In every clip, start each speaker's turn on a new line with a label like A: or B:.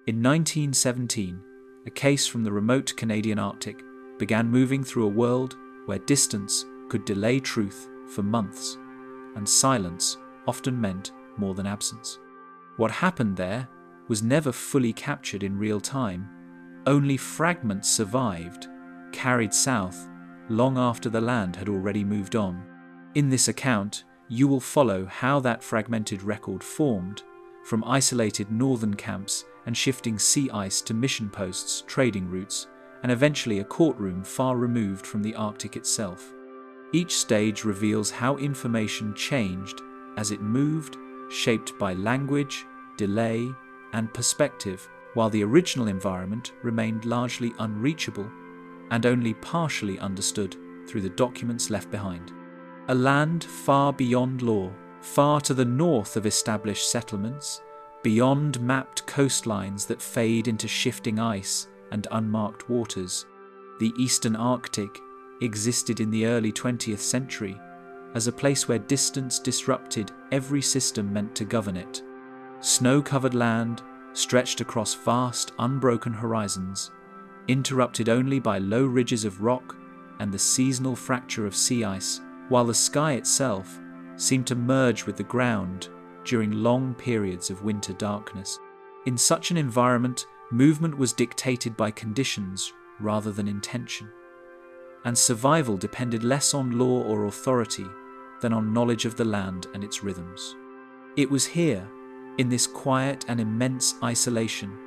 A: In 1917, a case from the remote Canadian Arctic began moving through a world where distance could delay truth for months, and silence often meant more than absence. What happened there was never fully captured in real time. Only fragments survived, carried south, long after the land had already moved on. In this account, you will follow how that fragmented record formed, from isolated northern camps and shifting sea ice to mission posts, trading routes, and eventually a courtroom far removed from the Arctic itself. Each stage reveals how information changed as it moved, shaped by language, delay, and perspective, while the original environment remained largely unreachable and only partially understood through the documents left behind. A land far beyond law, far to the north of established settlements, beyond mapped coastlines that fade into shifting ice and unmarked waters, the Eastern Arctic existed in the early 20th century as a place where distance disrupted every system meant to govern it. Snow-covered land stretched across vast, unbroken horizons, interrupted only by low ridges of rock and the seasonal fracture of sea ice, while the sky itself seemed to merge with the ground during long periods of winter darkness. In such an environment, movement was dictated by conditions rather than intention, and survival depended less on law or authority than on knowledge of the land and its rhythms. It was here, in this quiet and immense isolation,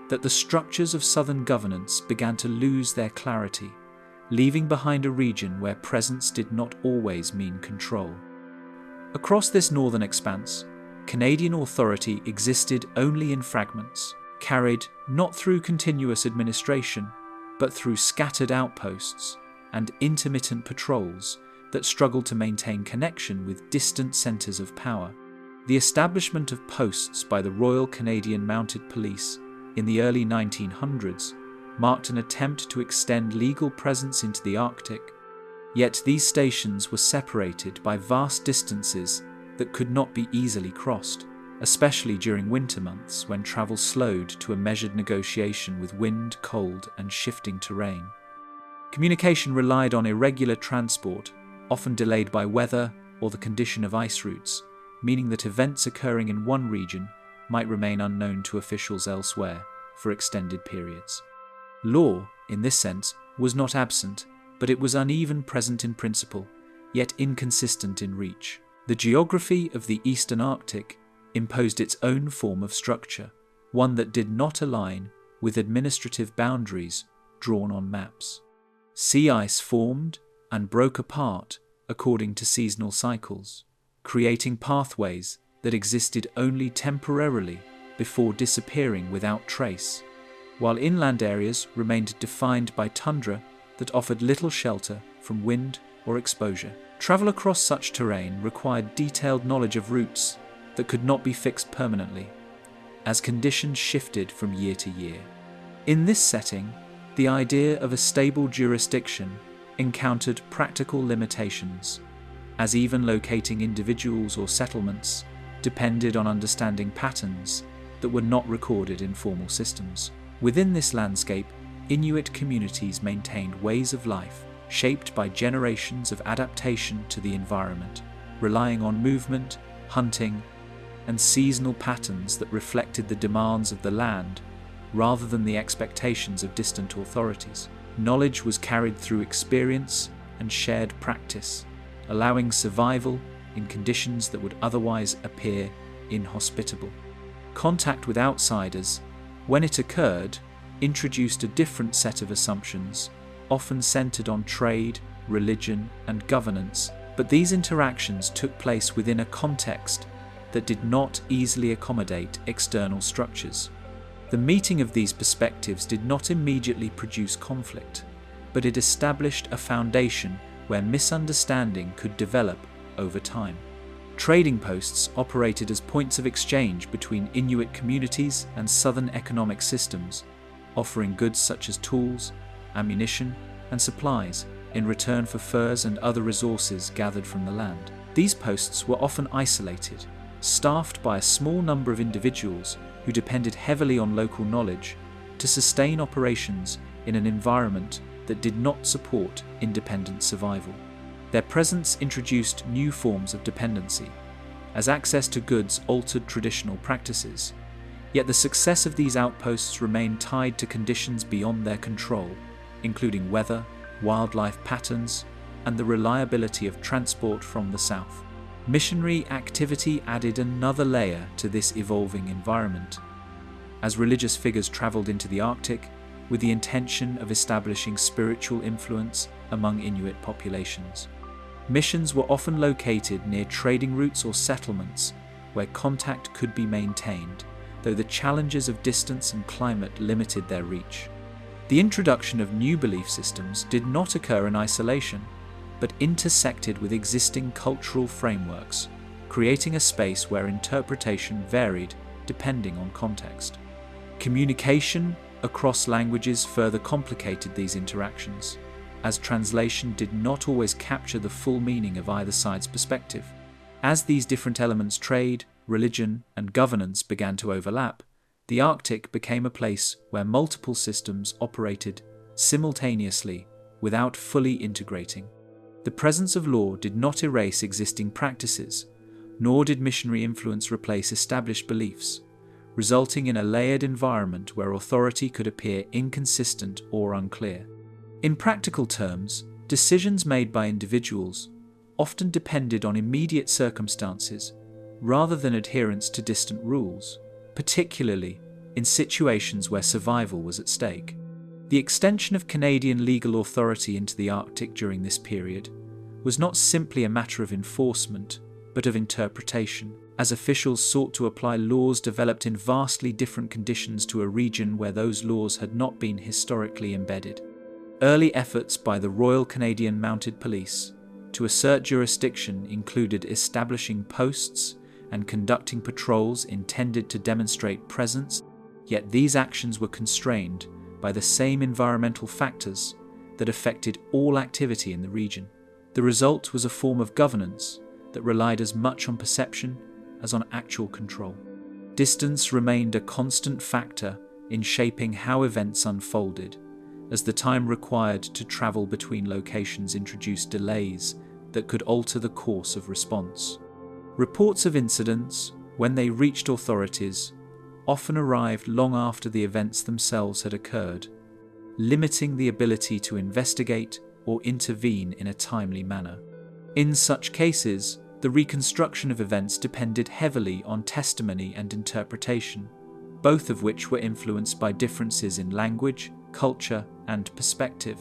A: that the structures of southern governance began to lose their clarity, leaving behind a region where presence did not always mean control. Across this northern expanse, Canadian authority existed only in fragments, carried not through continuous administration, but through scattered outposts and intermittent patrols that struggled to maintain connection with distant centres of power. The establishment of posts by the Royal Canadian Mounted Police in the early 1900s marked an attempt to extend legal presence into the Arctic, yet these stations were separated by vast distances that could not be easily crossed, especially during winter months when travel slowed to a measured negotiation with wind, cold, and shifting terrain. Communication relied on irregular transport, often delayed by weather or the condition of ice routes, meaning that events occurring in one region might remain unknown to officials elsewhere for extended periods. Law, in this sense, was not absent, but it was uneven present in principle, yet inconsistent in reach. The geography of the Eastern Arctic imposed its own form of structure, one that did not align with administrative boundaries drawn on maps. Sea ice formed and broke apart according to seasonal cycles, creating pathways that existed only temporarily before disappearing without trace, while inland areas remained defined by tundra that offered little shelter from wind or exposure. Travel across such terrain required detailed knowledge of routes that could not be fixed permanently, as conditions shifted from year to year. In this setting, the idea of a stable jurisdiction encountered practical limitations, as even locating individuals or settlements depended on understanding patterns that were not recorded in formal systems. Within this landscape, Inuit communities maintained ways of life shaped by generations of adaptation to the environment, relying on movement, hunting, and seasonal patterns that reflected the demands of the land rather than the expectations of distant authorities. Knowledge was carried through experience and shared practice, allowing survival in conditions that would otherwise appear inhospitable. Contact with outsiders, when it occurred, introduced a different set of assumptions, often centered on trade, religion, and governance, but these interactions took place within a context that did not easily accommodate external structures. The meeting of these perspectives did not immediately produce conflict, but it established a foundation where misunderstanding could develop over time. Trading posts operated as points of exchange between Inuit communities and southern economic systems, offering goods such as tools, ammunition, and supplies in return for furs and other resources gathered from the land. These posts were often isolated, staffed by a small number of individuals who depended heavily on local knowledge to sustain operations in an environment that did not support independent survival. Their presence introduced new forms of dependency, as access to goods altered traditional practices, yet the success of these outposts remained tied to conditions beyond their control, including weather, wildlife patterns, and the reliability of transport from the south. Missionary activity added another layer to this evolving environment, as religious figures traveled into the Arctic with the intention of establishing spiritual influence among Inuit populations. Missions were often located near trading routes or settlements where contact could be maintained, though the challenges of distance and climate limited their reach. The introduction of new belief systems did not occur in isolation, but intersected with existing cultural frameworks, creating a space where interpretation varied depending on context. Communication across languages further complicated these interactions, as translation did not always capture the full meaning of either side's perspective. As these different elements, trade, religion, and governance, began to overlap, the Arctic became a place where multiple systems operated simultaneously without fully integrating. The presence of law did not erase existing practices, nor did missionary influence replace established beliefs, resulting in a layered environment where authority could appear inconsistent or unclear. In practical terms, decisions made by individuals often depended on immediate circumstances rather than adherence to distant rules, particularly in situations where survival was at stake. The extension of Canadian legal authority into the Arctic during this period was not simply a matter of enforcement, but of interpretation, as officials sought to apply laws developed in vastly different conditions to a region where those laws had not been historically embedded. Early efforts by the Royal Canadian Mounted Police to assert jurisdiction included establishing posts and conducting patrols intended to demonstrate presence, yet these actions were constrained by the same environmental factors that affected all activity in the region. The result was a form of governance that relied as much on perception as on actual control. Distance remained a constant factor in shaping how events unfolded, as the time required to travel between locations introduced delays that could alter the course of response. Reports of incidents, when they reached authorities, often arrived long after the events themselves had occurred, limiting the ability to investigate or intervene in a timely manner. In such cases, the reconstruction of events depended heavily on testimony and interpretation, both of which were influenced by differences in language, culture, and perspective.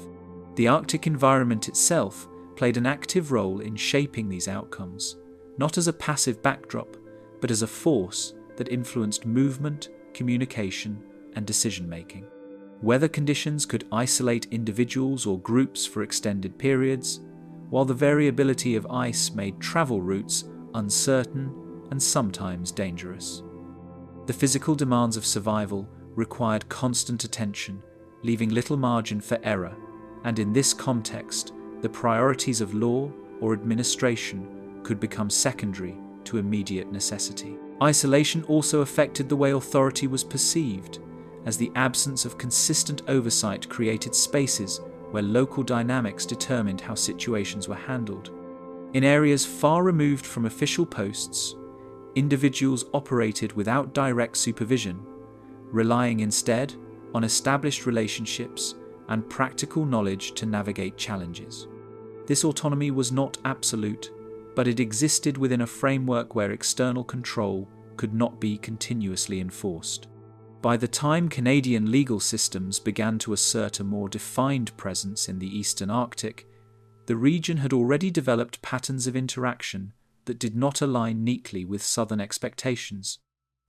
A: The Arctic environment itself played an active role in shaping these outcomes, not as a passive backdrop, but as a force that influenced movement, communication, and decision-making. Weather conditions could isolate individuals or groups for extended periods, while the variability of ice made travel routes uncertain and sometimes dangerous. The physical demands of survival required constant attention, leaving little margin for error, and in this context, the priorities of law or administration could become secondary to immediate necessity. Isolation also affected the way authority was perceived, as the absence of consistent oversight created spaces where local dynamics determined how situations were handled. In areas far removed from official posts, individuals operated without direct supervision, relying instead on established relationships and practical knowledge to navigate challenges. This autonomy was not absolute, but it existed within a framework where external control could not be continuously enforced. By the time Canadian legal systems began to assert a more defined presence in the Eastern Arctic, the region had already developed patterns of interaction that did not align neatly with Southern expectations.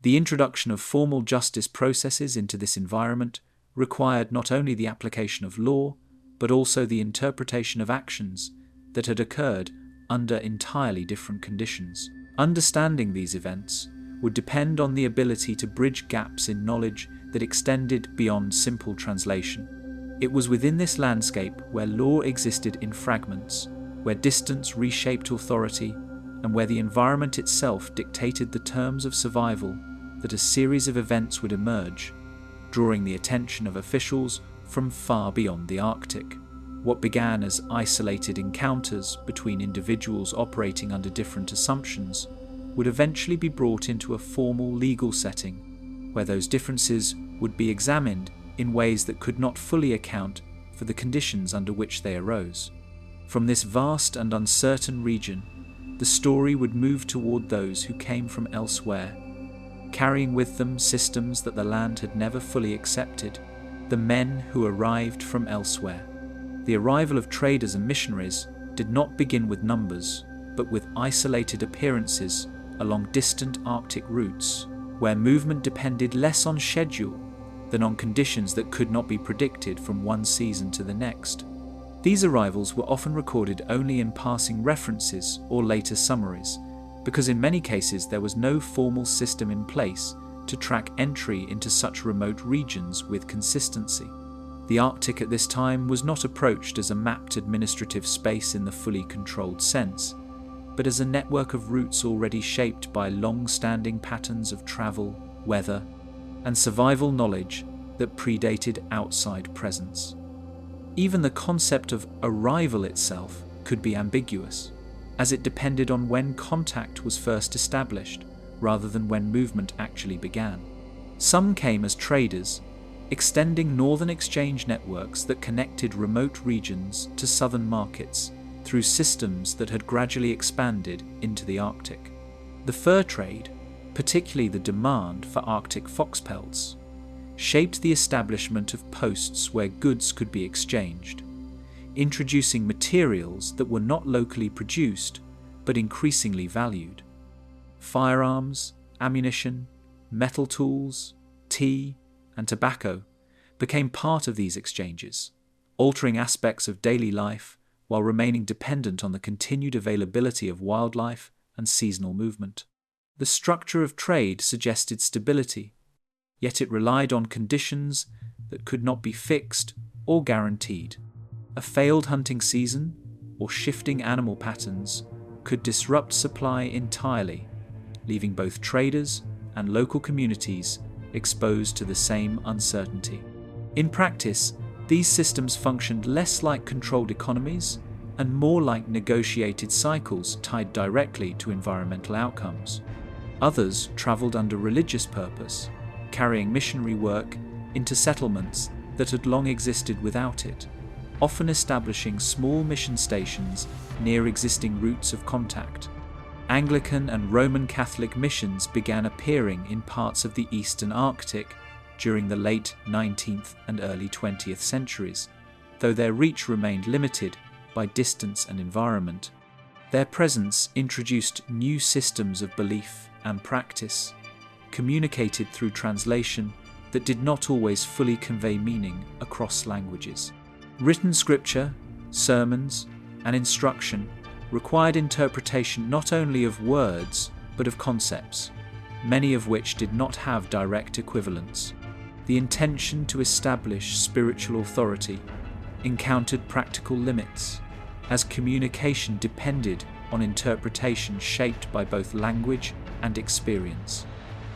A: The introduction of formal justice processes into this environment required not only the application of law, but also the interpretation of actions that had occurred under entirely different conditions. Understanding these events would depend on the ability to bridge gaps in knowledge that extended beyond simple translation. It was within this landscape where law existed in fragments, where distance reshaped authority, and where the environment itself dictated the terms of survival that a series of events would emerge, drawing the attention of officials from far beyond the Arctic. What began as isolated encounters between individuals operating under different assumptions would eventually be brought into a formal legal setting, where those differences would be examined in ways that could not fully account for the conditions under which they arose. From this vast and uncertain region, the story would move toward those who came from elsewhere, carrying with them systems that the land had never fully accepted, the men who arrived from elsewhere. The arrival of traders and missionaries did not begin with numbers, but with isolated appearances along distant Arctic routes, where movement depended less on schedule than on conditions that could not be predicted from one season to the next. These arrivals were often recorded only in passing references or later summaries, because in many cases there was no formal system in place to track entry into such remote regions with consistency. The Arctic at this time was not approached as a mapped administrative space in the fully controlled sense, but as a network of routes already shaped by long-standing patterns of travel, weather, and survival knowledge that predated outside presence. Even the concept of arrival itself could be ambiguous, as it depended on when contact was first established, rather than when movement actually began. Some came as traders, extending northern exchange networks that connected remote regions to southern markets through systems that had gradually expanded into the Arctic. The fur trade, particularly the demand for Arctic fox pelts, shaped the establishment of posts where goods could be exchanged, introducing materials that were not locally produced but increasingly valued. Firearms, ammunition, metal tools, tea, and tobacco became part of these exchanges, altering aspects of daily life while remaining dependent on the continued availability of wildlife and seasonal movement. The structure of trade suggested stability, yet it relied on conditions that could not be fixed or guaranteed. A failed hunting season or shifting animal patterns could disrupt supply entirely, leaving both traders and local communities exposed to the same uncertainty. In practice, these systems functioned less like controlled economies and more like negotiated cycles tied directly to environmental outcomes. Others travelled under religious purpose, carrying missionary work into settlements that had long existed without it, often establishing small mission stations near existing routes of contact. Anglican and Roman Catholic missions began appearing in parts of the eastern Arctic during the late 19th and early 20th centuries, though their reach remained limited by distance and environment. Their presence introduced new systems of belief and practice, communicated through translation that did not always fully convey meaning across languages. Written scripture, sermons, and instruction required interpretation not only of words but of concepts, many of which did not have direct equivalents. The intention to establish spiritual authority encountered practical limits, as communication depended on interpretation shaped by both language and experience.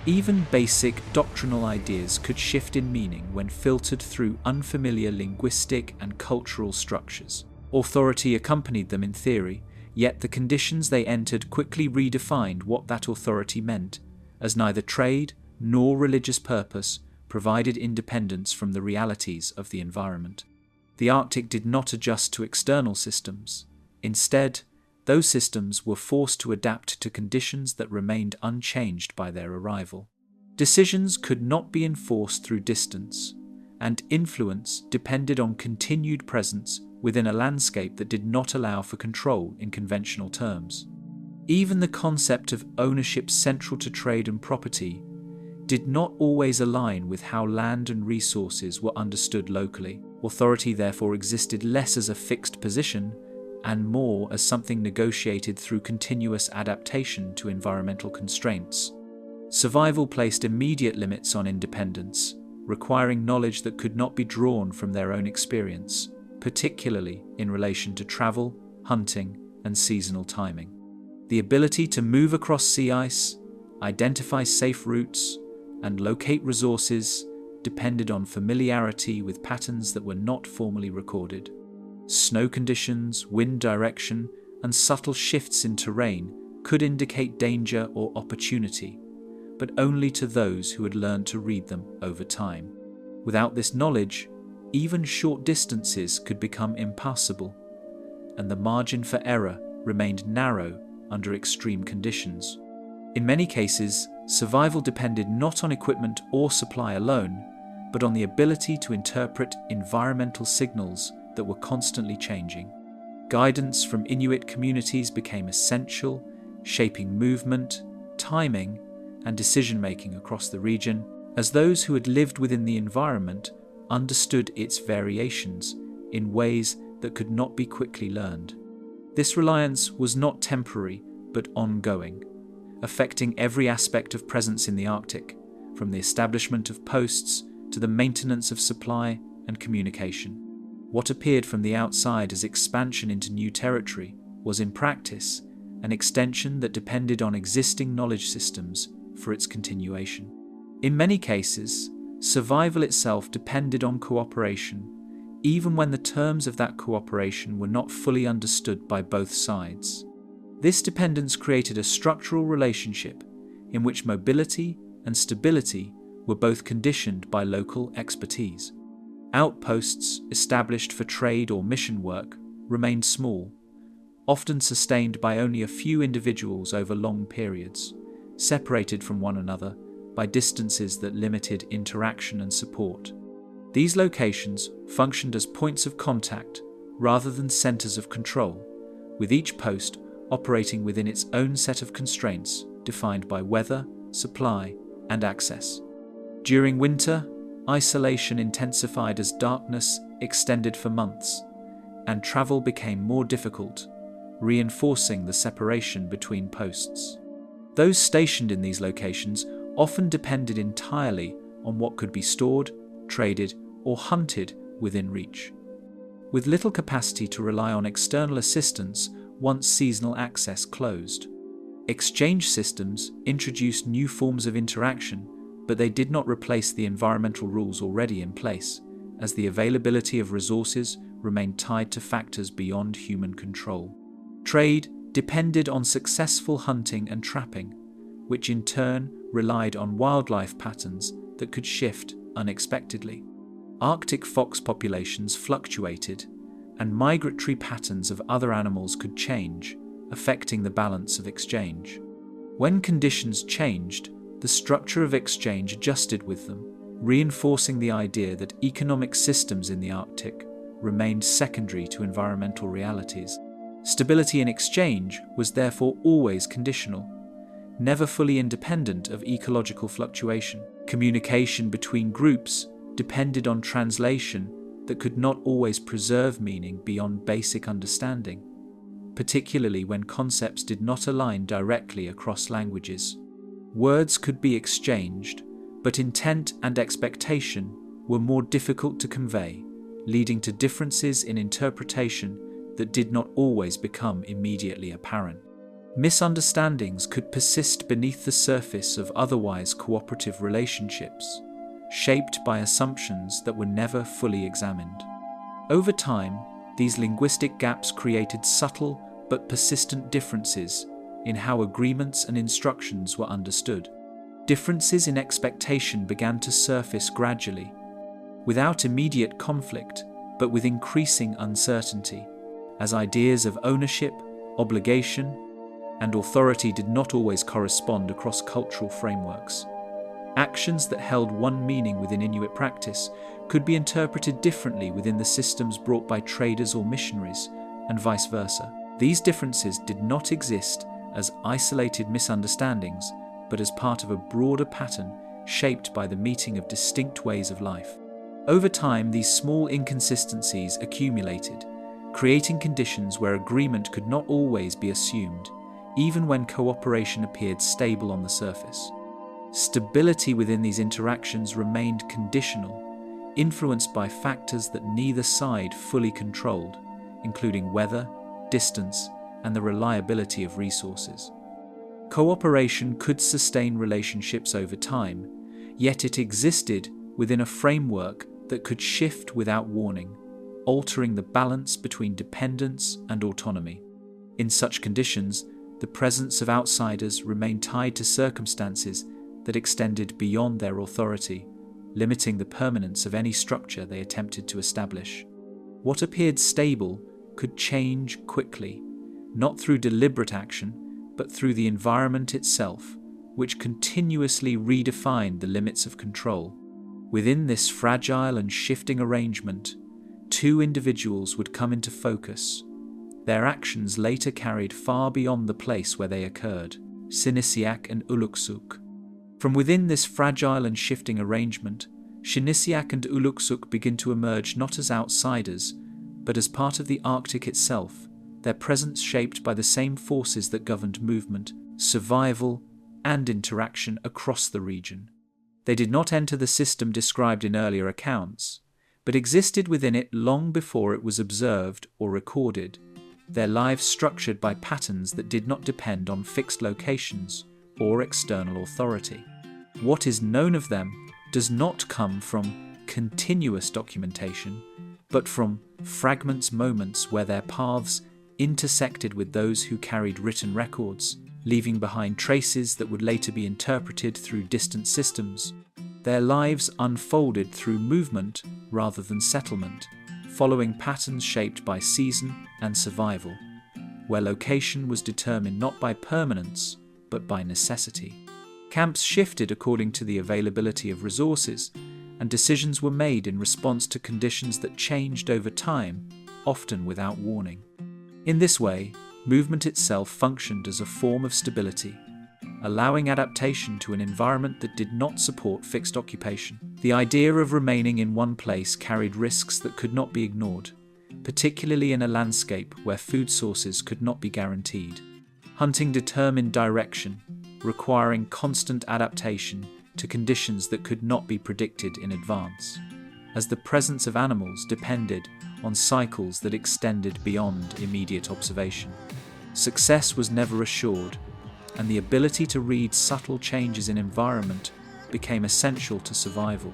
A: Even basic doctrinal ideas could shift in meaning when filtered through unfamiliar linguistic and cultural structures. Authority accompanied them in theory, yet the conditions they entered quickly redefined what that authority meant, as neither trade nor religious purpose provided independence from the realities of the environment. The Arctic did not adjust to external systems. Instead, those systems were forced to adapt to conditions that remained unchanged by their arrival. Decisions could not be enforced through distance, and influence depended on continued presence within a landscape that did not allow for control in conventional terms. Even the concept of ownership central to trade and property did not always align with how land and resources were understood locally. Authority therefore existed less as a fixed position and more as something negotiated through continuous adaptation to environmental constraints. Survival placed immediate limits on independence, requiring knowledge that could not be drawn from their own experience, particularly in relation to travel, hunting, and seasonal timing. The ability to move across sea ice, identify safe routes, and locate resources depended on familiarity with patterns that were not formally recorded. Snow conditions, wind direction, and subtle shifts in terrain could indicate danger or opportunity, but only to those who had learned to read them over time. Without this knowledge, even short distances could become impassable, and the margin for error remained narrow under extreme conditions. In many cases, survival depended not on equipment or supply alone, but on the ability to interpret environmental signals that were constantly changing. Guidance from Inuit communities became essential, shaping movement, timing, and decision-making across the region, as those who had lived within the environment understood its variations in ways that could not be quickly learned. This reliance was not temporary, but ongoing, affecting every aspect of presence in the Arctic, from the establishment of posts to the maintenance of supply and communication. What appeared from the outside as expansion into new territory was in practice an extension that depended on existing knowledge systems for its continuation. In many cases, survival itself depended on cooperation, even when the terms of that cooperation were not fully understood by both sides. This dependence created a structural relationship in which mobility and stability were both conditioned by local expertise. Outposts established for trade or mission work remained small, often sustained by only a few individuals over long periods, separated from one another by distances that limited interaction and support. These locations functioned as points of contact rather than centers of control, with each post operating within its own set of constraints defined by weather, supply, and access. During winter, isolation intensified as darkness extended for months, and travel became more difficult, reinforcing the separation between posts. Those stationed in these locations often depended entirely on what could be stored, traded, or hunted within reach, with little capacity to rely on external assistance once seasonal access closed. Exchange systems introduced new forms of interaction, but they did not replace the environmental rules already in place, as the availability of resources remained tied to factors beyond human control. Trade depended on successful hunting and trapping, which in turn relied on wildlife patterns that could shift unexpectedly. Arctic fox populations fluctuated, and migratory patterns of other animals could change, affecting the balance of exchange. When conditions changed, the structure of exchange adjusted with them, reinforcing the idea that economic systems in the Arctic remained secondary to environmental realities. Stability in exchange was therefore always conditional, never fully independent of ecological fluctuation. Communication between groups depended on translation that could not always preserve meaning beyond basic understanding, particularly when concepts did not align directly across languages. Words could be exchanged, but intent and expectation were more difficult to convey, leading to differences in interpretation that did not always become immediately apparent. Misunderstandings could persist beneath the surface of otherwise cooperative relationships, shaped by assumptions that were never fully examined. Over time, these linguistic gaps created subtle but persistent differences in how agreements and instructions were understood. Differences in expectation began to surface gradually, without immediate conflict, but with increasing uncertainty, as ideas of ownership, obligation, and authority did not always correspond across cultural frameworks. Actions that held one meaning within Inuit practice could be interpreted differently within the systems brought by traders or missionaries, and vice versa. These differences did not exist as isolated misunderstandings, but as part of a broader pattern shaped by the meeting of distinct ways of life. Over time, these small inconsistencies accumulated, creating conditions where agreement could not always be assumed, even when cooperation appeared stable on the surface. Stability within these interactions remained conditional, influenced by factors that neither side fully controlled, including weather, distance, and the reliability of resources. Cooperation could sustain relationships over time, yet it existed within a framework that could shift without warning, altering the balance between dependence and autonomy. In such conditions, the presence of outsiders remained tied to circumstances that extended beyond their authority, limiting the permanence of any structure they attempted to establish. What appeared stable could change quickly, not through deliberate action, but through the environment itself, which continuously redefined the limits of control. Within this fragile and shifting arrangement, two individuals would come into focus. Their actions later carried far beyond the place where they occurred, Shinisiak and Uluksuk. From within this fragile and shifting arrangement, Shinisiak and Uluksuk begin to emerge not as outsiders, but as part of the Arctic itself, their presence shaped by the same forces that governed movement, survival, and interaction across the region. They did not enter the system described in earlier accounts, but existed within it long before it was observed or recorded, their lives structured by patterns that did not depend on fixed locations or external authority. What is known of them does not come from continuous documentation, but from fragments, moments where their paths intersected with those who carried written records, leaving behind traces that would later be interpreted through distant systems. Their lives unfolded through movement rather than settlement, following patterns shaped by season and survival, where location was determined not by permanence, but by necessity. Camps shifted according to the availability of resources, and decisions were made in response to conditions that changed over time, often without warning. In this way, movement itself functioned as a form of stability, allowing adaptation to an environment that did not support fixed occupation. The idea of remaining in one place carried risks that could not be ignored, particularly in a landscape where food sources could not be guaranteed. Hunting determined direction, requiring constant adaptation to conditions that could not be predicted in advance, as the presence of animals depended on cycles that extended beyond immediate observation. Success was never assured, and the ability to read subtle changes in environment became essential to survival.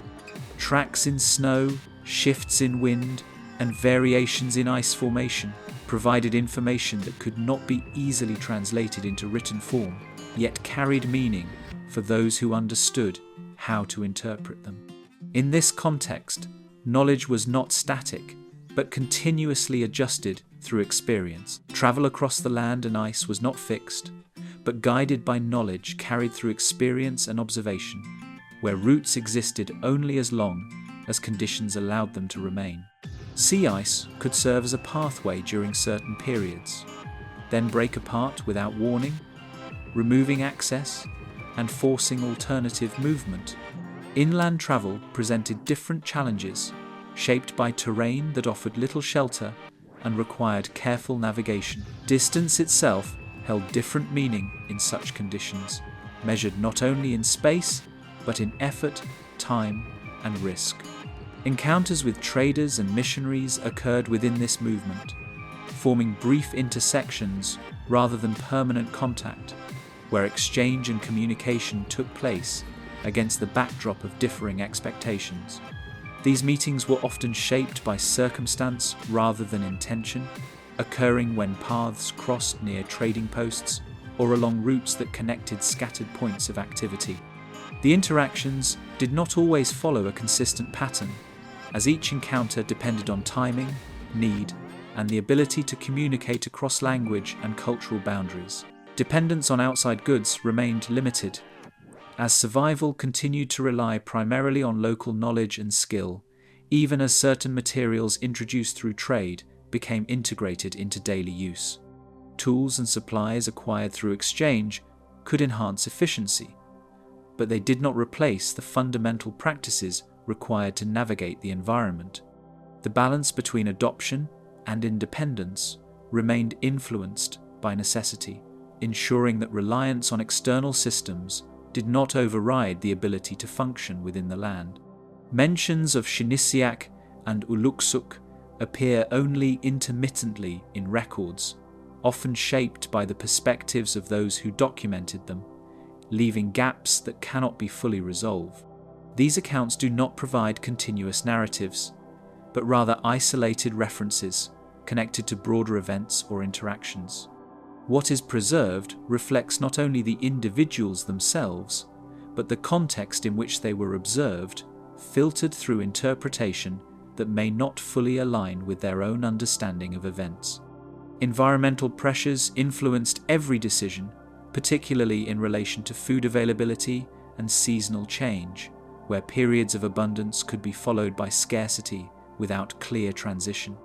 A: Tracks in snow, shifts in wind, and variations in ice formation provided information that could not be easily translated into written form, yet carried meaning for those who understood how to interpret them. In this context, knowledge was not static, but continuously adjusted through experience. Travel across the land and ice was not fixed, but guided by knowledge carried through experience and observation, where routes existed only as long as conditions allowed them to remain. Sea ice could serve as a pathway during certain periods, then break apart without warning, removing access and forcing alternative movement. Inland travel presented different challenges, shaped by terrain that offered little shelter and required careful navigation. Distance itself held different meaning in such conditions, measured not only in space, but in effort, time, and risk. Encounters with traders and missionaries occurred within this movement, forming brief intersections rather than permanent contact, where exchange and communication took place against the backdrop of differing expectations. These meetings were often shaped by circumstance rather than intention, occurring when paths crossed near trading posts or along routes that connected scattered points of activity. The interactions did not always follow a consistent pattern, as each encounter depended on timing, need, and the ability to communicate across language and cultural boundaries. Dependence on outside goods remained limited, as survival continued to rely primarily on local knowledge and skill, even as certain materials introduced through trade became integrated into daily use. Tools and supplies acquired through exchange could enhance efficiency, but they did not replace the fundamental practices required to navigate the environment. The balance between adoption and independence remained influenced by necessity, ensuring that reliance on external systems did not override the ability to function within the land. Mentions of Shinisiak and Uluksuk appear only intermittently in records, often shaped by the perspectives of those who documented them, leaving gaps that cannot be fully resolved. These accounts do not provide continuous narratives, but rather isolated references connected to broader events or interactions. What is preserved reflects not only the individuals themselves, but the context in which they were observed, filtered through interpretation that may not fully align with their own understanding of events. Environmental pressures influenced every decision, particularly in relation to food availability and seasonal change, where periods of abundance could be followed by scarcity without clear transition.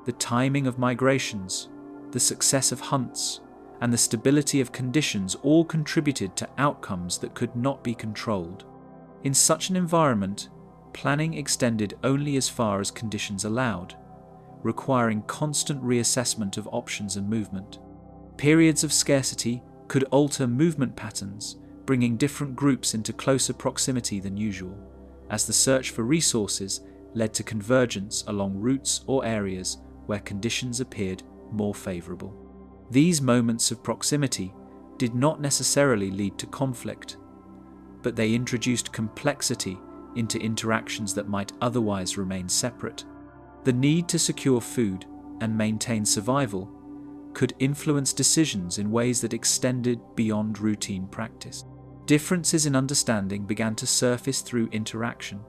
A: The timing of migrations, the success of hunts, and the stability of conditions all contributed to outcomes that could not be controlled. In such an environment, planning extended only as far as conditions allowed, requiring constant reassessment of options and movement. Periods of scarcity could alter movement patterns, bringing different groups into closer proximity than usual, as the search for resources led to convergence along routes or areas where conditions appeared more favorable. These moments of proximity did not necessarily lead to conflict, but they introduced complexity into interactions that might otherwise remain separate. The need to secure food and maintain survival could influence decisions in ways that extended beyond routine practice. Differences in understanding began to surface through interaction,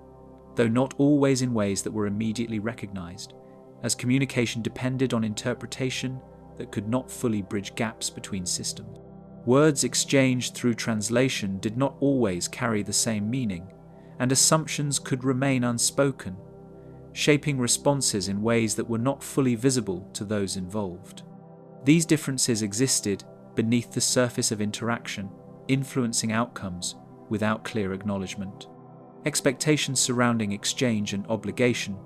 A: though not always in ways that were immediately recognized, as communication depended on interpretation that could not fully bridge gaps between systems. Words exchanged through translation did not always carry the same meaning, and assumptions could remain unspoken, shaping responses in ways that were not fully visible to those involved. These differences existed beneath the surface of interaction, influencing outcomes without clear acknowledgement. Expectations surrounding exchange and obligation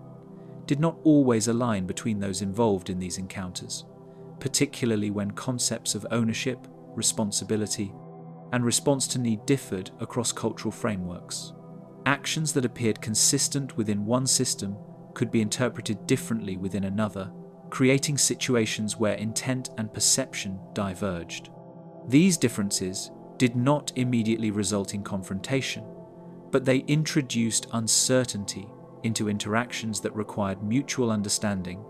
A: did not always align between those involved in these encounters, particularly when concepts of ownership, responsibility, and response to need differed across cultural frameworks. Actions that appeared consistent within one system could be interpreted differently within another, creating situations where intent and perception diverged. These differences did not immediately result in confrontation, but they introduced uncertainty into interactions that required mutual understanding.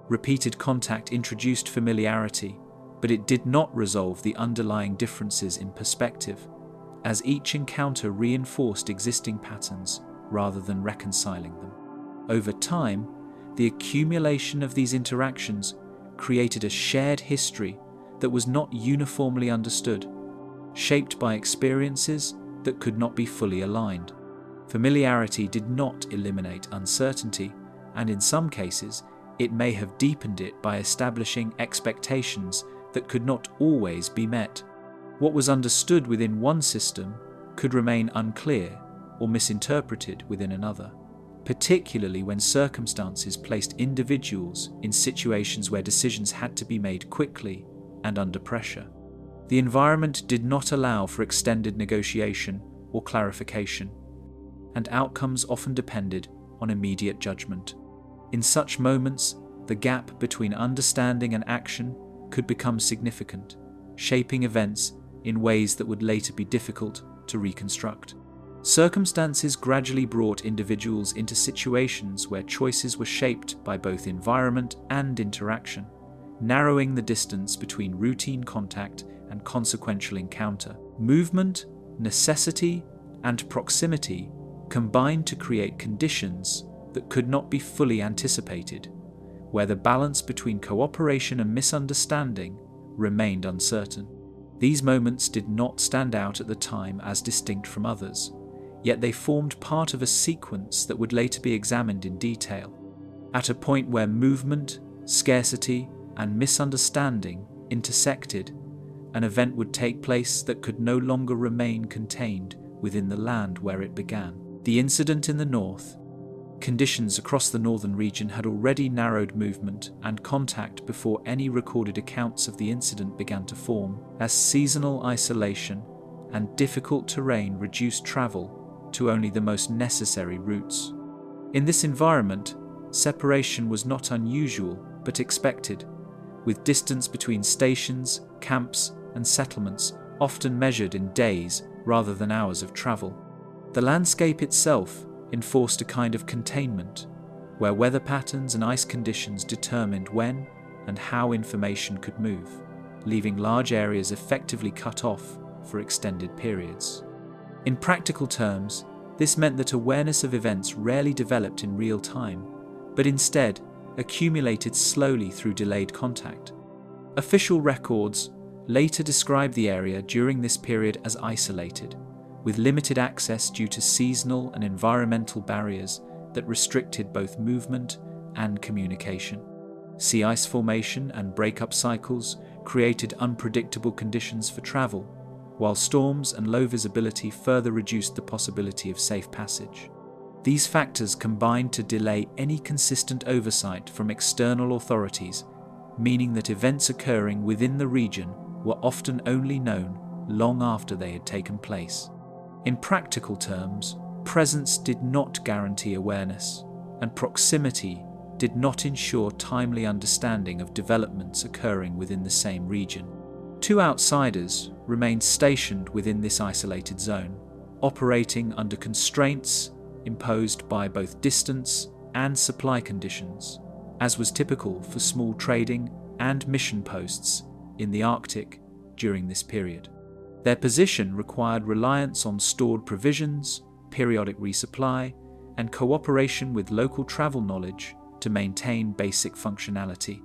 A: Repeated contact introduced familiarity, but it did not resolve the underlying differences in perspective, as each encounter reinforced existing patterns rather than reconciling them. Over time, the accumulation of these interactions created a shared history that was not uniformly understood, shaped by experiences that could not be fully aligned. Familiarity did not eliminate uncertainty, and in some cases, it may have deepened it by establishing expectations that could not always be met. What was understood within one system could remain unclear or misinterpreted within another, particularly when circumstances placed individuals in situations where decisions had to be made quickly and under pressure. The environment did not allow for extended negotiation or clarification, and outcomes often depended on immediate judgment. In such moments, the gap between understanding and action could become significant, shaping events in ways that would later be difficult to reconstruct. Circumstances gradually brought individuals into situations where choices were shaped by both environment and interaction, narrowing the distance between routine contact and consequential encounter. Movement, necessity, and proximity combined to create conditions that could not be fully anticipated, where the balance between cooperation and misunderstanding remained uncertain. These moments did not stand out at the time as distinct from others, yet they formed part of a sequence that would later be examined in detail. At a point where movement, scarcity, and misunderstanding intersected, an event would take place that could no longer remain contained within the land where it began. The incident in the north. Conditions across the northern region had already narrowed movement and contact before any recorded accounts of the incident began to form, as seasonal isolation and difficult terrain reduced travel to only the most necessary routes. In this environment, separation was not unusual but expected, with distance between stations, camps, and settlements often measured in days rather than hours of travel. The landscape itself enforced a kind of containment, where weather patterns and ice conditions determined when and how information could move, leaving large areas effectively cut off for extended periods. In practical terms, this meant that awareness of events rarely developed in real time, but instead accumulated slowly through delayed contact. Official records later describe the area during this period as isolated, with limited access due to seasonal and environmental barriers that restricted both movement and communication. Sea ice formation and breakup cycles created unpredictable conditions for travel, while storms and low visibility further reduced the possibility of safe passage. These factors combined to delay any consistent oversight from external authorities, meaning that events occurring within the region were often only known long after they had taken place. In practical terms, presence did not guarantee awareness, and proximity did not ensure timely understanding of developments occurring within the same region. Two outsiders remained stationed within this isolated zone, operating under constraints imposed by both distance and supply conditions, as was typical for small trading and mission posts in the Arctic during this period. Their position required reliance on stored provisions, periodic resupply, and cooperation with local travel knowledge to maintain basic functionality.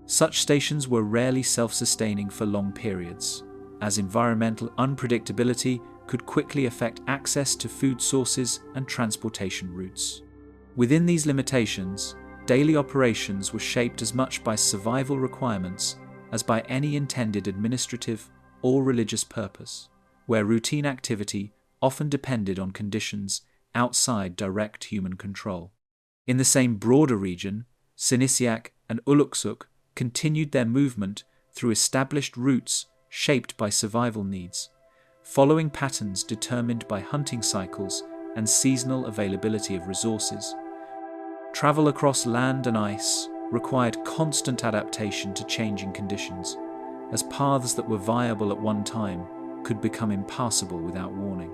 A: Such stations were rarely self-sustaining for long periods, as environmental unpredictability could quickly affect access to food sources and transportation routes. Within these limitations, daily operations were shaped as much by survival requirements as by any intended administrative or religious purpose, where routine activity often depended on conditions outside direct human control. In the same broader region, Sinisiak and Uluksuk continued their movement through established routes shaped by survival needs, following patterns determined by hunting cycles and seasonal availability of resources. Travel across land and ice required constant adaptation to changing conditions, as paths that were viable at one time could become impassable without warning.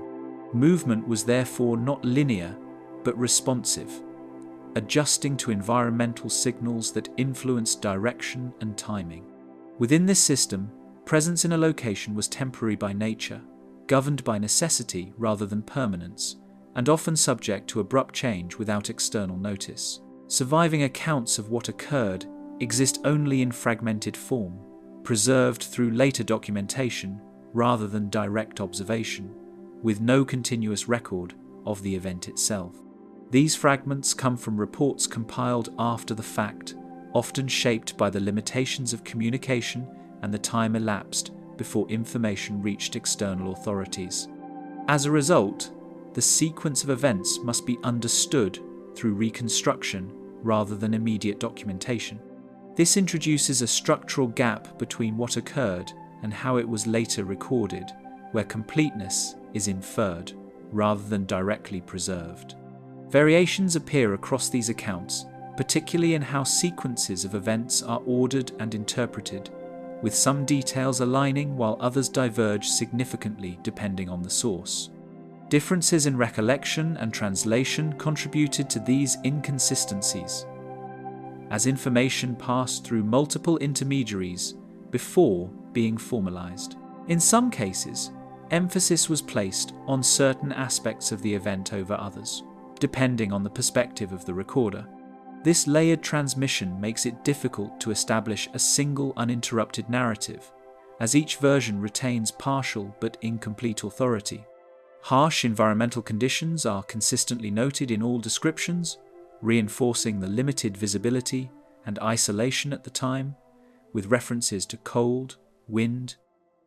A: Movement was therefore not linear, but responsive, adjusting to environmental signals that influenced direction and timing. Within this system, presence in a location was temporary by nature, governed by necessity rather than permanence, and often subject to abrupt change without external notice. Surviving accounts of what occurred exist only in fragmented form, preserved through later documentation rather than direct observation, with no continuous record of the event itself. These fragments come from reports compiled after the fact, often shaped by the limitations of communication and the time elapsed before information reached external authorities. As a result, the sequence of events must be understood through reconstruction rather than immediate documentation. This introduces a structural gap between what occurred and how it was later recorded, where completeness is inferred rather than directly preserved. Variations appear across these accounts, particularly in how sequences of events are ordered and interpreted, with some details aligning while others diverge significantly depending on the source. Differences in recollection and translation contributed to these inconsistencies, as information passed through multiple intermediaries before being formalized. In some cases, emphasis was placed on certain aspects of the event over others, depending on the perspective of the recorder. This layered transmission makes it difficult to establish a single uninterrupted narrative, as each version retains partial but incomplete authority. Harsh environmental conditions are consistently noted in all descriptions, reinforcing the limited visibility and isolation at the time, with references to cold, wind,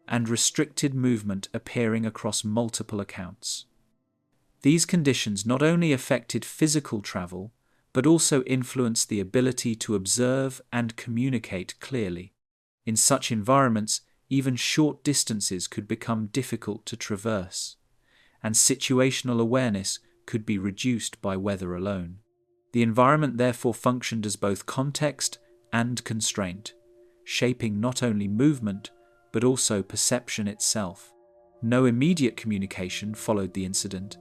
A: and restricted movement appearing across multiple accounts. These conditions not only affected physical travel, but also influenced the ability to observe and communicate clearly. In such environments, even short distances could become difficult to traverse, and situational awareness could be reduced by weather alone. The environment therefore functioned as both context and constraint, shaping not only movement, but also perception itself. No immediate communication followed the incident,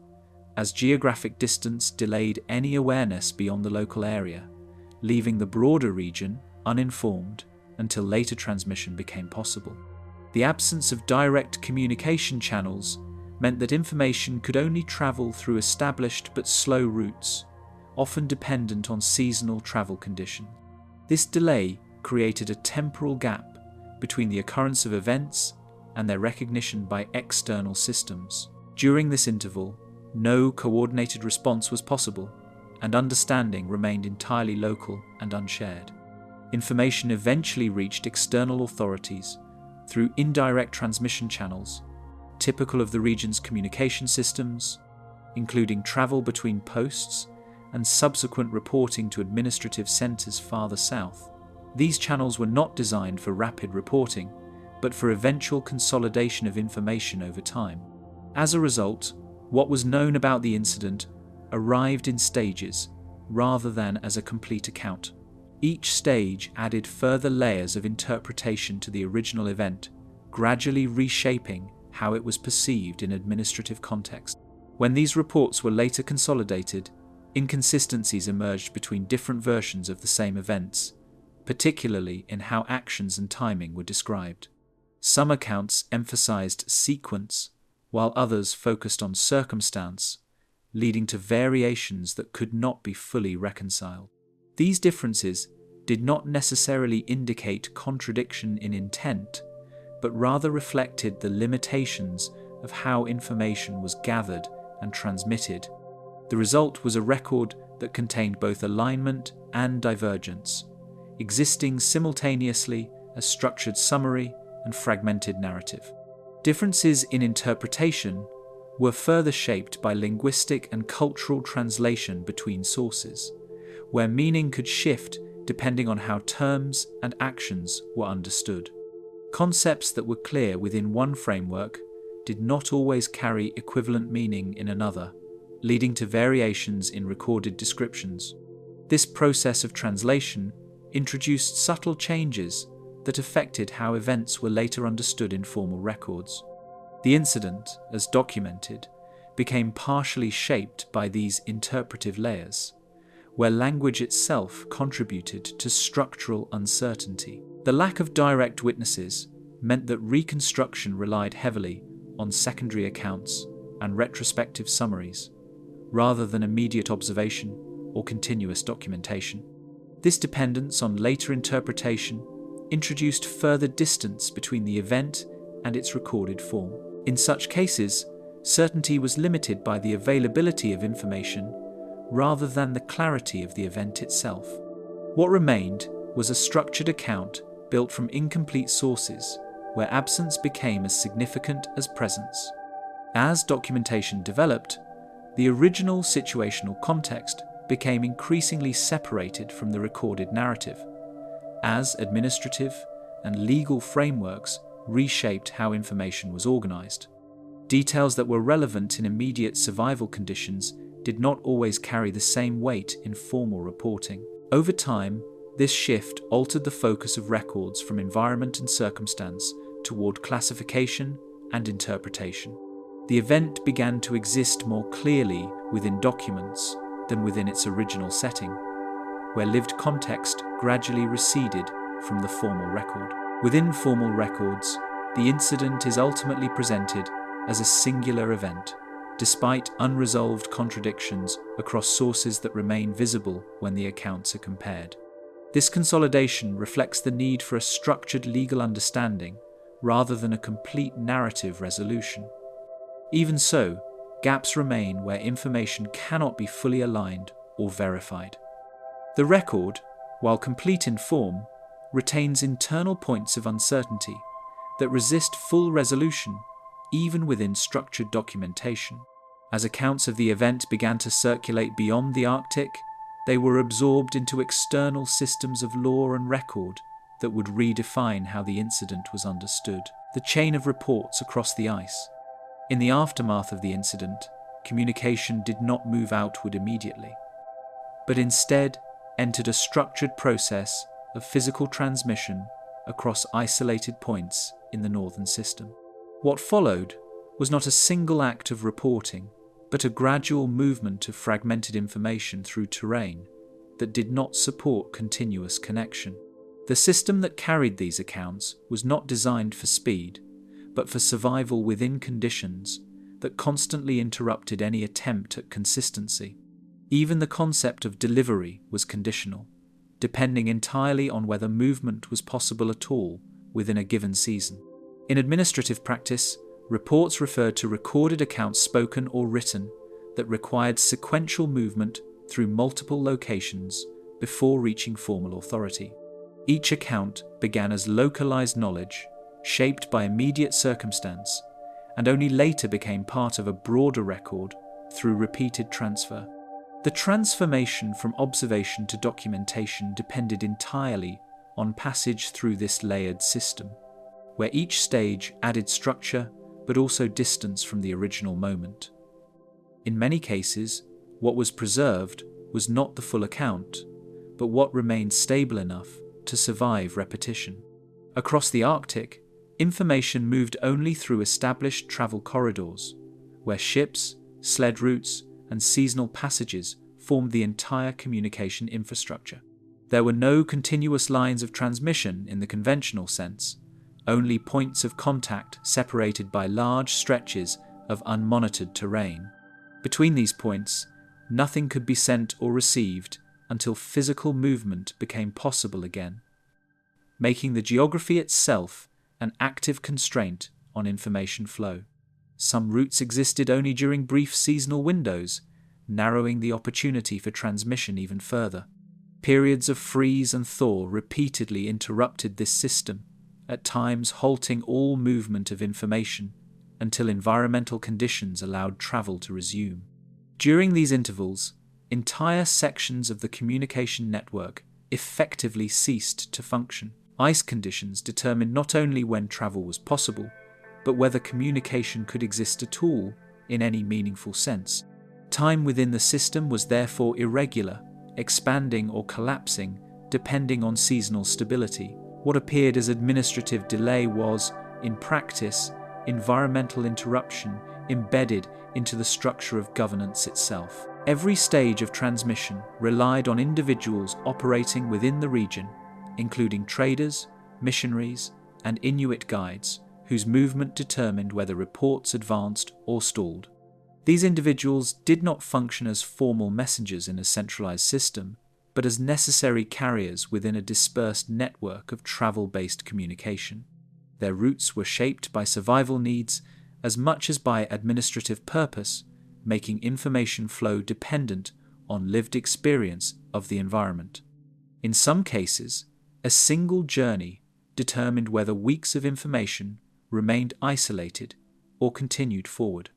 A: as geographic distance delayed any awareness beyond the local area, leaving the broader region uninformed until later transmission became possible. The absence of direct communication channels meant that information could only travel through established but slow routes, often dependent on seasonal travel conditions. This delay created a temporal gap between the occurrence of events and their recognition by external systems. During this interval, no coordinated response was possible, and understanding remained entirely local and unshared. Information eventually reached external authorities through indirect transmission channels, typical of the region's communication systems, including travel between posts and subsequent reporting to administrative centres farther south. These channels were not designed for rapid reporting, but for eventual consolidation of information over time. As a result, what was known about the incident arrived in stages rather than as a complete account. Each stage added further layers of interpretation to the original event, gradually reshaping how it was perceived in administrative context. When these reports were later consolidated, inconsistencies emerged between different versions of the same events, particularly in how actions and timing were described. Some accounts emphasized sequence, while others focused on circumstance, leading to variations that could not be fully reconciled. These differences did not necessarily indicate contradiction in intent, but rather reflected the limitations of how information was gathered and transmitted. The result was a record that contained both alignment and divergence, existing simultaneously as structured summary and fragmented narrative. Differences in interpretation were further shaped by linguistic and cultural translation between sources, where meaning could shift depending on how terms and actions were understood. Concepts that were clear within one framework did not always carry equivalent meaning in another, leading to variations in recorded descriptions. This process of translation introduced subtle changes that affected how events were later understood in formal records. The incident, as documented, became partially shaped by these interpretive layers, where language itself contributed to structural uncertainty. The lack of direct witnesses meant that reconstruction relied heavily on secondary accounts and retrospective summaries, rather than immediate observation or continuous documentation. This dependence on later interpretation introduced further distance between the event and its recorded form. In such cases, certainty was limited by the availability of information rather than the clarity of the event itself. What remained was a structured account built from incomplete sources, where absence became as significant as presence. As documentation developed, the original situational context became increasingly separated from the recorded narrative, as administrative and legal frameworks reshaped how information was organized. Details that were relevant in immediate survival conditions did not always carry the same weight in formal reporting. Over time, this shift altered the focus of records from environment and circumstance toward classification and interpretation. The event began to exist more clearly within documents than within its original setting, where lived context gradually receded from the formal record. Within formal records, the incident is ultimately presented as a singular event, despite unresolved contradictions across sources that remain visible when the accounts are compared. This consolidation reflects the need for a structured legal understanding rather than a complete narrative resolution. Even so, gaps remain where information cannot be fully aligned or verified. The record, while complete in form, retains internal points of uncertainty that resist full resolution even within structured documentation. As accounts of the event began to circulate beyond the Arctic, they were absorbed into external systems of law and record that would redefine how the incident was understood. The chain of reports across the ice. In the aftermath of the incident, communication did not move outward immediately, but instead entered a structured process of physical transmission across isolated points in the northern system. What followed was not a single act of reporting, but a gradual movement of fragmented information through terrain that did not support continuous connection. The system that carried these accounts was not designed for speed, but for survival within conditions that constantly interrupted any attempt at consistency. Even the concept of delivery was conditional, depending entirely on whether movement was possible at all within a given season. In administrative practice, reports referred to recorded accounts, spoken or written, that required sequential movement through multiple locations before reaching formal authority. Each account began as localized knowledge, shaped by immediate circumstance, and only later became part of a broader record through repeated transfer. The transformation from observation to documentation depended entirely on passage through this layered system, where each stage added structure but also distance from the original moment. In many cases, what was preserved was not the full account, but what remained stable enough to survive repetition. Across the Arctic, information moved only through established travel corridors, where ships, sled routes, and seasonal passages formed the entire communication infrastructure. There were no continuous lines of transmission in the conventional sense, only points of contact separated by large stretches of unmonitored terrain. Between these points, nothing could be sent or received until physical movement became possible again, making the geography itself an active constraint on information flow. Some routes existed only during brief seasonal windows, narrowing the opportunity for transmission even further. Periods of freeze and thaw repeatedly interrupted this system, at times halting all movement of information until environmental conditions allowed travel to resume. During these intervals, entire sections of the communication network effectively ceased to function. Ice conditions determined not only when travel was possible, but whether communication could exist at all in any meaningful sense. Time within the system was therefore irregular, expanding or collapsing depending on seasonal stability. What appeared as administrative delay was, in practice, environmental interruption embedded into the structure of governance itself. Every stage of transmission relied on individuals operating within the region, including traders, missionaries, and Inuit guides, whose movement determined whether reports advanced or stalled. These individuals did not function as formal messengers in a centralized system, but as necessary carriers within a dispersed network of travel-based communication. Their routes were shaped by survival needs as much as by administrative purpose, making information flow dependent on lived experience of the environment. In some cases, a single journey determined whether weeks of information remained isolated or continued forward.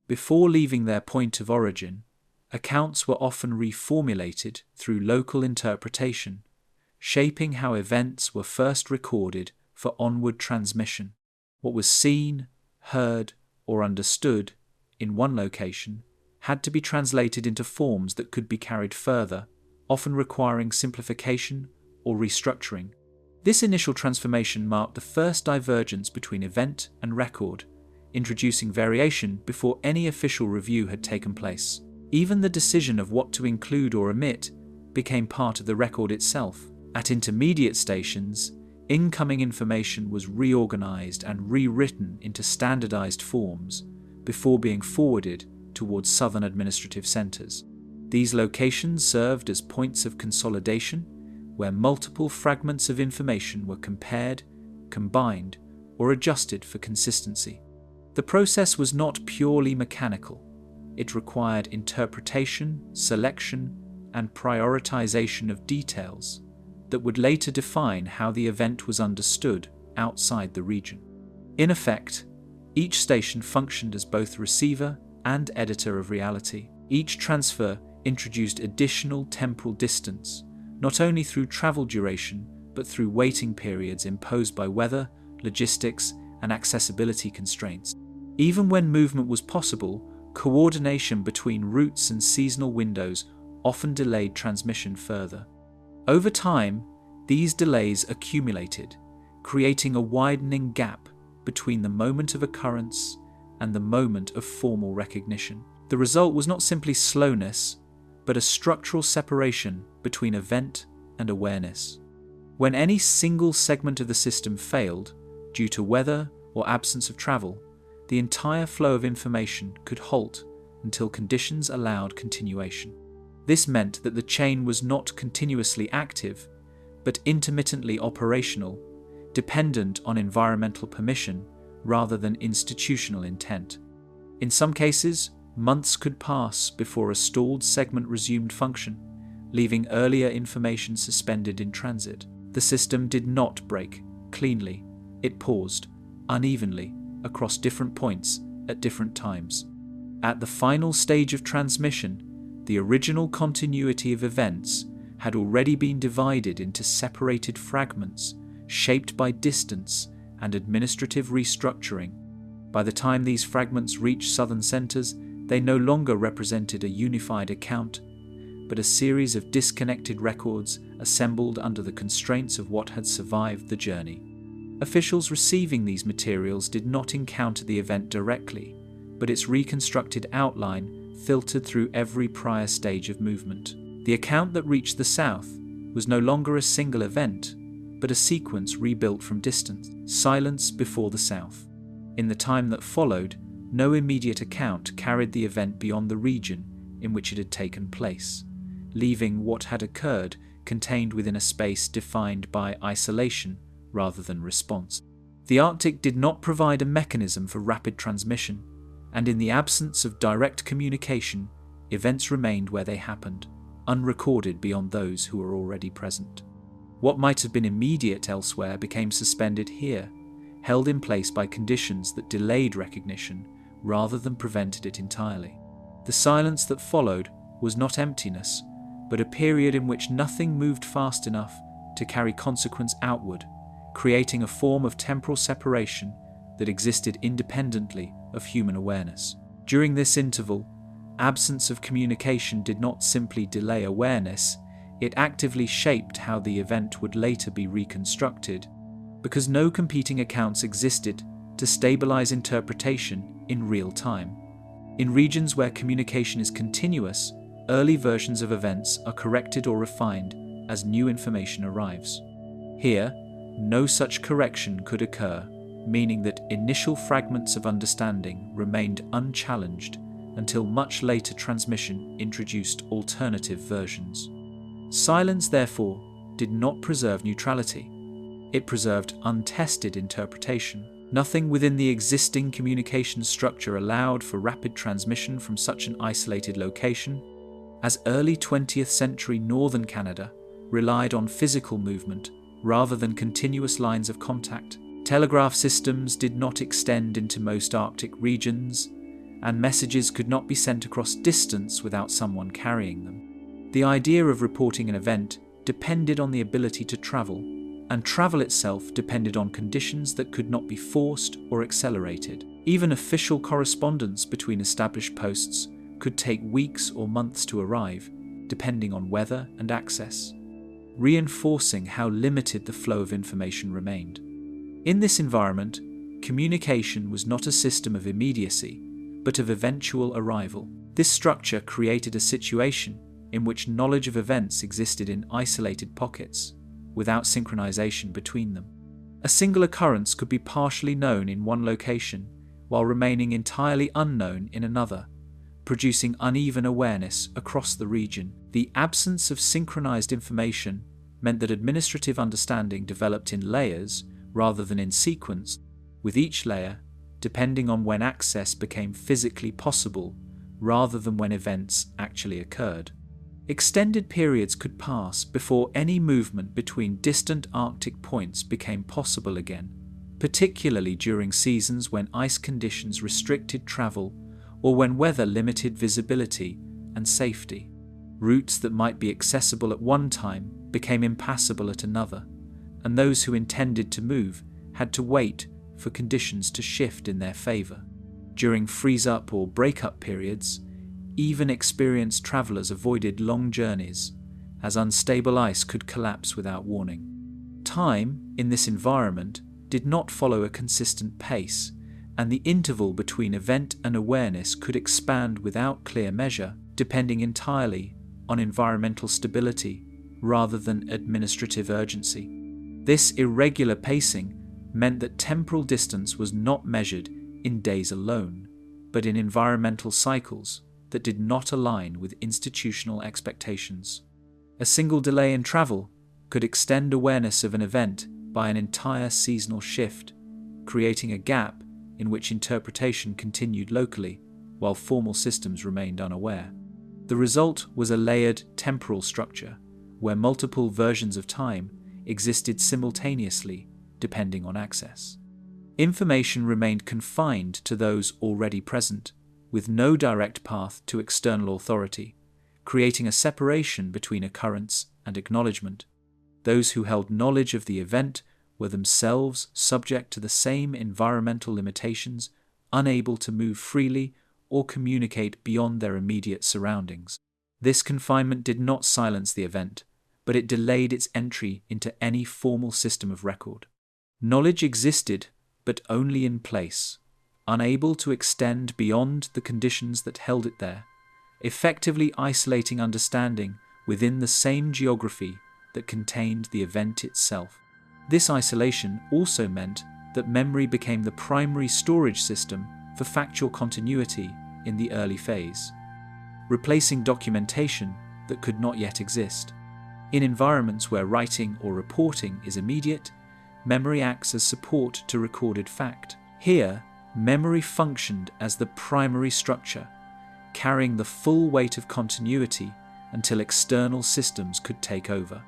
A: Before leaving their point of origin, accounts were often reformulated through local interpretation, shaping how events were first recorded for onward transmission. What was seen, heard, or understood in one location had to be translated into forms that could be carried further, often requiring simplification or restructuring. This initial transformation marked the first divergence between event and record, introducing variation before any official review had taken place. Even the decision of what to include or omit became part of the record itself. At intermediate stations, incoming information was reorganized and rewritten into standardized forms before being forwarded towards southern administrative centers. These locations served as points of consolidation where multiple fragments of information were compared, combined, or adjusted for consistency. The process was not purely mechanical. It required interpretation, selection, and prioritization of details that would later define how the event was understood outside the region. In effect, each station functioned as both receiver and editor of reality. Each transfer introduced additional temporal distance, not only through travel duration, but through waiting periods imposed by weather, logistics, and accessibility constraints. Even when movement was possible, coordination between routes and seasonal windows often delayed transmission further. Over time, these delays accumulated, creating a widening gap between the moment of occurrence and the moment of formal recognition. The result was not simply slowness, but a structural separation between event and awareness. When any single segment of the system failed, due to weather or absence of travel, the entire flow of information could halt until conditions allowed continuation. This meant that the chain was not continuously active, but intermittently operational, dependent on environmental permission rather than institutional intent. In some cases, months could pass before a stalled segment resumed function, leaving earlier information suspended in transit. The system did not break cleanly. It paused unevenly across different points at different times. At the final stage of transmission, the original continuity of events had already been divided into separated fragments, shaped by distance and administrative restructuring. By the time these fragments reached southern centers, they no longer represented a unified account, but a series of disconnected records assembled under the constraints of what had survived the journey. Officials receiving these materials did not encounter the event directly, but its reconstructed outline filtered through every prior stage of movement. The account that reached the south was no longer a single event, but a sequence rebuilt from distance. Silence before the south. In the time that followed, no immediate account carried the event beyond the region in which it had taken place, leaving what had occurred contained within a space defined by isolation rather than response. The Arctic did not provide a mechanism for rapid transmission, and in the absence of direct communication, events remained where they happened, unrecorded beyond those who were already present. What might have been immediate elsewhere became suspended here, held in place by conditions that delayed recognition rather than prevented it entirely. The silence that followed was not emptiness, but a period in which nothing moved fast enough to carry consequence outward, creating a form of temporal separation that existed independently of human awareness. During this interval, absence of communication did not simply delay awareness, it actively shaped how the event would later be reconstructed, because no competing accounts existed to stabilize interpretation in real time. In regions where communication is continuous, early versions of events are corrected or refined as new information arrives. Here, no such correction could occur, meaning that initial fragments of understanding remained unchallenged until much later transmission introduced alternative versions. Silence, therefore, did not preserve neutrality. It preserved untested interpretation. Nothing within the existing communication structure allowed for rapid transmission from such an isolated location, as early 20th century northern Canada relied on physical movement rather than continuous lines of contact. Telegraph systems did not extend into most Arctic regions, and messages could not be sent across distance without someone carrying them. The idea of reporting an event depended on the ability to travel, and travel itself depended on conditions that could not be forced or accelerated. Even official correspondence between established posts could take weeks or months to arrive, depending on weather and access, reinforcing how limited the flow of information remained. In this environment, communication was not a system of immediacy, but of eventual arrival. This structure created a situation in which knowledge of events existed in isolated pockets, without synchronization between them. A single occurrence could be partially known in one location, while remaining entirely unknown in another, producing uneven awareness across the region. The absence of synchronized information meant that administrative understanding developed in layers rather than in sequence, with each layer depending on when access became physically possible rather than when events actually occurred. Extended periods could pass before any movement between distant Arctic points became possible again, particularly during seasons when ice conditions restricted travel or when weather limited visibility and safety. Routes that might be accessible at one time became impassable at another, and those who intended to move had to wait for conditions to shift in their favor. During freeze-up or break-up periods, even experienced travelers avoided long journeys, as unstable ice could collapse without warning. Time, in this environment, did not follow a consistent pace, and the interval between event and awareness could expand without clear measure, depending entirely on environmental stability rather than administrative urgency. This irregular pacing meant that temporal distance was not measured in days alone, but in environmental cycles that did not align with institutional expectations. A single delay in travel could extend awareness of an event by an entire seasonal shift, creating a gap in which interpretation continued locally while formal systems remained unaware. The result was a layered temporal structure where multiple versions of time existed simultaneously depending on access. Information remained confined to those already present, with no direct path to external authority, creating a separation between occurrence and acknowledgement. Those who held knowledge of the event were themselves subject to the same environmental limitations, unable to move freely or communicate beyond their immediate surroundings. This confinement did not silence the event, but it delayed its entry into any formal system of record. Knowledge existed, but only in place, unable to extend beyond the conditions that held it there, effectively isolating understanding within the same geography that contained the event itself. This isolation also meant that memory became the primary storage system for factual continuity in the early phase, replacing documentation that could not yet exist. In environments where writing or reporting is immediate, memory acts as support to recorded fact. Here, memory functioned as the primary structure, carrying the full weight of continuity until external systems could take over.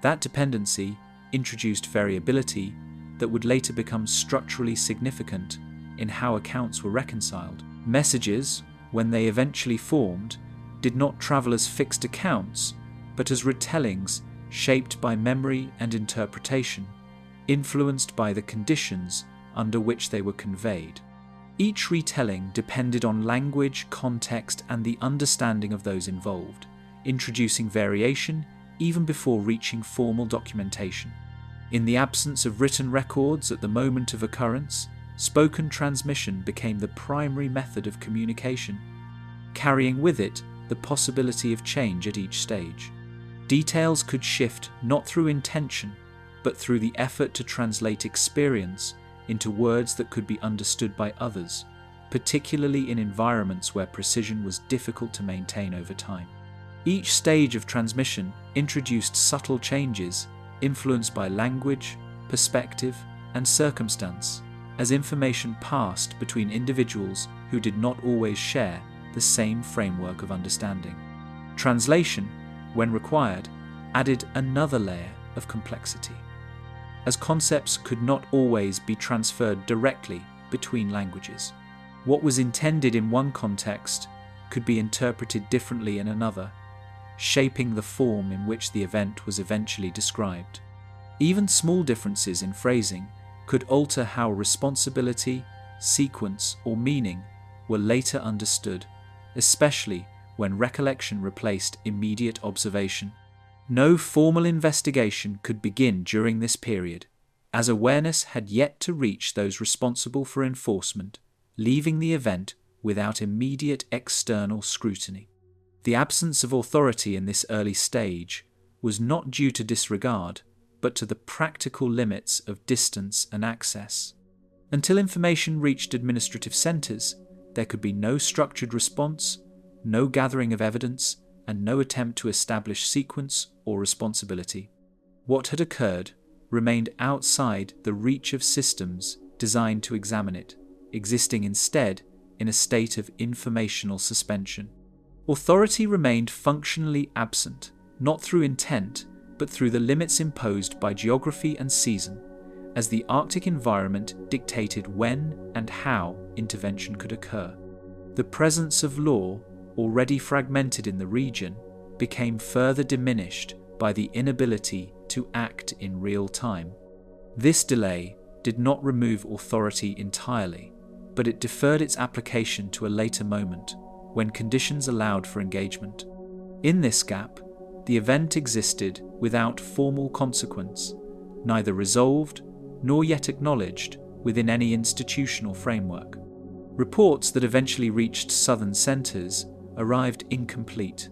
A: That dependency introduced variability that would later become structurally significant in how accounts were reconciled. Messages, when they eventually formed, did not travel as fixed accounts, but as retellings shaped by memory and interpretation, influenced by the conditions under which they were conveyed. Each retelling depended on language, context, and the understanding of those involved, introducing variation even before reaching formal documentation. In the absence of written records at the moment of occurrence, spoken transmission became the primary method of communication, carrying with it the possibility of change at each stage. Details could shift not through intention, but through the effort to translate experience into words that could be understood by others, particularly in environments where precision was difficult to maintain over time. Each stage of transmission introduced subtle changes influenced by language, perspective, and circumstance, as information passed between individuals who did not always share the same framework of understanding. Translation, when required, added another layer of complexity, as concepts could not always be transferred directly between languages. What was intended in one context could be interpreted differently in another, shaping the form in which the event was eventually described. Even small differences in phrasing could alter how responsibility, sequence, or meaning were later understood, especially when recollection replaced immediate observation. No formal investigation could begin during this period, as awareness had yet to reach those responsible for enforcement, leaving the event without immediate external scrutiny. The absence of authority in this early stage was not due to disregard, but to the practical limits of distance and access. Until information reached administrative centres, there could be no structured response, no gathering of evidence, and no attempt to establish sequence or responsibility. What had occurred remained outside the reach of systems designed to examine it, existing instead in a state of informational suspension. Authority remained functionally absent, not through intent, but through the limits imposed by geography and season, as the Arctic environment dictated when and how intervention could occur. The presence of law, already fragmented in the region, became further diminished by the inability to act in real time. This delay did not remove authority entirely, but it deferred its application to a later moment, when conditions allowed for engagement. In this gap, the event existed without formal consequence, neither resolved nor yet acknowledged, within any institutional framework. Reports that eventually reached southern centres arrived incomplete,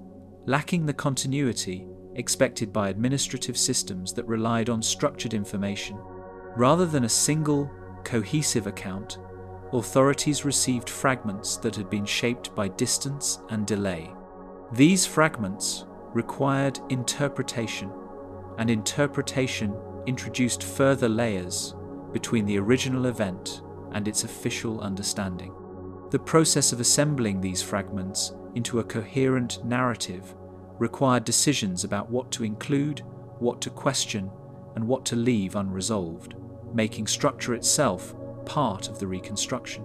A: lacking the continuity expected by administrative systems that relied on structured information. Rather than a single, cohesive account, authorities received fragments that had been shaped by distance and delay. These fragments required interpretation, and interpretation introduced further layers between the original event and its official understanding. The process of assembling these fragments into a coherent narrative required decisions about what to include, what to question, and what to leave unresolved, making structure itself part of the reconstruction.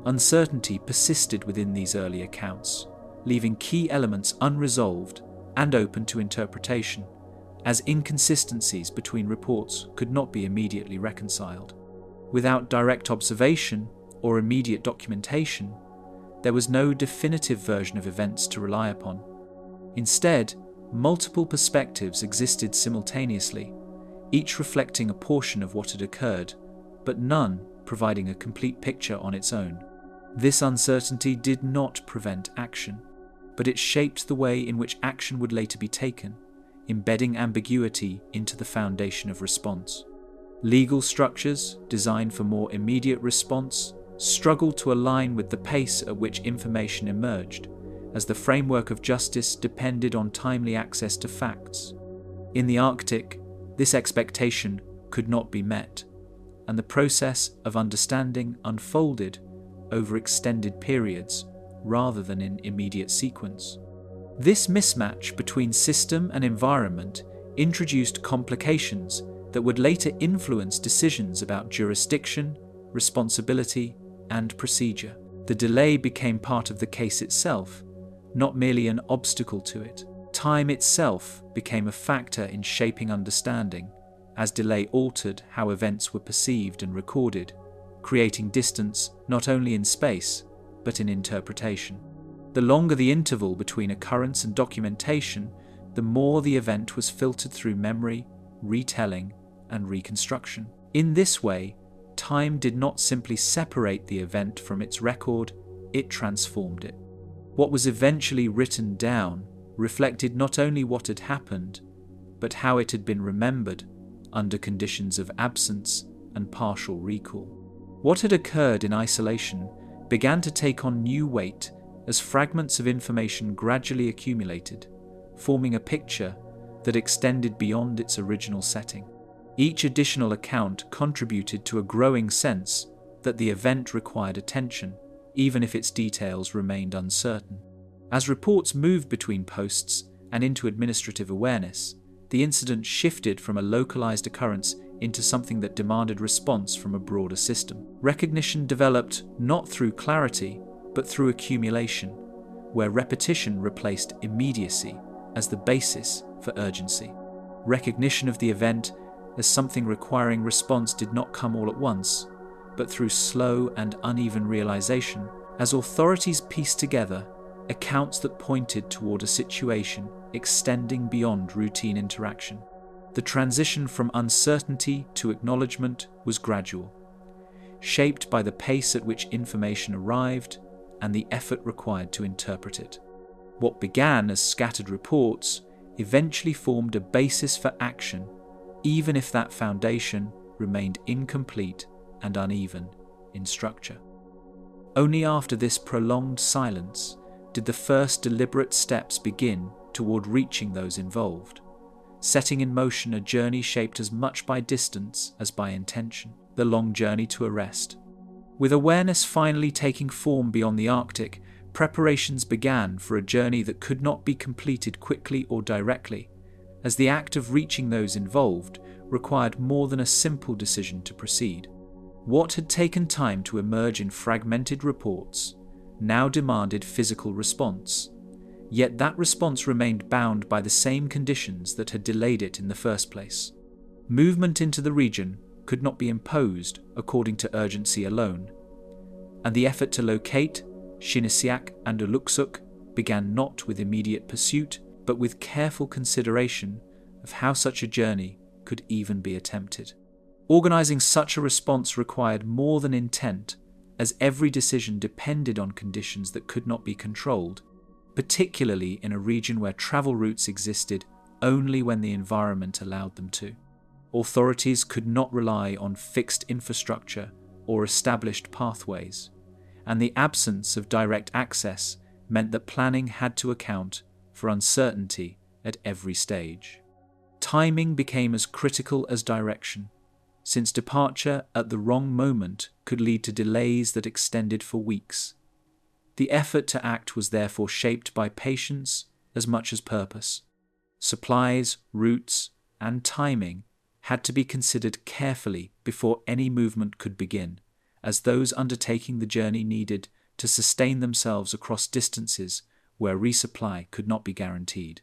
A: Uncertainty persisted within these early accounts, leaving key elements unresolved and open to interpretation, as inconsistencies between reports could not be immediately reconciled. Without direct observation or immediate documentation, there was no definitive version of events to rely upon. Instead, multiple perspectives existed simultaneously, each reflecting a portion of what had occurred, but none providing a complete picture on its own. This uncertainty did not prevent action, but it shaped the way in which action would later be taken, embedding ambiguity into the foundation of response. Legal structures, designed for more immediate response, struggled to align with the pace at which information emerged, as the framework of justice depended on timely access to facts. In the Arctic, this expectation could not be met, and the process of understanding unfolded over extended periods rather than in immediate sequence. This mismatch between system and environment introduced complications that would later influence decisions about jurisdiction, responsibility, and procedure. The delay became part of the case itself, not merely an obstacle to it. Time itself became a factor in shaping understanding, as delay altered how events were perceived and recorded, creating distance not only in space, but in interpretation. The longer the interval between occurrence and documentation, the more the event was filtered through memory, retelling, and reconstruction. In this way, time did not simply separate the event from its record, it transformed it. What was eventually written down reflected not only what had happened, but how it had been remembered under conditions of absence and partial recall. What had occurred in isolation began to take on new weight as fragments of information gradually accumulated, forming a picture that extended beyond its original setting. Each additional account contributed to a growing sense that the event required attention, even if its details remained uncertain. As reports moved between posts and into administrative awareness, the incident shifted from a localized occurrence into something that demanded response from a broader system. Recognition developed not through clarity, but through accumulation, where repetition replaced immediacy as the basis for urgency. Recognition of the event as something requiring response did not come all at once, but through slow and uneven realization, as authorities pieced together accounts that pointed toward a situation extending beyond routine interaction. The transition from uncertainty to acknowledgement was gradual, shaped by the pace at which information arrived and the effort required to interpret it. What began as scattered reports eventually formed a basis for action, even if that foundation remained incomplete and uneven in structure. Only after this prolonged silence did the first deliberate steps begin toward reaching those involved, setting in motion a journey shaped as much by distance as by intention, the long journey to arrest. With awareness finally taking form beyond the Arctic, preparations began for a journey that could not be completed quickly or directly, as the act of reaching those involved required more than a simple decision to proceed. What had taken time to emerge in fragmented reports now demanded physical response, yet that response remained bound by the same conditions that had delayed it in the first place. Movement into the region could not be imposed according to urgency alone, and the effort to locate Shinisiak and Uluksuk began not with immediate pursuit, but with careful consideration of how such a journey could even be attempted. Organizing such a response required more than intent, as every decision depended on conditions that could not be controlled, particularly in a region where travel routes existed only when the environment allowed them to. Authorities could not rely on fixed infrastructure or established pathways, and the absence of direct access meant that planning had to account for uncertainty at every stage. Timing became as critical as direction, since departure at the wrong moment could lead to delays that extended for weeks. The effort to act was therefore shaped by patience as much as purpose. Supplies, routes, and timing had to be considered carefully before any movement could begin, as those undertaking the journey needed to sustain themselves across distances where resupply could not be guaranteed.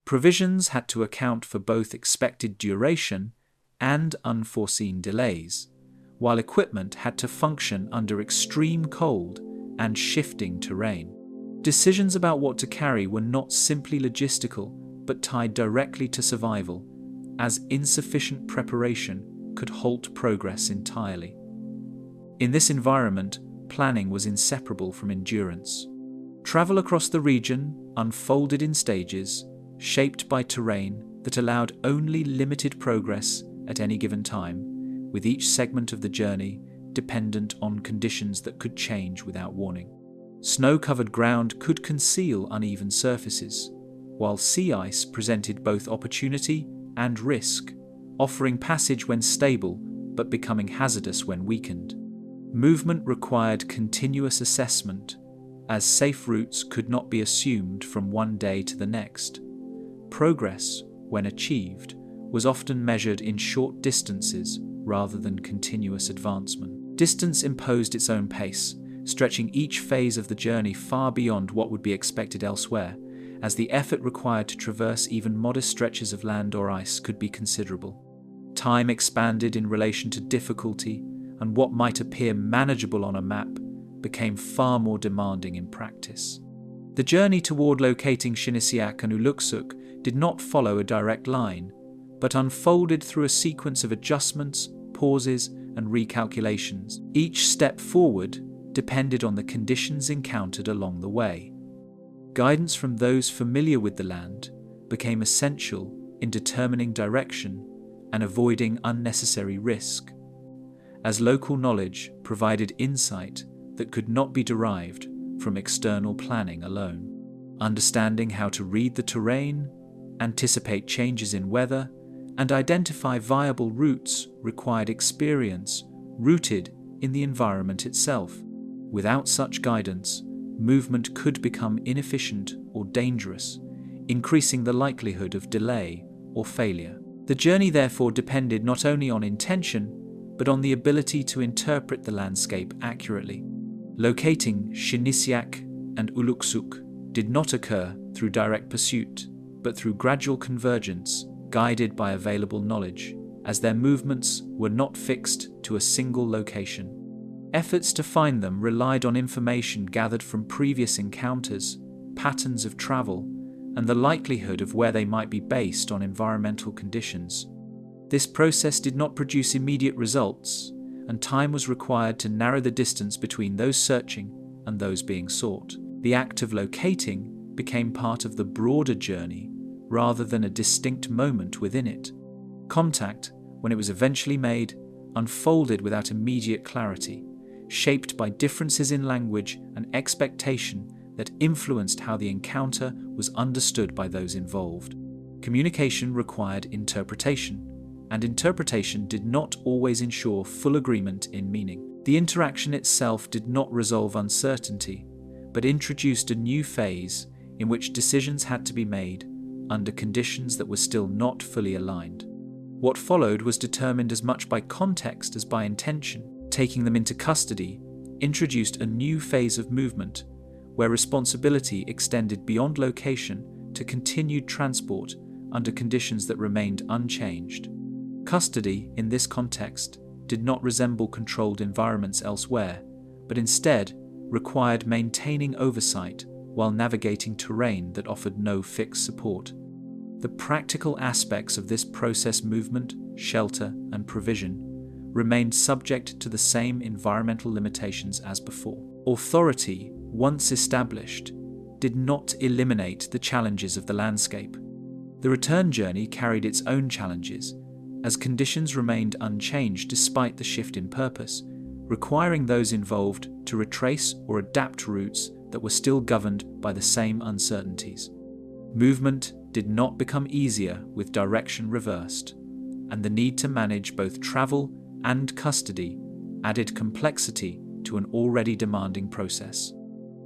A: Provisions had to account for both expected duration and unforeseen delays, while equipment had to function under extreme cold and shifting terrain. Decisions about what to carry were not simply logistical, but tied directly to survival, as insufficient preparation could halt progress entirely. In this environment, planning was inseparable from endurance. Travel across the region unfolded in stages, shaped by terrain that allowed only limited progress at any given time, with each segment of the journey dependent on conditions that could change without warning. Snow-covered ground could conceal uneven surfaces, while sea ice presented both opportunity and risk, offering passage when stable but becoming hazardous when weakened. Movement required continuous assessment, as safe routes could not be assumed from one day to the next. Progress, when achieved, was often measured in short distances rather than continuous advancement. Distance imposed its own pace, stretching each phase of the journey far beyond what would be expected elsewhere, as the effort required to traverse even modest stretches of land or ice could be considerable. Time expanded in relation to difficulty, and what might appear manageable on a map became far more demanding in practice. The journey toward locating Shinisiak and Uluksuk did not follow a direct line, but unfolded through a sequence of adjustments, pauses, and recalculations. Each step forward depended on the conditions encountered along the way. Guidance from those familiar with the land became essential in determining direction and avoiding unnecessary risk, as local knowledge provided insight that could not be derived from external planning alone. Understanding how to read the terrain, anticipate changes in weather, and identify viable routes required experience rooted in the environment itself. Without such guidance, movement could become inefficient or dangerous, increasing the likelihood of delay or failure. The journey therefore depended not only on intention, but on the ability to interpret the landscape accurately. Locating Shinisiak and Uluksuk did not occur through direct pursuit, but through gradual convergence guided by available knowledge, as their movements were not fixed to a single location. Efforts to find them relied on information gathered from previous encounters, patterns of travel, and the likelihood of where they might be based on environmental conditions. This process did not produce immediate results, and time was required to narrow the distance between those searching and those being sought. The act of locating became part of the broader journey rather than a distinct moment within it. Contact, when it was eventually made, unfolded without immediate clarity, shaped by differences in language and expectation that influenced how the encounter was understood by those involved. Communication required interpretation, and interpretation did not always ensure full agreement in meaning. The interaction itself did not resolve uncertainty, but introduced a new phase in which decisions had to be made under conditions that were still not fully aligned. What followed was determined as much by context as by intention. Taking them into custody introduced a new phase of movement, where responsibility extended beyond location to continued transport under conditions that remained unchanged. Custody, in this context, did not resemble controlled environments elsewhere, but instead required maintaining oversight while navigating terrain that offered no fixed support. The practical aspects of this process, movement, shelter, and provision, remained subject to the same environmental limitations as before. Authority, once established, did not eliminate the challenges of the landscape. The return journey carried its own challenges, as conditions remained unchanged despite the shift in purpose, requiring those involved to retrace or adapt routes that were still governed by the same uncertainties. Movement did not become easier with direction reversed, and the need to manage both travel and custody added complexity to an already demanding process.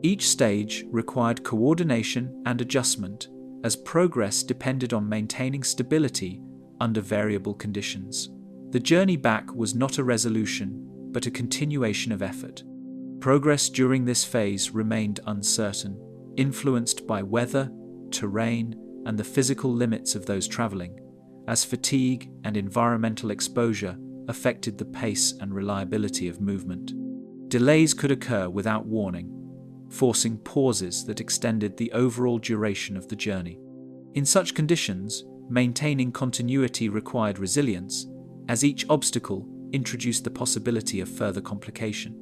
A: Each stage required coordination and adjustment, as progress depended on maintaining stability under variable conditions. The journey back was not a resolution, but a continuation of effort. Progress during this phase remained uncertain, influenced by weather, terrain, and the physical limits of those traveling, as fatigue and environmental exposure affected the pace and reliability of movement. Delays could occur without warning, forcing pauses that extended the overall duration of the journey. In such conditions, maintaining continuity required resilience, as each obstacle introduced the possibility of further complication.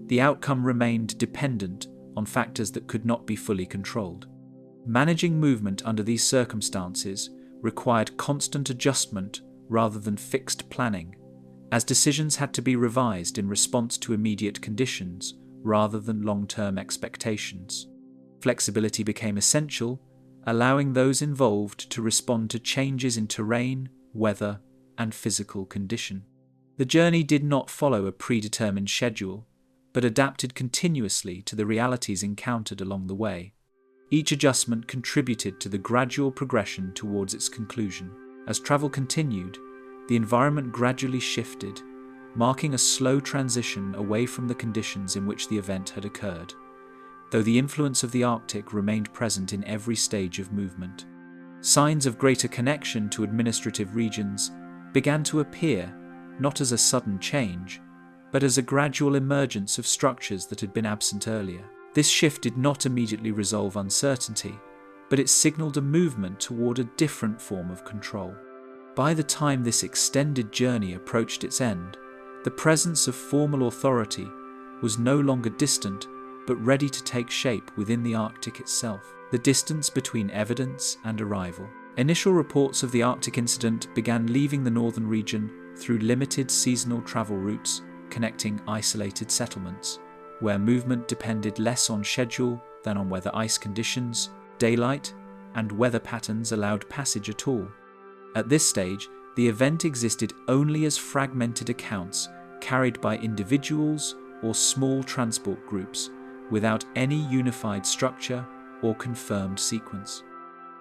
A: The outcome remained dependent on factors that could not be fully controlled. Managing movement under these circumstances required constant adjustment rather than fixed planning, as decisions had to be revised in response to immediate conditions rather than long-term expectations. Flexibility became essential, allowing those involved to respond to changes in terrain, weather, and physical condition. The journey did not follow a predetermined schedule, but adapted continuously to the realities encountered along the way. Each adjustment contributed to the gradual progression towards its conclusion. As travel continued, the environment gradually shifted, marking a slow transition away from the conditions in which the event had occurred, though the influence of the Arctic remained present in every stage of movement. Signs of greater connection to administrative regions began to appear, not as a sudden change, but as a gradual emergence of structures that had been absent earlier. This shift did not immediately resolve uncertainty, but it signaled a movement toward a different form of control. By the time this extended journey approached its end, the presence of formal authority was no longer distant, but ready to take shape within the Arctic itself. The distance between evidence and arrival. Initial reports of the Arctic incident began leaving the northern region through limited seasonal travel routes connecting isolated settlements, where movement depended less on schedule than on whether ice conditions, daylight, and weather patterns allowed passage at all. At this stage, the event existed only as fragmented accounts carried by individuals or small transport groups, without any unified structure or confirmed sequence.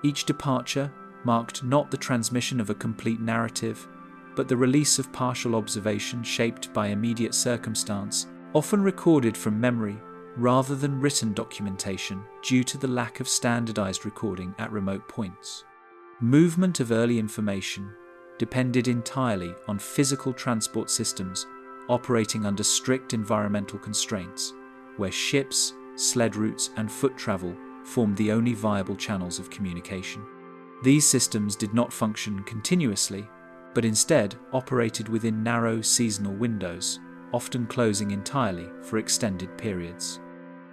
A: Each departure marked not the transmission of a complete narrative, but the release of partial observation shaped by immediate circumstance, often recorded from memory rather than written documentation due to the lack of standardized recording at remote points. Movement of early information depended entirely on physical transport systems operating under strict environmental constraints, where ships, sled routes, and foot travel formed the only viable channels of communication. These systems did not function continuously, but instead operated within narrow seasonal windows, often closing entirely for extended periods.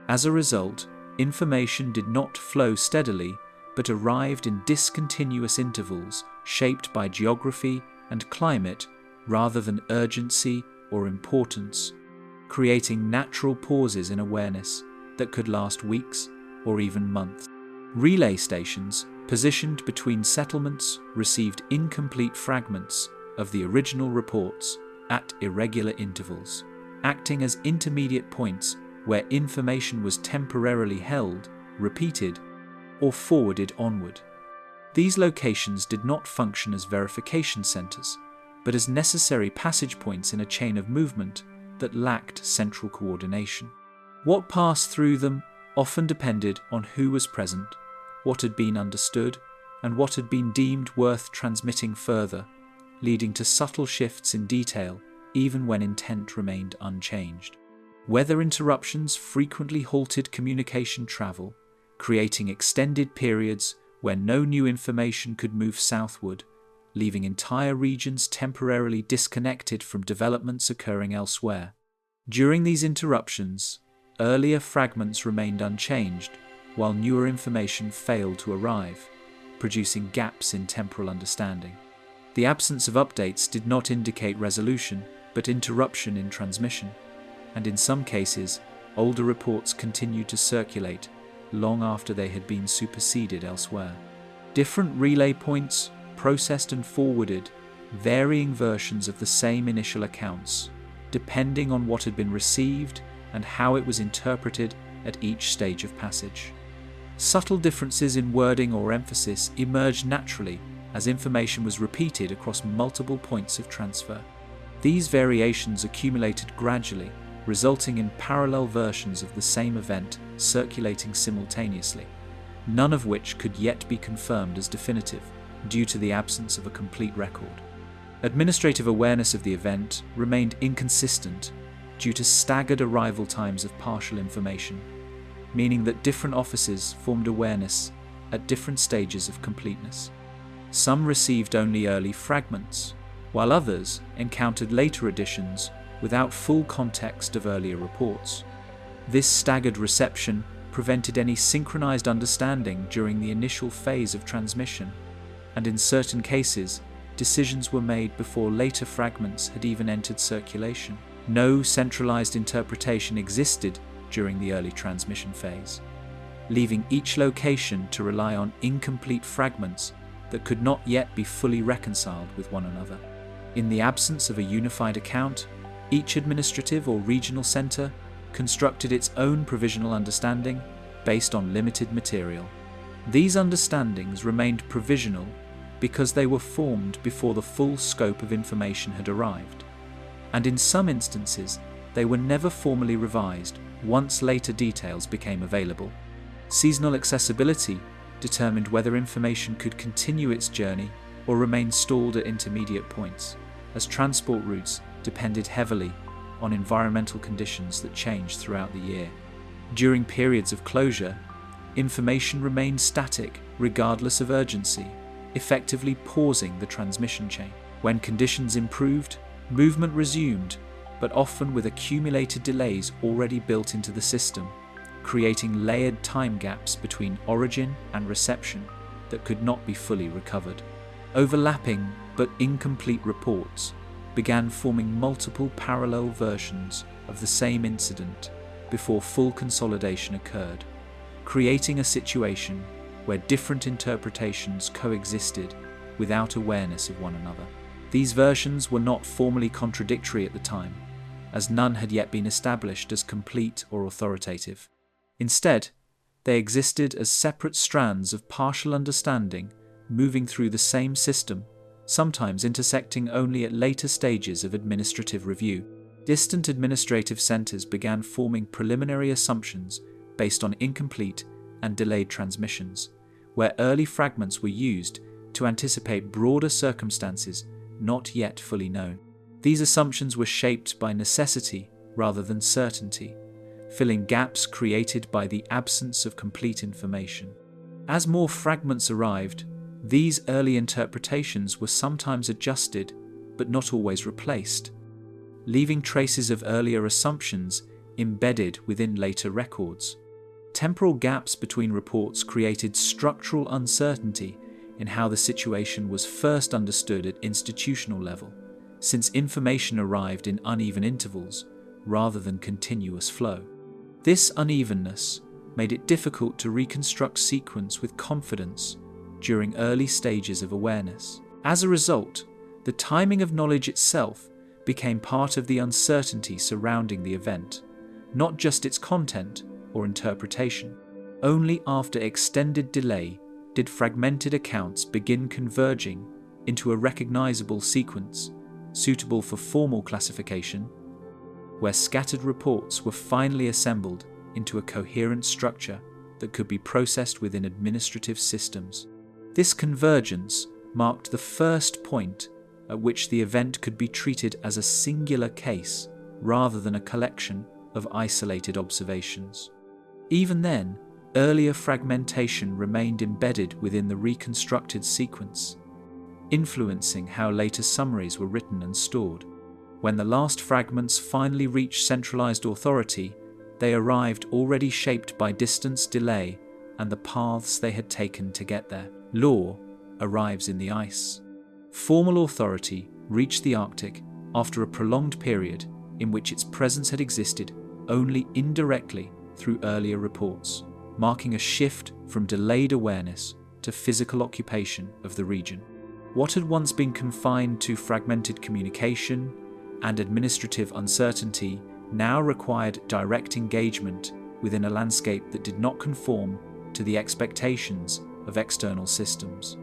A: As a result, information did not flow steadily, but arrived in discontinuous intervals shaped by geography and climate rather than urgency or importance, creating natural pauses in awareness that could last weeks or even months. Relay stations, positioned between settlements, received incomplete fragments of the original reports at irregular intervals, acting as intermediate points where information was temporarily held, repeated, or forwarded onward. These locations did not function as verification centers, but as necessary passage points in a chain of movement that lacked central coordination. What passed through them often depended on who was present, what had been understood, and what had been deemed worth transmitting further, leading to subtle shifts in detail even when intent remained unchanged. Weather interruptions frequently halted communication travel, creating extended periods where no new information could move southward, leaving entire regions temporarily disconnected from developments occurring elsewhere. During these interruptions, earlier fragments remained unchanged, while newer information failed to arrive, producing gaps in temporal understanding. The absence of updates did not indicate resolution, but interruption in transmission, and in some cases, older reports continued to circulate long after they had been superseded elsewhere. Different relay points processed and forwarded varying versions of the same initial accounts, depending on what had been received and how it was interpreted at each stage of passage. Subtle differences in wording or emphasis emerged naturally as information was repeated across multiple points of transfer. These variations accumulated gradually, resulting in parallel versions of the same event circulating simultaneously, none of which could yet be confirmed as definitive due to the absence of a complete record. Administrative awareness of the event remained inconsistent due to staggered arrival times of partial information, meaning that different offices formed awareness at different stages of completeness. Some received only early fragments, while others encountered later editions without full context of earlier reports. This staggered reception prevented any synchronized understanding during the initial phase of transmission, and in certain cases, decisions were made before later fragments had even entered circulation. No centralized interpretation existed during the early transmission phase, leaving each location to rely on incomplete fragments that could not yet be fully reconciled with one another. In the absence of a unified account, each administrative or regional center constructed its own provisional understanding based on limited material. These understandings remained provisional because they were formed before the full scope of information had arrived, and in some instances they were never formally revised once later details became available. Seasonal accessibility determined whether information could continue its journey or remain stalled at intermediate points, as transport routes depended heavily on environmental conditions that changed throughout the year. During periods of closure, information remained static regardless of urgency, effectively pausing the transmission chain. When conditions improved, movement resumed, but often with accumulated delays already built into the system, creating layered time gaps between origin and reception that could not be fully recovered. Overlapping but incomplete reports began forming multiple parallel versions of the same incident before full consolidation occurred, creating a situation where different interpretations coexisted without awareness of one another. These versions were not formally contradictory at the time, as none had yet been established as complete or authoritative. Instead, they existed as separate strands of partial understanding moving through the same system, sometimes intersecting only at later stages of administrative review. Distant administrative centers began forming preliminary assumptions based on incomplete and delayed transmissions, where early fragments were used to anticipate broader circumstances not yet fully known. These assumptions were shaped by necessity rather than certainty, filling gaps created by the absence of complete information. As more fragments arrived, these early interpretations were sometimes adjusted, but not always replaced, leaving traces of earlier assumptions embedded within later records. Temporal gaps between reports created structural uncertainty in how the situation was first understood at institutional level, since information arrived in uneven intervals rather than continuous flow. This unevenness made it difficult to reconstruct sequence with confidence during early stages of awareness. As a result, the timing of knowledge itself became part of the uncertainty surrounding the event, not just its content or interpretation. Only after extended delay did fragmented accounts begin converging into a recognizable sequence, suitable for formal classification, where scattered reports were finally assembled into a coherent structure that could be processed within administrative systems. This convergence marked the first point at which the event could be treated as a singular case rather than a collection of isolated observations. Even then, earlier fragmentation remained embedded within the reconstructed sequence, influencing how later summaries were written and stored. When the last fragments finally reached centralized authority, they arrived already shaped by distance, delay, and the paths they had taken to get there. Law arrives in the ice. Formal authority reached the Arctic after a prolonged period in which its presence had existed only indirectly through earlier reports, marking a shift from delayed awareness to physical occupation of the region. What had once been confined to fragmented communication and administrative uncertainty now required direct engagement within a landscape that did not conform to the expectations of external systems.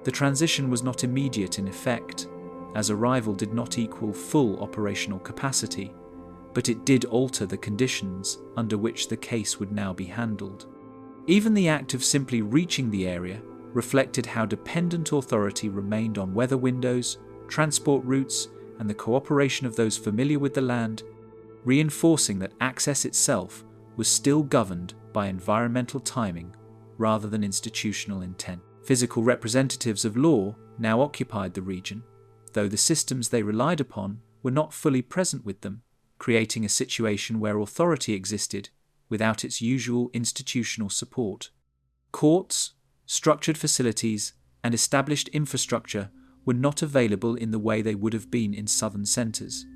A: The transition was not immediate in effect, as arrival did not equal full operational capacity, but it did alter the conditions under which the case would now be handled. Even the act of simply reaching the area reflected how dependent authority remained on weather windows, transport routes, and the cooperation of those familiar with the land, reinforcing that access itself was still governed by environmental timing rather than institutional intent. Physical representatives of law now occupied the region, though the systems they relied upon were not fully present with them, creating a situation where authority existed without its usual institutional support. Courts, structured facilities, and established infrastructure were not available in the way they would have been in southern centres,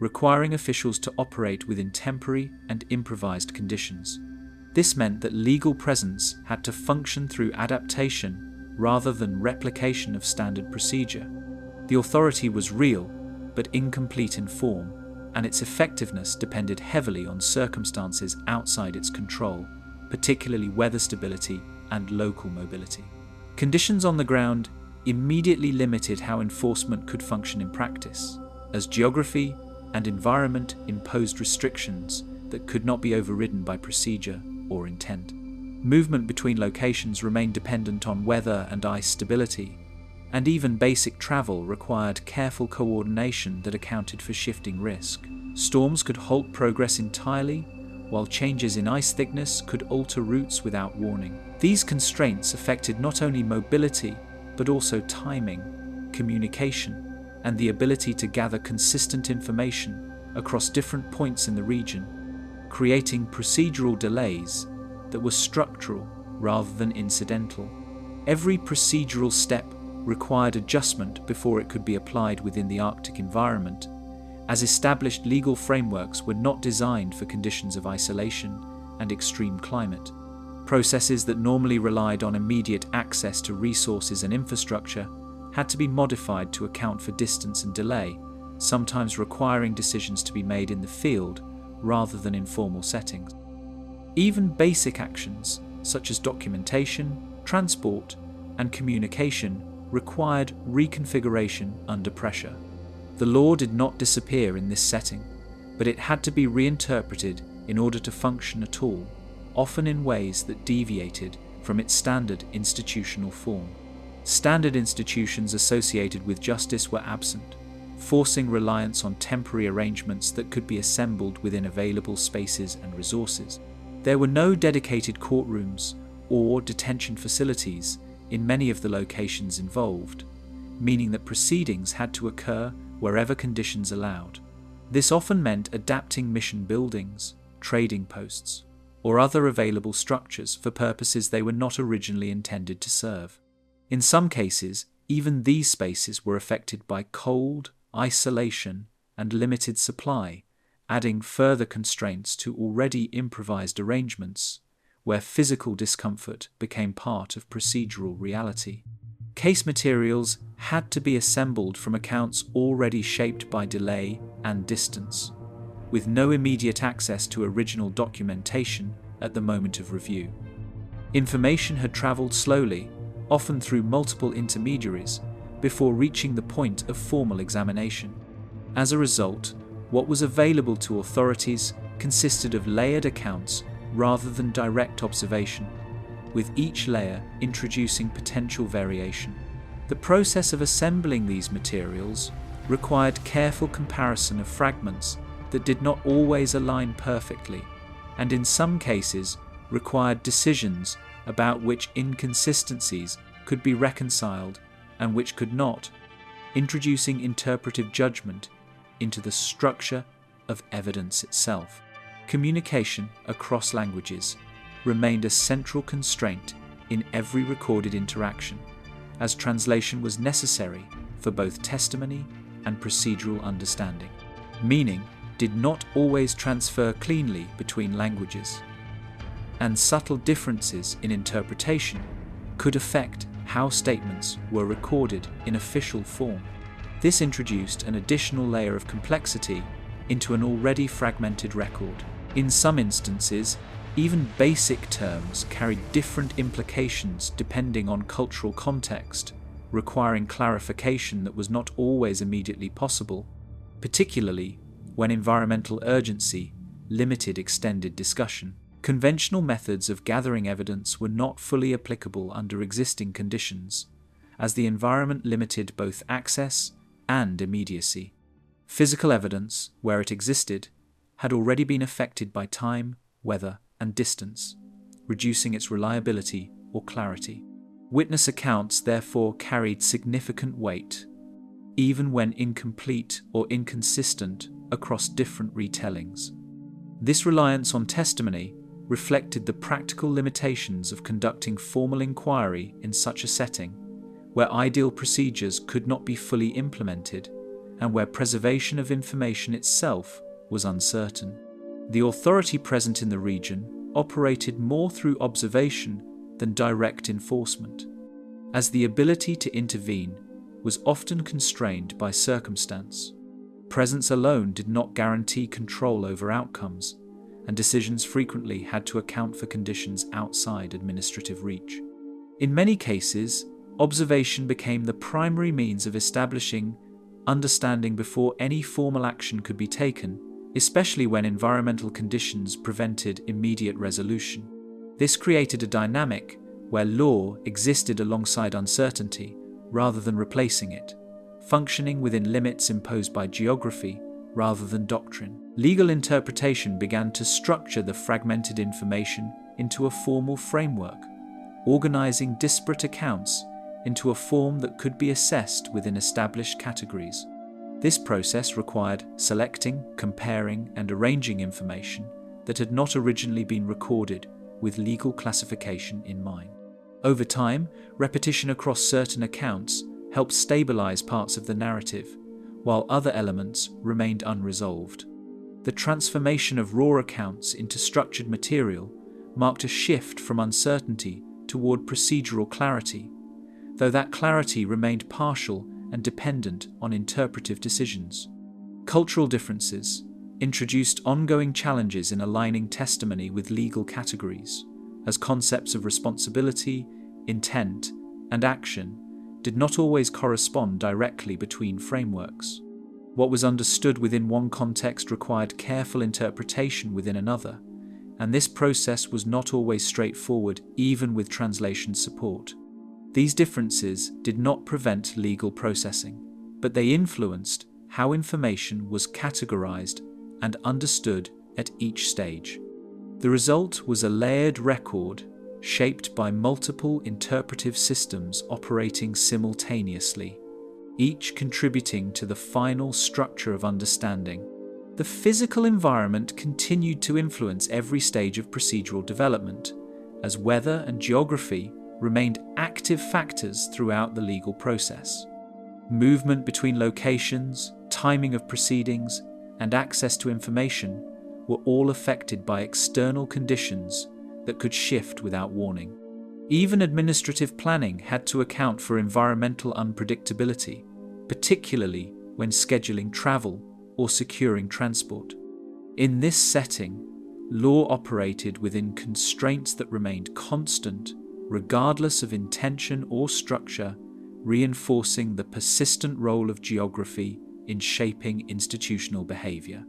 A: requiring officials to operate within temporary and improvised conditions. This meant that legal presence had to function through adaptation rather than replication of standard procedure. The authority was real, but incomplete in form, and its effectiveness depended heavily on circumstances outside its control, particularly weather stability and local mobility. Conditions on the ground immediately limited how enforcement could function in practice, as geography and environment imposed restrictions that could not be overridden by procedure or intent. Movement between locations remained dependent on weather and ice stability, and even basic travel required careful coordination that accounted for shifting risk. Storms could halt progress entirely, while changes in ice thickness could alter routes without warning. These constraints affected not only mobility, but also timing, communication, and the ability to gather consistent information across different points in the region, creating procedural delays that were structural rather than incidental. Every procedural step required adjustment before it could be applied within the Arctic environment, as established legal frameworks were not designed for conditions of isolation and extreme climate. Processes that normally relied on immediate access to resources and infrastructure had to be modified to account for distance and delay, sometimes requiring decisions to be made in the field rather than in formal settings. Even basic actions, such as documentation, transport, and communication, required reconfiguration under pressure. The law did not disappear in this setting, but it had to be reinterpreted in order to function at all, often in ways that deviated from its standard institutional form. Standard institutions associated with justice were absent, forcing reliance on temporary arrangements that could be assembled within available spaces and resources. There were no dedicated courtrooms or detention facilities in many of the locations involved, meaning that proceedings had to occur wherever conditions allowed. This often meant adapting mission buildings, trading posts, or other available structures for purposes they were not originally intended to serve. In some cases, even these spaces were affected by cold, isolation, and limited supply, adding further constraints to already improvised arrangements, where physical discomfort became part of procedural reality. Case materials had to be assembled from accounts already shaped by delay and distance, with no immediate access to original documentation at the moment of review. Information had travelled slowly, often through multiple intermediaries, before reaching the point of formal examination. As a result, what was available to authorities consisted of layered accounts rather than direct observation, with each layer introducing potential variation. The process of assembling these materials required careful comparison of fragments that did not always align perfectly, and in some cases required decisions about which inconsistencies could be reconciled and which could not, introducing interpretive judgment into the structure of evidence itself. Communication across languages remained a central constraint in every recorded interaction, as translation was necessary for both testimony and procedural understanding. Meaning did not always transfer cleanly between languages, and subtle differences in interpretation could affect how statements were recorded in official form. This introduced an additional layer of complexity into an already fragmented record. In some instances, even basic terms carried different implications depending on cultural context, requiring clarification that was not always immediately possible, particularly when environmental urgency limited extended discussion. Conventional methods of gathering evidence were not fully applicable under existing conditions, as the environment limited both access and immediacy. Physical evidence, where it existed, had already been affected by time, weather, and distance, reducing its reliability or clarity. Witness accounts therefore carried significant weight, even when incomplete or inconsistent across different retellings. This reliance on testimony reflected the practical limitations of conducting formal inquiry in such a setting, where ideal procedures could not be fully implemented and where preservation of information itself was uncertain. The authority present in the region operated more through observation than direct enforcement, as the ability to intervene was often constrained by circumstance. Presence alone did not guarantee control over outcomes, and decisions frequently had to account for conditions outside administrative reach. In many cases, observation became the primary means of establishing understanding before any formal action could be taken, especially when environmental conditions prevented immediate resolution. This created a dynamic where law existed alongside uncertainty rather than replacing it, functioning within limits imposed by geography rather than doctrine. Legal interpretation began to structure the fragmented information into a formal framework, organizing disparate accounts into a form that could be assessed within established categories. This process required selecting, comparing, and arranging information that had not originally been recorded with legal classification in mind. Over time, repetition across certain accounts helped stabilize parts of the narrative, while other elements remained unresolved. The transformation of raw accounts into structured material marked a shift from uncertainty toward procedural clarity, though that clarity remained partial and dependent on interpretive decisions. Cultural differences introduced ongoing challenges in aligning testimony with legal categories, as concepts of responsibility, intent, and action did not always correspond directly between frameworks. What was understood within one context required careful interpretation within another, and this process was not always straightforward even with translation support. These differences did not prevent legal processing, but they influenced how information was categorized and understood at each stage. The result was a layered record shaped by multiple interpretive systems operating simultaneously, each contributing to the final structure of understanding. The physical environment continued to influence every stage of procedural development, as weather and geography remained active factors throughout the legal process. Movement between locations, timing of proceedings, and access to information were all affected by external conditions that could shift without warning. Even administrative planning had to account for environmental unpredictability, particularly when scheduling travel or securing transport. In this setting, law operated within constraints that remained constant, regardless of intention or structure, reinforcing the persistent role of geography in shaping institutional behavior.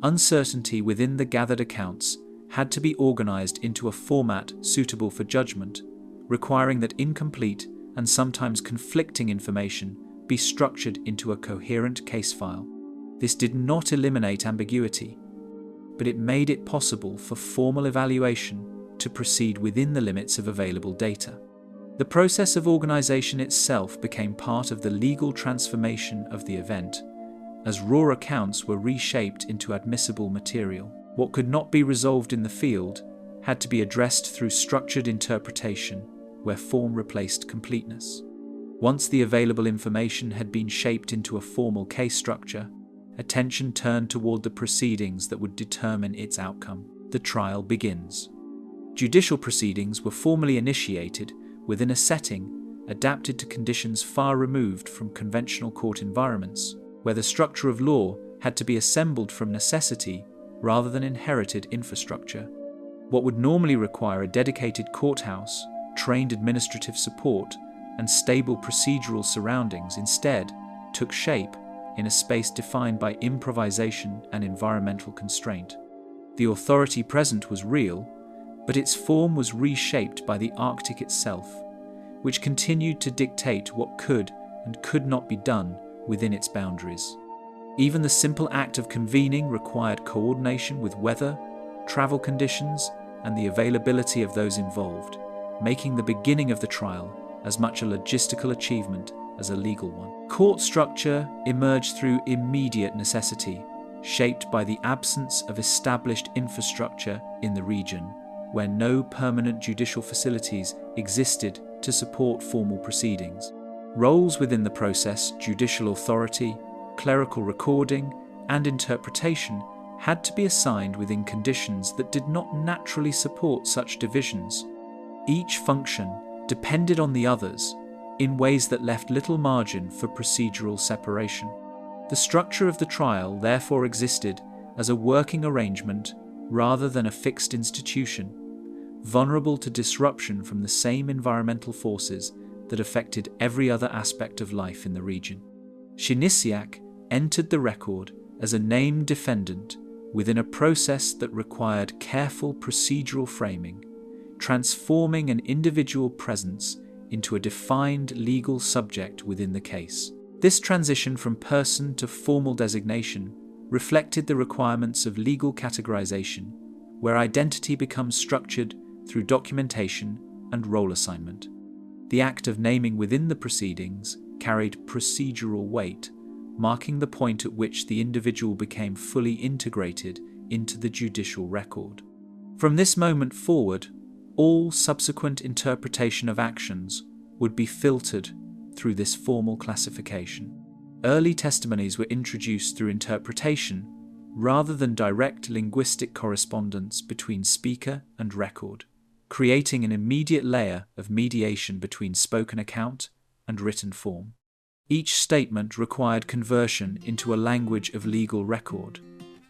A: Uncertainty within the gathered accounts had to be organized into a format suitable for judgment, requiring that incomplete and sometimes conflicting information be structured into a coherent case file. This did not eliminate ambiguity, but it made it possible for formal evaluation to proceed within the limits of available data. The process of organization itself became part of the legal transformation of the event, as raw accounts were reshaped into admissible material. What could not be resolved in the field had to be addressed through structured interpretation, where form replaced completeness. Once the available information had been shaped into a formal case structure, attention turned toward the proceedings that would determine its outcome. The trial begins. Judicial proceedings were formally initiated within a setting adapted to conditions far removed from conventional court environments, where the structure of law had to be assembled from necessity rather than inherited infrastructure. What would normally require a dedicated courthouse, trained administrative support, and stable procedural surroundings instead took shape in a space defined by improvisation and environmental constraint. The authority present was real, but its form was reshaped by the Arctic itself, which continued to dictate what could and could not be done within its boundaries. Even the simple act of convening required coordination with weather, travel conditions, and the availability of those involved, making the beginning of the trial as much a logistical achievement as a legal one. Court structure emerged through immediate necessity, shaped by the absence of established infrastructure in the region, where no permanent judicial facilities existed to support formal proceedings. Roles within the process, judicial authority, clerical recording, and interpretation had to be assigned within conditions that did not naturally support such divisions. Each function depended on the others in ways that left little margin for procedural separation. The structure of the trial therefore existed as a working arrangement rather than a fixed institution, vulnerable to disruption from the same environmental forces that affected every other aspect of life in the region. Shinisiak entered the record as a named defendant within a process that required careful procedural framing, transforming an individual presence into a defined legal subject within the case. This transition from person to formal designation reflected the requirements of legal categorization, where identity becomes structured through documentation and role assignment. The act of naming within the proceedings carried procedural weight, marking the point at which the individual became fully integrated into the judicial record. From this moment forward, all subsequent interpretation of actions would be filtered through this formal classification. Early testimonies were introduced through interpretation rather than direct linguistic correspondence between speaker and record, creating an immediate layer of mediation between spoken account and written form. Each statement required conversion into a language of legal record,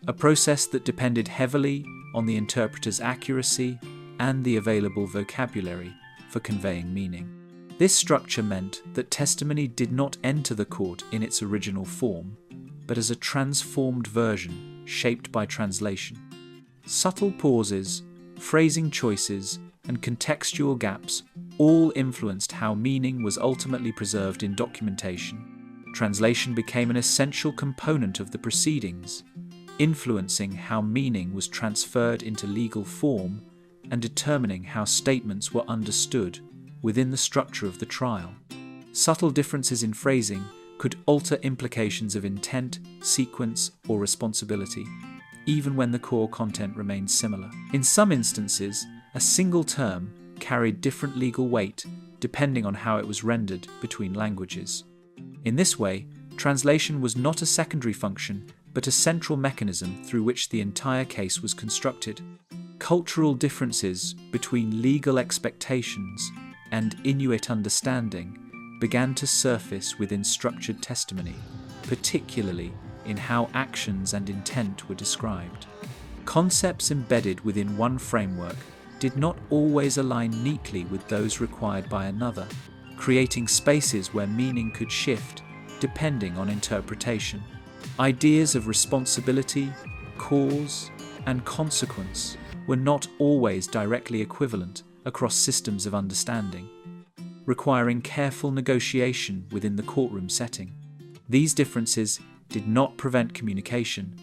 A: a process that depended heavily on the interpreter's accuracy and the available vocabulary for conveying meaning. This structure meant that testimony did not enter the court in its original form, but as a transformed version shaped by translation. Subtle pauses, phrasing choices, and contextual gaps all influenced how meaning was ultimately preserved in documentation. Translation became an essential component of the proceedings, influencing how meaning was transferred into legal form and determining how statements were understood within the structure of the trial. Subtle differences in phrasing could alter implications of intent, sequence, or responsibility, even when the core content remained similar. In some instances, a single term carried different legal weight depending on how it was rendered between languages. In this way, translation was not a secondary function, but a central mechanism through which the entire case was constructed. Cultural differences between legal expectations and Inuit understanding began to surface within structured testimony, particularly in how actions and intent were described. Concepts embedded within one framework did not always align neatly with those required by another, creating spaces where meaning could shift depending on interpretation. Ideas of responsibility, cause, and consequence were not always directly equivalent across systems of understanding, requiring careful negotiation within the courtroom setting. These differences did not prevent communication,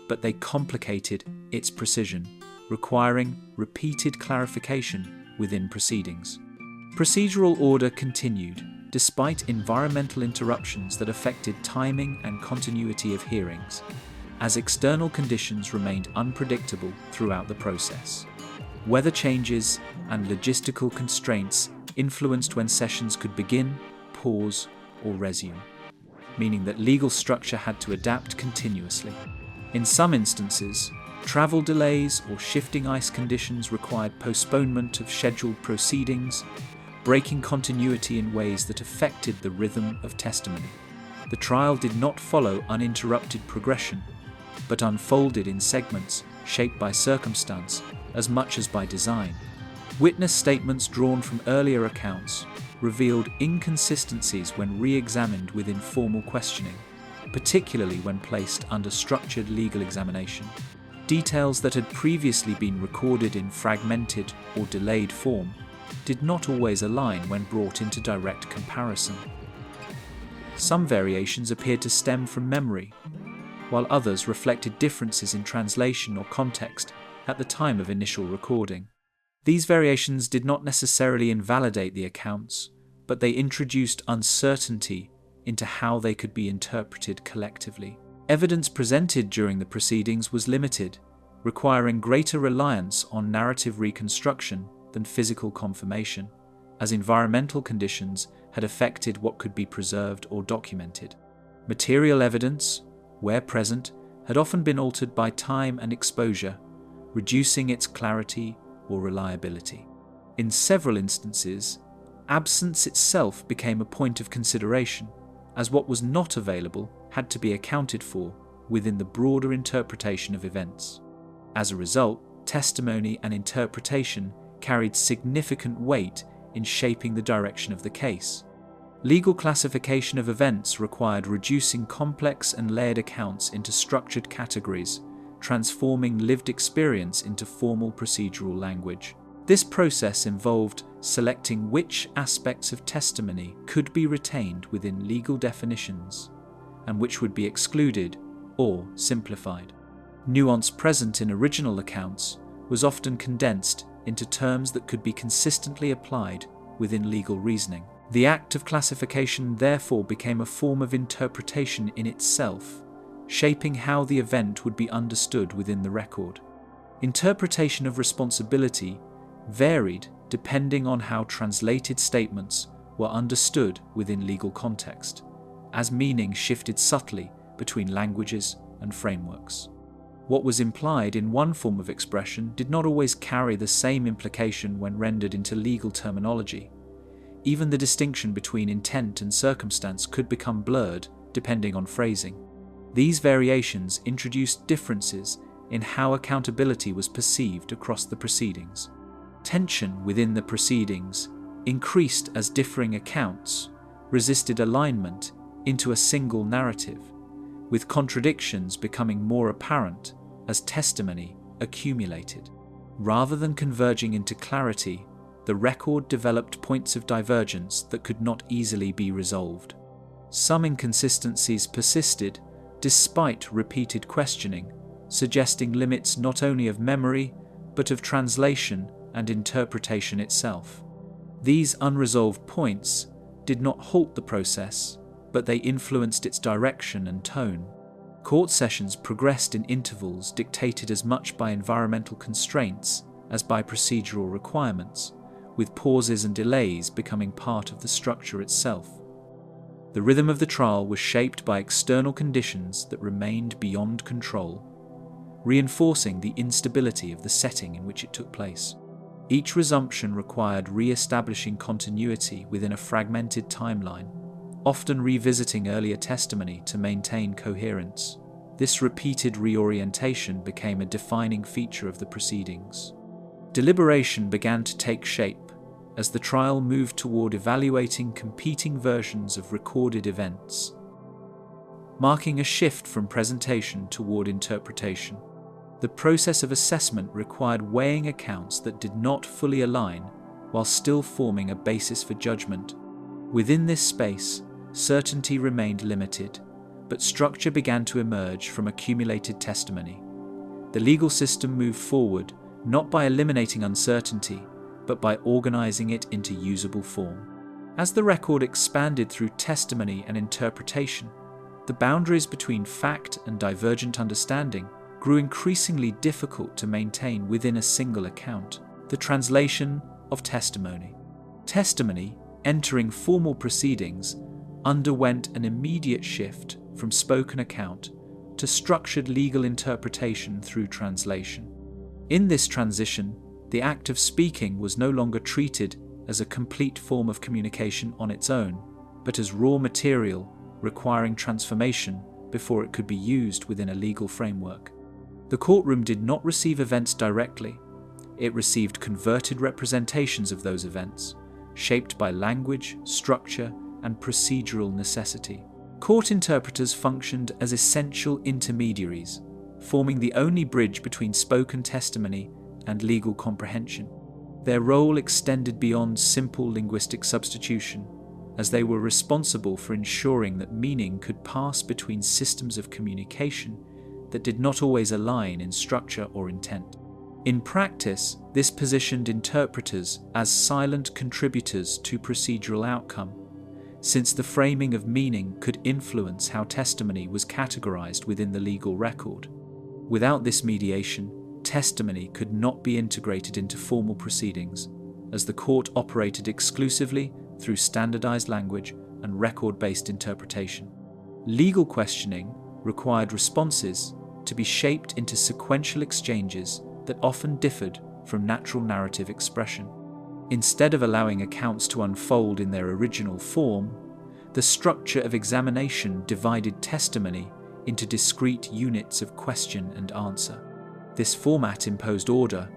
A: but they complicated its precision, requiring repeated clarification within proceedings. Procedural order continued, despite environmental interruptions that affected timing and continuity of hearings, as external conditions remained unpredictable throughout the process. Weather changes and logistical constraints influenced when sessions could begin, pause, or resume, meaning that legal structure had to adapt continuously. In some instances, travel delays or shifting ice conditions required postponement of scheduled proceedings, breaking continuity in ways that affected the rhythm of testimony. The trial did not follow uninterrupted progression, but unfolded in segments shaped by circumstance as much as by design. Witness statements drawn from earlier accounts revealed inconsistencies when re-examined within formal questioning, particularly when placed under structured legal examination. Details that had previously been recorded in fragmented or delayed form did not always align when brought into direct comparison. Some variations appeared to stem from memory, while others reflected differences in translation or context at the time of initial recording. These variations did not necessarily invalidate the accounts, but they introduced uncertainty into how they could be interpreted collectively. Evidence presented during the proceedings was limited, requiring greater reliance on narrative reconstruction than physical confirmation, as environmental conditions had affected what could be preserved or documented. Material evidence, where present, had often been altered by time and exposure, reducing its clarity or reliability. In several instances, absence itself became a point of consideration, as what was not available had to be accounted for within the broader interpretation of events. As a result, testimony and interpretation carried significant weight in shaping the direction of the case. Legal classification of events required reducing complex and layered accounts into structured categories, transforming lived experience into formal procedural language. This process involved selecting which aspects of testimony could be retained within legal definitions and which would be excluded or simplified. Nuance present in original accounts was often condensed into terms that could be consistently applied within legal reasoning. The act of classification therefore became a form of interpretation in itself, shaping how the event would be understood within the record. Interpretation of responsibility varied depending on how translated statements were understood within legal context, as meaning shifted subtly between languages and frameworks. What was implied in one form of expression did not always carry the same implication when rendered into legal terminology. Even the distinction between intent and circumstance could become blurred depending on phrasing. These variations introduced differences in how accountability was perceived across the proceedings. Tension within the proceedings increased as differing accounts resisted alignment into a single narrative, with contradictions becoming more apparent as testimony accumulated. Rather than converging into clarity, the record developed points of divergence that could not easily be resolved. Some inconsistencies persisted despite repeated questioning, suggesting limits not only of memory but of translation and interpretation itself. These unresolved points did not halt the process, but they influenced its direction and tone. Court sessions progressed in intervals dictated as much by environmental constraints as by procedural requirements, with pauses and delays becoming part of the structure itself. The rhythm of the trial was shaped by external conditions that remained beyond control, reinforcing the instability of the setting in which it took place. Each resumption required re-establishing continuity within a fragmented timeline, often revisiting earlier testimony to maintain coherence. This repeated reorientation became a defining feature of the proceedings. Deliberation began to take shape as the trial moved toward evaluating competing versions of recorded events, marking a shift from presentation toward interpretation. The process of assessment required weighing accounts that did not fully align while still forming a basis for judgment. Within this space, certainty remained limited, but structure began to emerge from accumulated testimony. The legal system moved forward not by eliminating uncertainty, but by organizing it into usable form. As the record expanded through testimony and interpretation, the boundaries between fact and divergent understanding grew increasingly difficult to maintain within a single account. The translation of testimony. Testimony, entering formal proceedings, underwent an immediate shift from spoken account to structured legal interpretation through translation. In this transition, the act of speaking was no longer treated as a complete form of communication on its own, but as raw material requiring transformation before it could be used within a legal framework. The courtroom did not receive events directly. It received converted representations of those events, shaped by language, structure, and procedural necessity. Court interpreters functioned as essential intermediaries, forming the only bridge between spoken testimony and legal comprehension. Their role extended beyond simple linguistic substitution, as they were responsible for ensuring that meaning could pass between systems of communication that did not always align in structure or intent. In practice, this positioned interpreters as silent contributors to procedural outcome, since the framing of meaning could influence how testimony was categorized within the legal record. Without this mediation, testimony could not be integrated into formal proceedings, as the court operated exclusively through standardized language and record-based interpretation. Legal questioning required responses to be shaped into sequential exchanges that often differed from natural narrative expression. Instead of allowing accounts to unfold in their original form, the structure of examination divided testimony into discrete units of question and answer. This format imposed order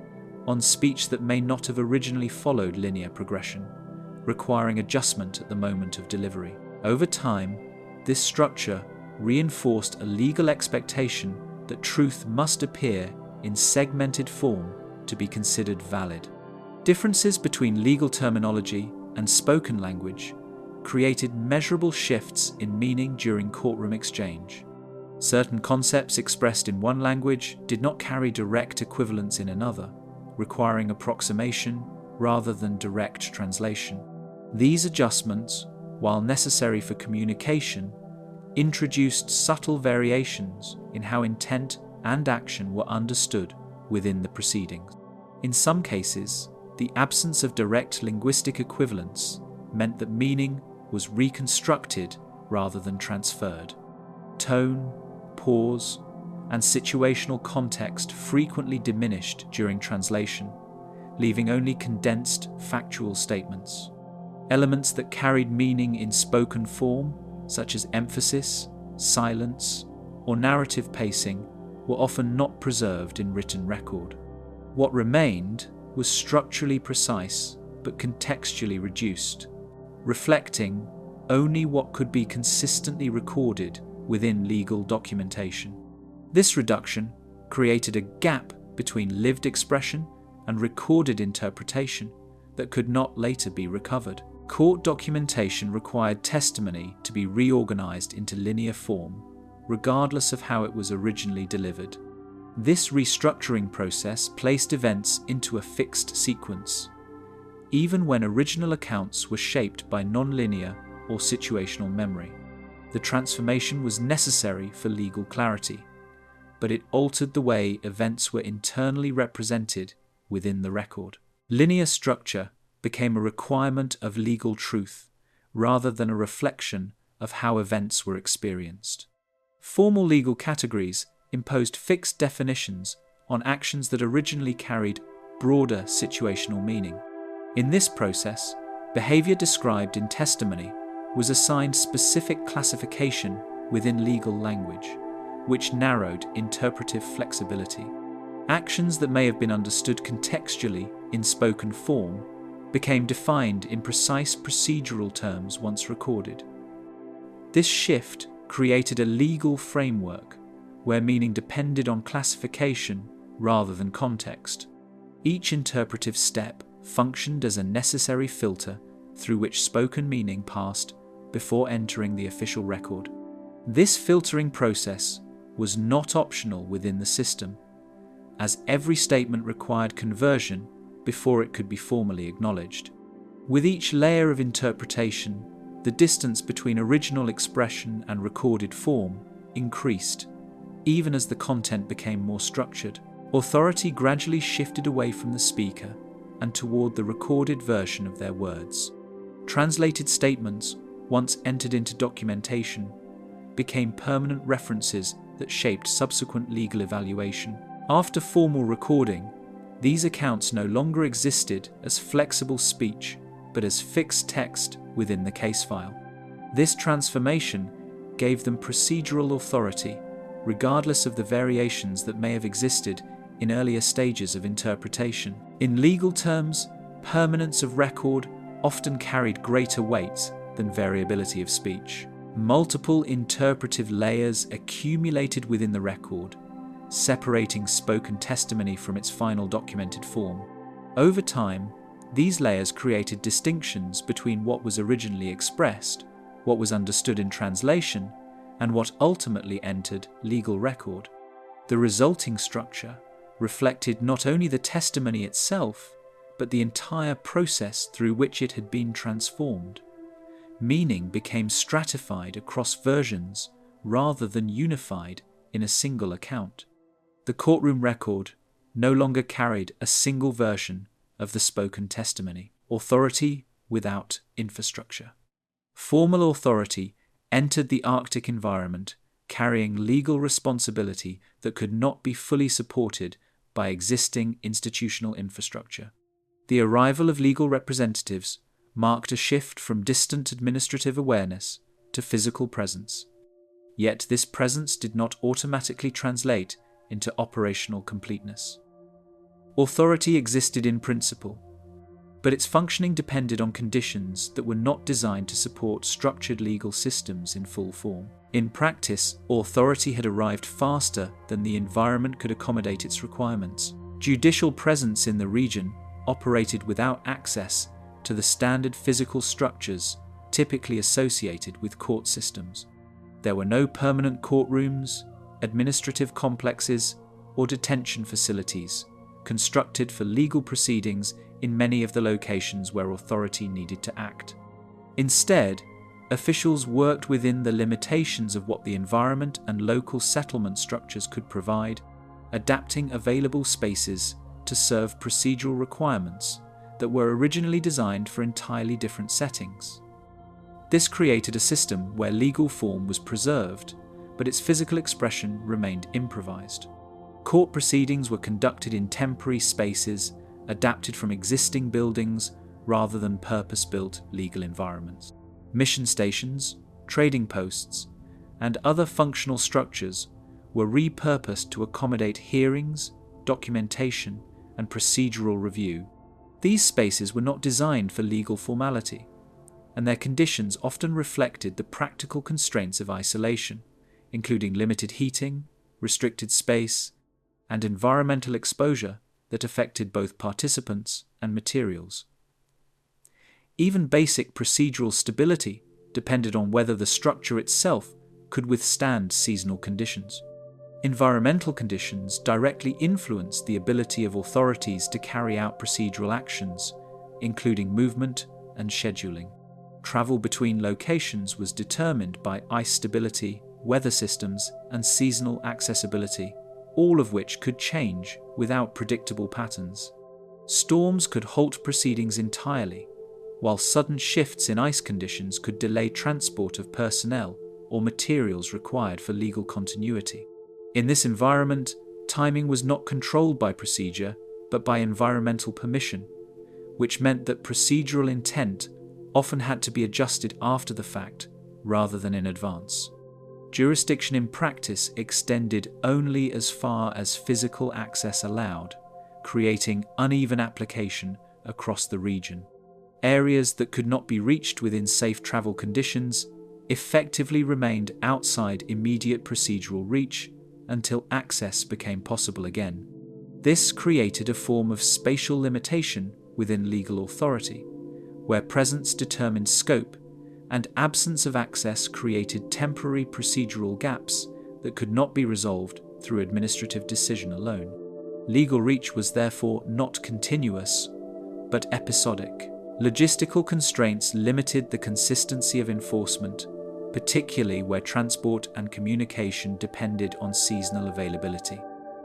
A: on speech that may not have originally followed linear progression, requiring adjustment at the moment of delivery. Over time, this structure reinforced a legal expectation that truth must appear in segmented form to be considered valid. Differences between legal terminology and spoken language created measurable shifts in meaning during courtroom exchange. Certain concepts expressed in one language did not carry direct equivalence in another, requiring approximation rather than direct translation. These adjustments, while necessary for communication, introduced subtle variations in how intent and action were understood within the proceedings. In some cases, the absence of direct linguistic equivalence meant that meaning was reconstructed rather than transferred. Tone, pause, and situational context frequently diminished during translation, leaving only condensed factual statements. Elements that carried meaning in spoken form, such as emphasis, silence, or narrative pacing, were often not preserved in written record. What remained was structurally precise but contextually reduced, reflecting only what could be consistently recorded within legal documentation. This reduction created a gap between lived expression and recorded interpretation that could not later be recovered. Court documentation required testimony to be reorganized into linear form, regardless of how it was originally delivered. This restructuring process placed events into a fixed sequence, even when original accounts were shaped by nonlinear or situational memory. The transformation was necessary for legal clarity, but it altered the way events were internally represented within the record. Linear structure became a requirement of legal truth rather than a reflection of how events were experienced. Formal legal categories imposed fixed definitions on actions that originally carried broader situational meaning. In this process, behavior described in testimony was assigned specific classification within legal language, which narrowed interpretive flexibility. Actions that may have been understood contextually in spoken form became defined in precise procedural terms once recorded. This shift created a legal framework where meaning depended on classification rather than context. Each interpretive step functioned as a necessary filter through which spoken meaning passed before entering the official record. This filtering process was not optional within the system, as every statement required conversion before it could be formally acknowledged. With each layer of interpretation, the distance between original expression and recorded form increased, even as the content became more structured. Authority gradually shifted away from the speaker and toward the recorded version of their words. Translated statements, once entered into documentation, became permanent references that shaped subsequent legal evaluation. After formal recording, these accounts no longer existed as flexible speech, but as fixed text within the case file. This transformation gave them procedural authority, regardless of the variations that may have existed in earlier stages of interpretation. In legal terms, permanence of record often carried greater weight than variability of speech. Multiple interpretive layers accumulated within the record, separating spoken testimony from its final documented form. Over time, these layers created distinctions between what was originally expressed, what was understood in translation, and what ultimately entered legal record. The resulting structure reflected not only the testimony itself, but the entire process through which it had been transformed. Meaning became stratified across versions rather than unified in a single account. The courtroom record no longer carried a single version of the spoken testimony. Authority without infrastructure. Formal authority entered the Arctic environment carrying legal responsibility that could not be fully supported by existing institutional infrastructure. The arrival of legal representatives marked a shift from distant administrative awareness to physical presence. Yet this presence did not automatically translate into operational completeness. Authority existed in principle, but its functioning depended on conditions that were not designed to support structured legal systems in full form. In practice, authority had arrived faster than the environment could accommodate its requirements. Judicial presence in the region operated without access to the standard physical structures typically associated with court systems. There were no permanent courtrooms, administrative complexes, or detention facilities constructed for legal proceedings in many of the locations where authority needed to act. Instead, officials worked within the limitations of what the environment and local settlement structures could provide, adapting available spaces to serve procedural requirements that were originally designed for entirely different settings. This created a system where legal form was preserved, but its physical expression remained improvised. Court proceedings were conducted in temporary spaces adapted from existing buildings rather than purpose-built legal environments. Mission stations, trading posts, and other functional structures were repurposed to accommodate hearings, documentation, and procedural review. These spaces were not designed for legal formality, and their conditions often reflected the practical constraints of isolation, including limited heating, restricted space, and environmental exposure that affected both participants and materials. Even basic procedural stability depended on whether the structure itself could withstand seasonal conditions. Environmental conditions directly influenced the ability of authorities to carry out procedural actions, including movement and scheduling. Travel between locations was determined by ice stability, weather systems, and seasonal accessibility, all of which could change without predictable patterns. Storms could halt proceedings entirely, while sudden shifts in ice conditions could delay transport of personnel or materials required for legal continuity. In this environment, timing was not controlled by procedure, but by environmental permission, which meant that procedural intent often had to be adjusted after the fact rather than in advance. Jurisdiction in practice extended only as far as physical access allowed, creating uneven application across the region. Areas that could not be reached within safe travel conditions effectively remained outside immediate procedural reach until access became possible again. This created a form of spatial limitation within legal authority, where presence determined scope and absence of access created temporary procedural gaps that could not be resolved through administrative decision alone. Legal reach was therefore not continuous, but episodic. Logistical constraints limited the consistency of enforcement, particularly where transport and communication depended on seasonal availability.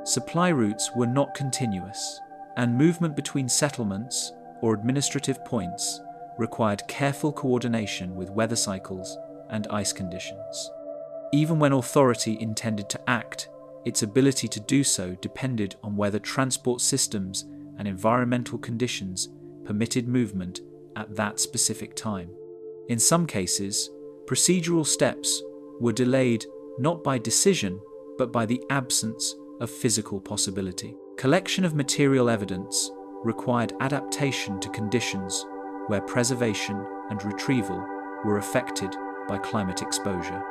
A: Supply routes were not continuous, and movement between settlements or administrative points required careful coordination with weather cycles and ice conditions. Even when authority intended to act, its ability to do so depended on whether transport systems and environmental conditions permitted movement at that specific time. In some cases, procedural steps were delayed not by decision, but by the absence of physical possibility. Collection of material evidence required adaptation to conditions where preservation and retrieval were affected by climate exposure.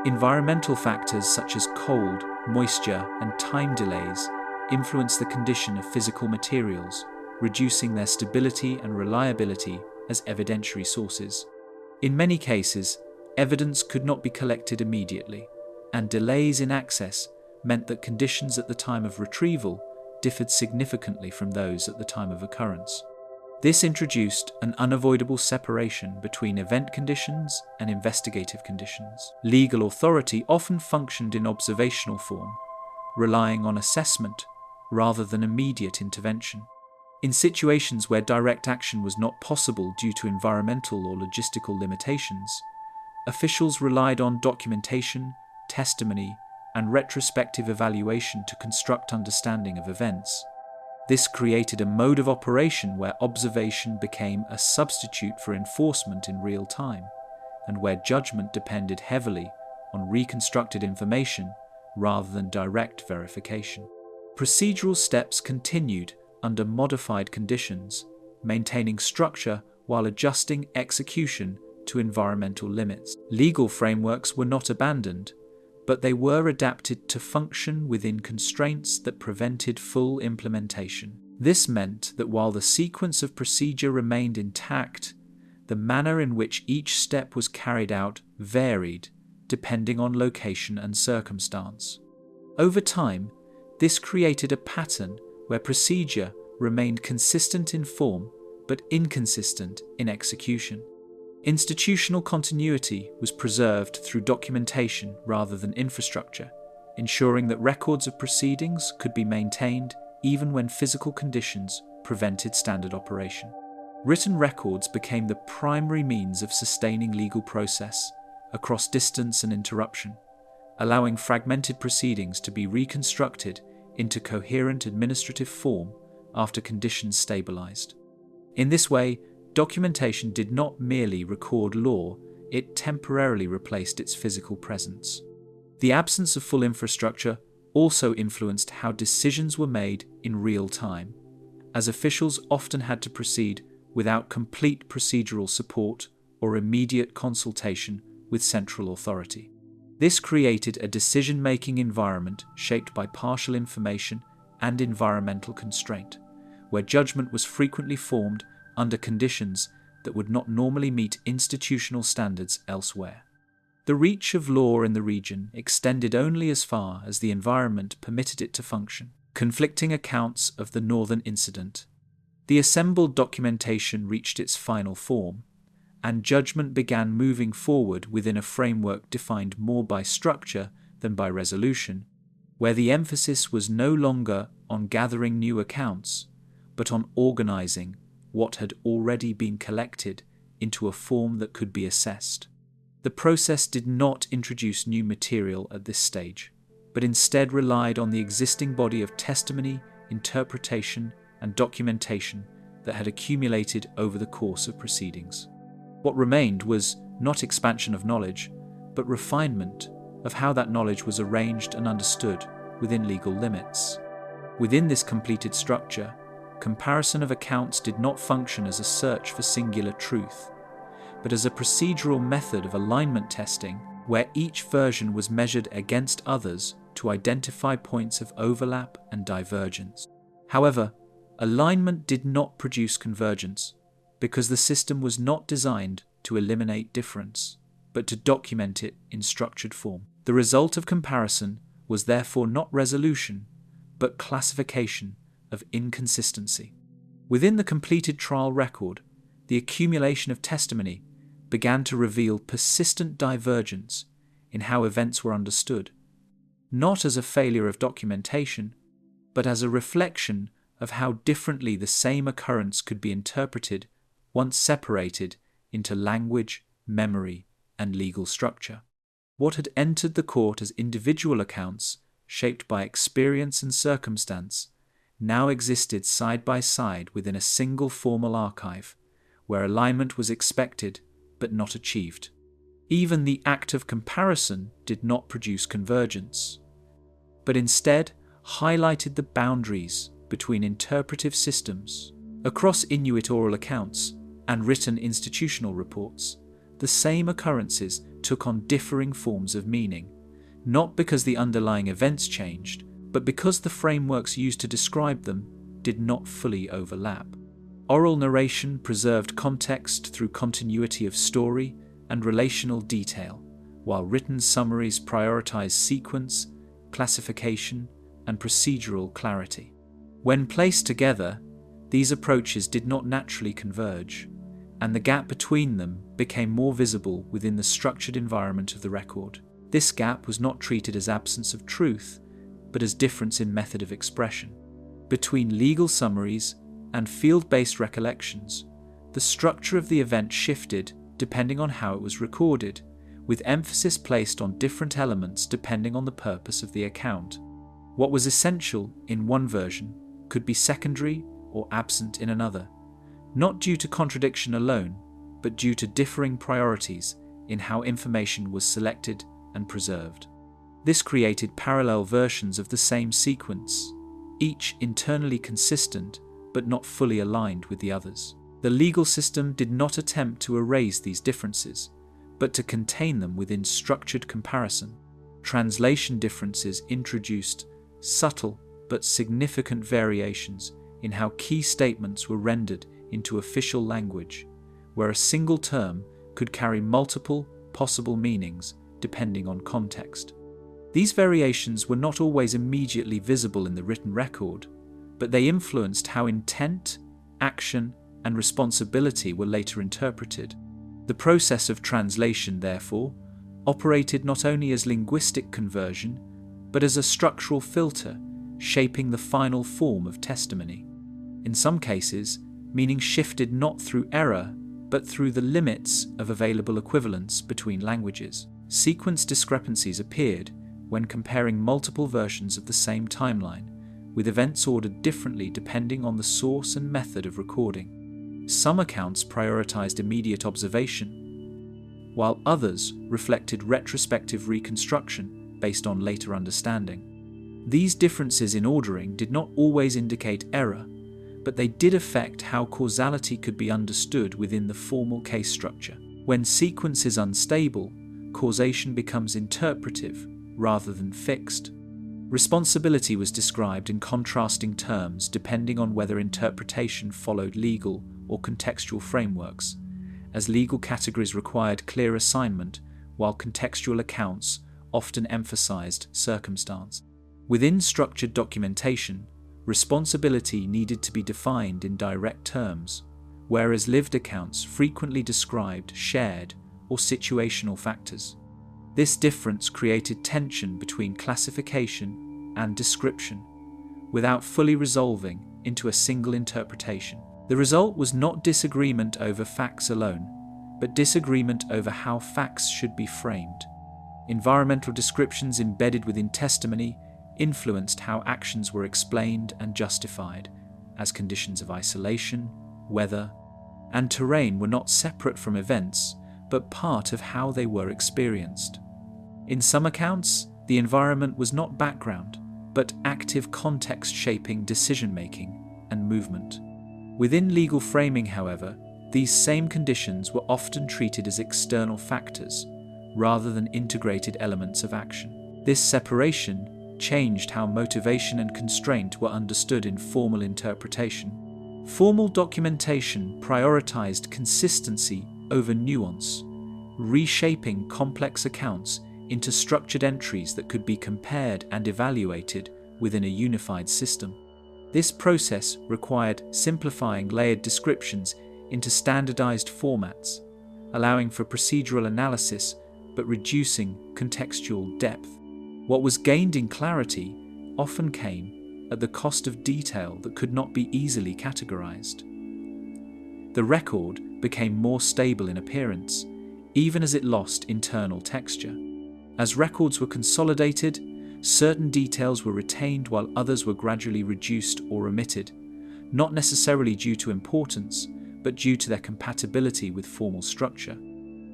A: Environmental factors such as cold, moisture, and time delays influence the condition of physical materials, reducing their stability and reliability as evidentiary sources. In many cases, evidence could not be collected immediately, and delays in access meant that conditions at the time of retrieval differed significantly from those at the time of occurrence. This introduced an unavoidable separation between event conditions and investigative conditions. Legal authority often functioned in observational form, relying on assessment rather than immediate intervention. In situations where direct action was not possible due to environmental or logistical limitations, officials relied on documentation, testimony, and retrospective evaluation to construct understanding of events. This created a mode of operation where observation became a substitute for enforcement in real time, and where judgment depended heavily on reconstructed information rather than direct verification. Procedural steps continued under modified conditions, maintaining structure while adjusting execution to environmental limits. Legal frameworks were not abandoned, but they were adapted to function within constraints that prevented full implementation. This meant that while the sequence of procedure remained intact, the manner in which each step was carried out varied depending on location and circumstance. Over time, this created a pattern where procedure remained consistent in form but inconsistent in execution. Institutional continuity was preserved through documentation rather than infrastructure, ensuring that records of proceedings could be maintained even when physical conditions prevented standard operation. Written records became the primary means of sustaining legal process across distance and interruption, allowing fragmented proceedings to be reconstructed into coherent administrative form after conditions stabilized. In this way, documentation did not merely record law, it temporarily replaced its physical presence. The absence of full infrastructure also influenced how decisions were made in real time, as officials often had to proceed without complete procedural support or immediate consultation with central authority. This created a decision-making environment shaped by partial information and environmental constraint, where judgment was frequently formed under conditions that would not normally meet institutional standards elsewhere. The reach of law in the region extended only as far as the environment permitted it to function. Conflicting accounts of the northern incident. The assembled documentation reached its final form, and judgment began moving forward within a framework defined more by structure than by resolution, where the emphasis was no longer on gathering new accounts, but on organizing what had already been collected into a form that could be assessed. The process did not introduce new material at this stage, but instead relied on the existing body of testimony, interpretation, and documentation that had accumulated over the course of proceedings. What remained was not expansion of knowledge, but refinement of how that knowledge was arranged and understood within legal limits. Within this completed structure, comparison of accounts did not function as a search for singular truth, but as a procedural method of alignment testing where each version was measured against others to identify points of overlap and divergence. However, alignment did not produce convergence because the system was not designed to eliminate difference, but to document it in structured form. The result of comparison was therefore not resolution, but classification of inconsistency. Within the completed trial record, the accumulation of testimony began to reveal persistent divergence in how events were understood, not as a failure of documentation, but as a reflection of how differently the same occurrence could be interpreted once separated into language, memory, and legal structure. What had entered the court as individual accounts shaped by experience and circumstance now existed side by side within a single formal archive, where alignment was expected but not achieved. Even the act of comparison did not produce convergence, but instead highlighted the boundaries between interpretive systems. Across Inuit oral accounts and written institutional reports, the same occurrences took on differing forms of meaning, not because the underlying events changed, but because the frameworks used to describe them did not fully overlap. Oral narration preserved context through continuity of story and relational detail, while written summaries prioritized sequence, classification, and procedural clarity. When placed together, these approaches did not naturally converge, and the gap between them became more visible within the structured environment of the record. This gap was not treated as absence of truth, but as difference in method of expression. Between legal summaries and field-based recollections, the structure of the event shifted depending on how it was recorded, with emphasis placed on different elements depending on the purpose of the account. What was essential in one version could be secondary or absent in another, not due to contradiction alone, but due to differing priorities in how information was selected and preserved. This created parallel versions of the same sequence, each internally consistent but not fully aligned with the others. The legal system did not attempt to erase these differences, but to contain them within structured comparison. Translation differences introduced subtle but significant variations in how key statements were rendered into official language, where a single term could carry multiple possible meanings depending on context. These variations were not always immediately visible in the written record, but they influenced how intent, action, and responsibility were later interpreted. The process of translation, therefore, operated not only as linguistic conversion, but as a structural filter, shaping the final form of testimony. In some cases, meaning shifted not through error, but through the limits of available equivalence between languages. Sequence discrepancies appeared when comparing multiple versions of the same timeline, with events ordered differently depending on the source and method of recording. Some accounts prioritized immediate observation, while others reflected retrospective reconstruction based on later understanding. These differences in ordering did not always indicate error, but they did affect how causality could be understood within the formal case structure. When sequence is unstable, causation becomes interpretive rather than fixed. Responsibility was described in contrasting terms depending on whether interpretation followed legal or contextual frameworks, as legal categories required clear assignment, while contextual accounts often emphasized circumstance. Within structured documentation, responsibility needed to be defined in direct terms, whereas lived accounts frequently described shared or situational factors. This difference created tension between classification and description, without fully resolving into a single interpretation. The result was not disagreement over facts alone, but disagreement over how facts should be framed. Environmental descriptions embedded within testimony influenced how actions were explained and justified, as conditions of isolation, weather, and terrain were not separate from events, but part of how they were experienced. In some accounts, the environment was not background, but active context shaping decision-making and movement. Within legal framing, however, these same conditions were often treated as external factors, rather than integrated elements of action. This separation changed how motivation and constraint were understood in formal interpretation. Formal documentation prioritized consistency over nuance, reshaping complex accounts into structured entries that could be compared and evaluated within a unified system. This process required simplifying layered descriptions into standardized formats, allowing for procedural analysis but reducing contextual depth. What was gained in clarity often came at the cost of detail that could not be easily categorized. The record became more stable in appearance, even as it lost internal texture. As records were consolidated, certain details were retained while others were gradually reduced or omitted, not necessarily due to importance, but due to their compatibility with formal structure.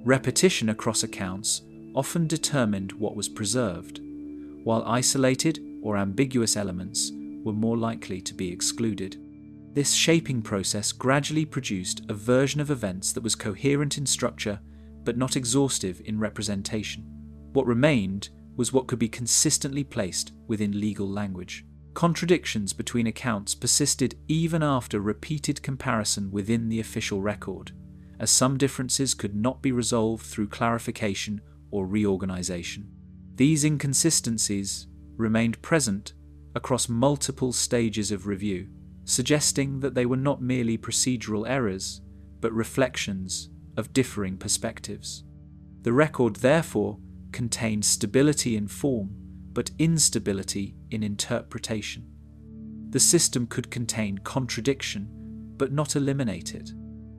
A: Repetition across accounts often determined what was preserved, while isolated or ambiguous elements were more likely to be excluded. This shaping process gradually produced a version of events that was coherent in structure but not exhaustive in representation. What remained was what could be consistently placed within legal language. Contradictions between accounts persisted even after repeated comparison within the official record, as some differences could not be resolved through clarification or reorganization. These inconsistencies remained present across multiple stages of review, suggesting that they were not merely procedural errors, but reflections of differing perspectives. The record, therefore, contained stability in form, but instability in interpretation. The system could contain contradiction, but not eliminate it.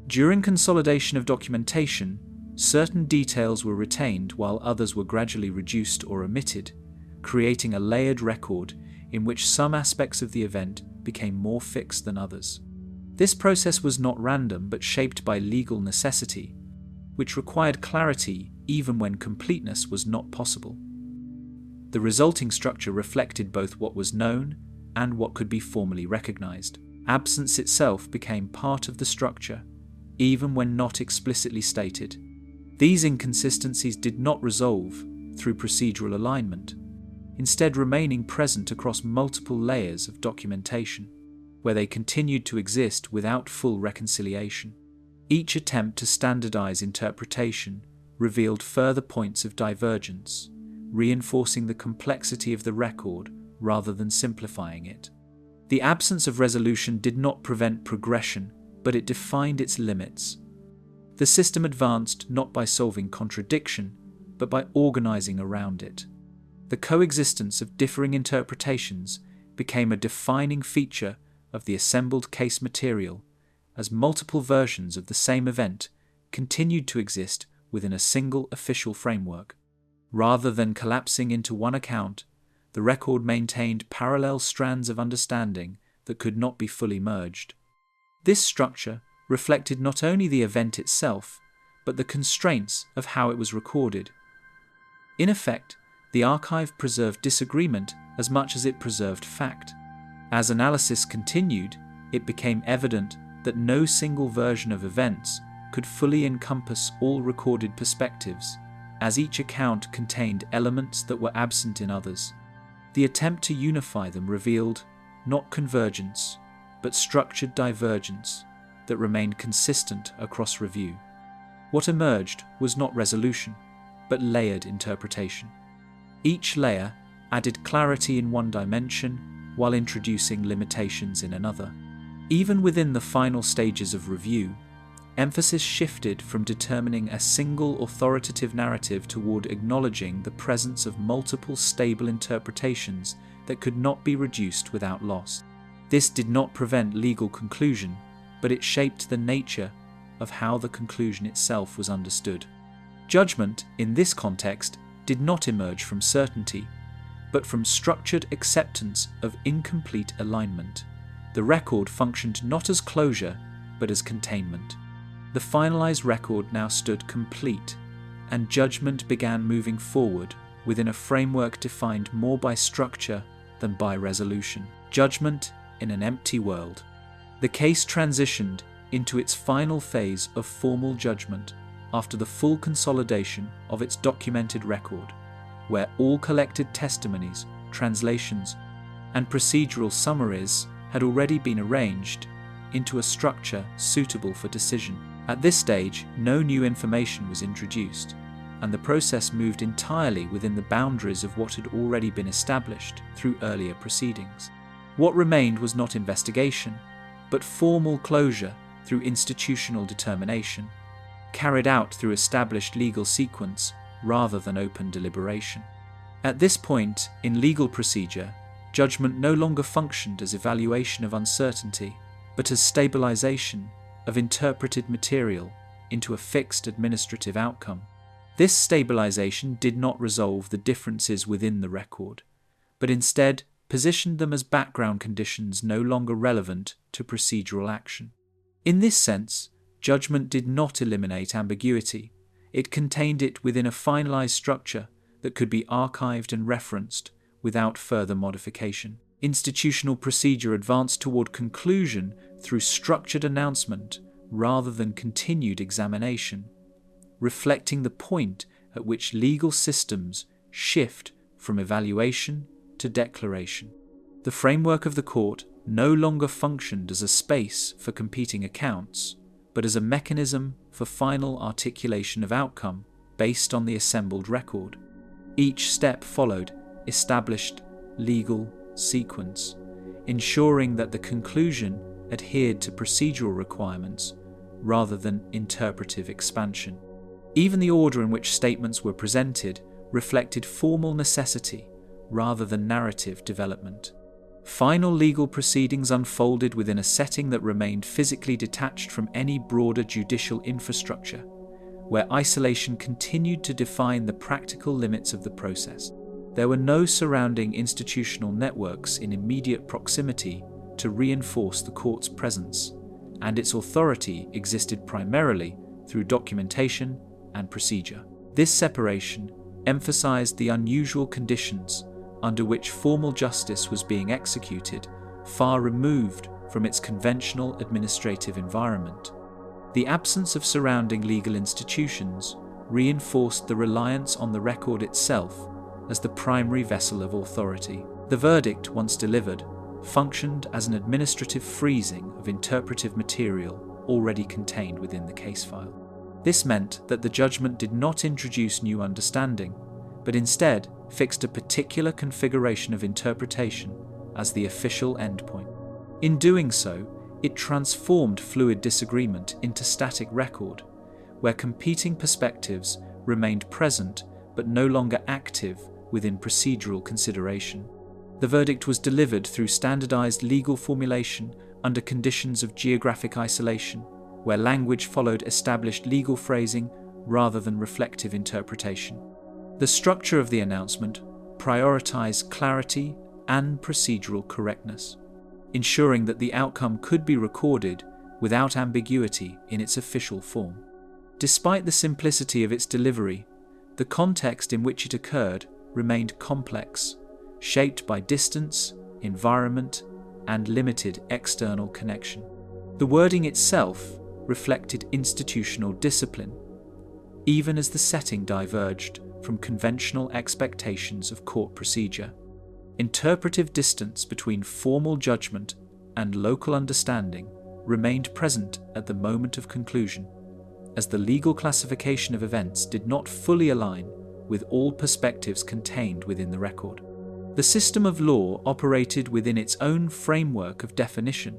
A: During consolidation of documentation, certain details were retained while others were gradually reduced or omitted, creating a layered record in which some aspects of the event became more fixed than others. This process was not random but shaped by legal necessity, which required clarity even when completeness was not possible. The resulting structure reflected both what was known and what could be formally recognized. Absence itself became part of the structure, even when not explicitly stated. These inconsistencies did not resolve through procedural alignment, instead remaining present across multiple layers of documentation, where they continued to exist without full reconciliation. Each attempt to standardize interpretation revealed further points of divergence, reinforcing the complexity of the record rather than simplifying it. The absence of resolution did not prevent progression, but it defined its limits. The system advanced not by solving contradiction, but by organizing around it. The coexistence of differing interpretations became a defining feature of the assembled case material, as multiple versions of the same event continued to exist within a single official framework. Rather than collapsing into one account, the record maintained parallel strands of understanding that could not be fully merged. This structure reflected not only the event itself, but the constraints of how it was recorded. In effect, the archive preserved disagreement as much as it preserved fact. As analysis continued, it became evident that no single version of events could fully encompass all recorded perspectives, as each account contained elements that were absent in others. The attempt to unify them revealed not convergence, but structured divergence that remained consistent across review. What emerged was not resolution, but layered interpretation. Each layer added clarity in one dimension while introducing limitations in another. Even within the final stages of review, emphasis shifted from determining a single authoritative narrative toward acknowledging the presence of multiple stable interpretations that could not be reduced without loss. This did not prevent legal conclusion, but it shaped the nature of how the conclusion itself was understood. Judgment, in this context, did not emerge from certainty, but from structured acceptance of incomplete alignment. The record functioned not as closure, but as containment. The finalized record now stood complete, and judgment began moving forward within a framework defined more by structure than by resolution. Judgment in an empty world. The case transitioned into its final phase of formal judgment after the full consolidation of its documented record, where all collected testimonies, translations, and procedural summaries had already been arranged into a structure suitable for decision. At this stage, no new information was introduced, and the process moved entirely within the boundaries of what had already been established through earlier proceedings. What remained was not investigation, but formal closure through institutional determination, carried out through established legal sequence rather than open deliberation. At this point in legal procedure, judgment no longer functioned as evaluation of uncertainty, but as stabilization of interpreted material into a fixed administrative outcome. This stabilization did not resolve the differences within the record, but instead positioned them as background conditions no longer relevant to procedural action. In this sense, judgment did not eliminate ambiguity. It contained it within a finalized structure that could be archived and referenced without further modification. Institutional procedure advanced toward conclusion through structured announcement rather than continued examination, reflecting the point at which legal systems shift from evaluation to declaration. The framework of the court no longer functioned as a space for competing accounts, but as a mechanism for final articulation of outcome based on the assembled record. Each step followed established legal sequence, ensuring that the conclusion adhered to procedural requirements rather than interpretive expansion. Even the order in which statements were presented reflected formal necessity rather than narrative development. Final legal proceedings unfolded within a setting that remained physically detached from any broader judicial infrastructure, where isolation continued to define the practical limits of the process. There were no surrounding institutional networks in immediate proximity to reinforce the court's presence, and its authority existed primarily through documentation and procedure. This separation emphasized the unusual conditions under which formal justice was being executed, far removed from its conventional administrative environment. The absence of surrounding legal institutions reinforced the reliance on the record itself as the primary vessel of authority. The verdict, once delivered, functioned as an administrative freezing of interpretive material already contained within the case file. This meant that the judgment did not introduce new understanding, but instead fixed a particular configuration of interpretation as the official endpoint. In doing so, it transformed fluid disagreement into static record, where competing perspectives remained present but no longer active within procedural consideration. The verdict was delivered through standardized legal formulation under conditions of geographic isolation, where language followed established legal phrasing rather than reflective interpretation. The structure of the announcement prioritized clarity and procedural correctness, ensuring that the outcome could be recorded without ambiguity in its official form. Despite the simplicity of its delivery, the context in which it occurred remained complex, shaped by distance, environment, and limited external connection. The wording itself reflected institutional discipline, even as the setting diverged from conventional expectations of court procedure. Interpretive distance between formal judgment and local understanding remained present at the moment of conclusion, as the legal classification of events did not fully align with all perspectives contained within the record. The system of law operated within its own framework of definition,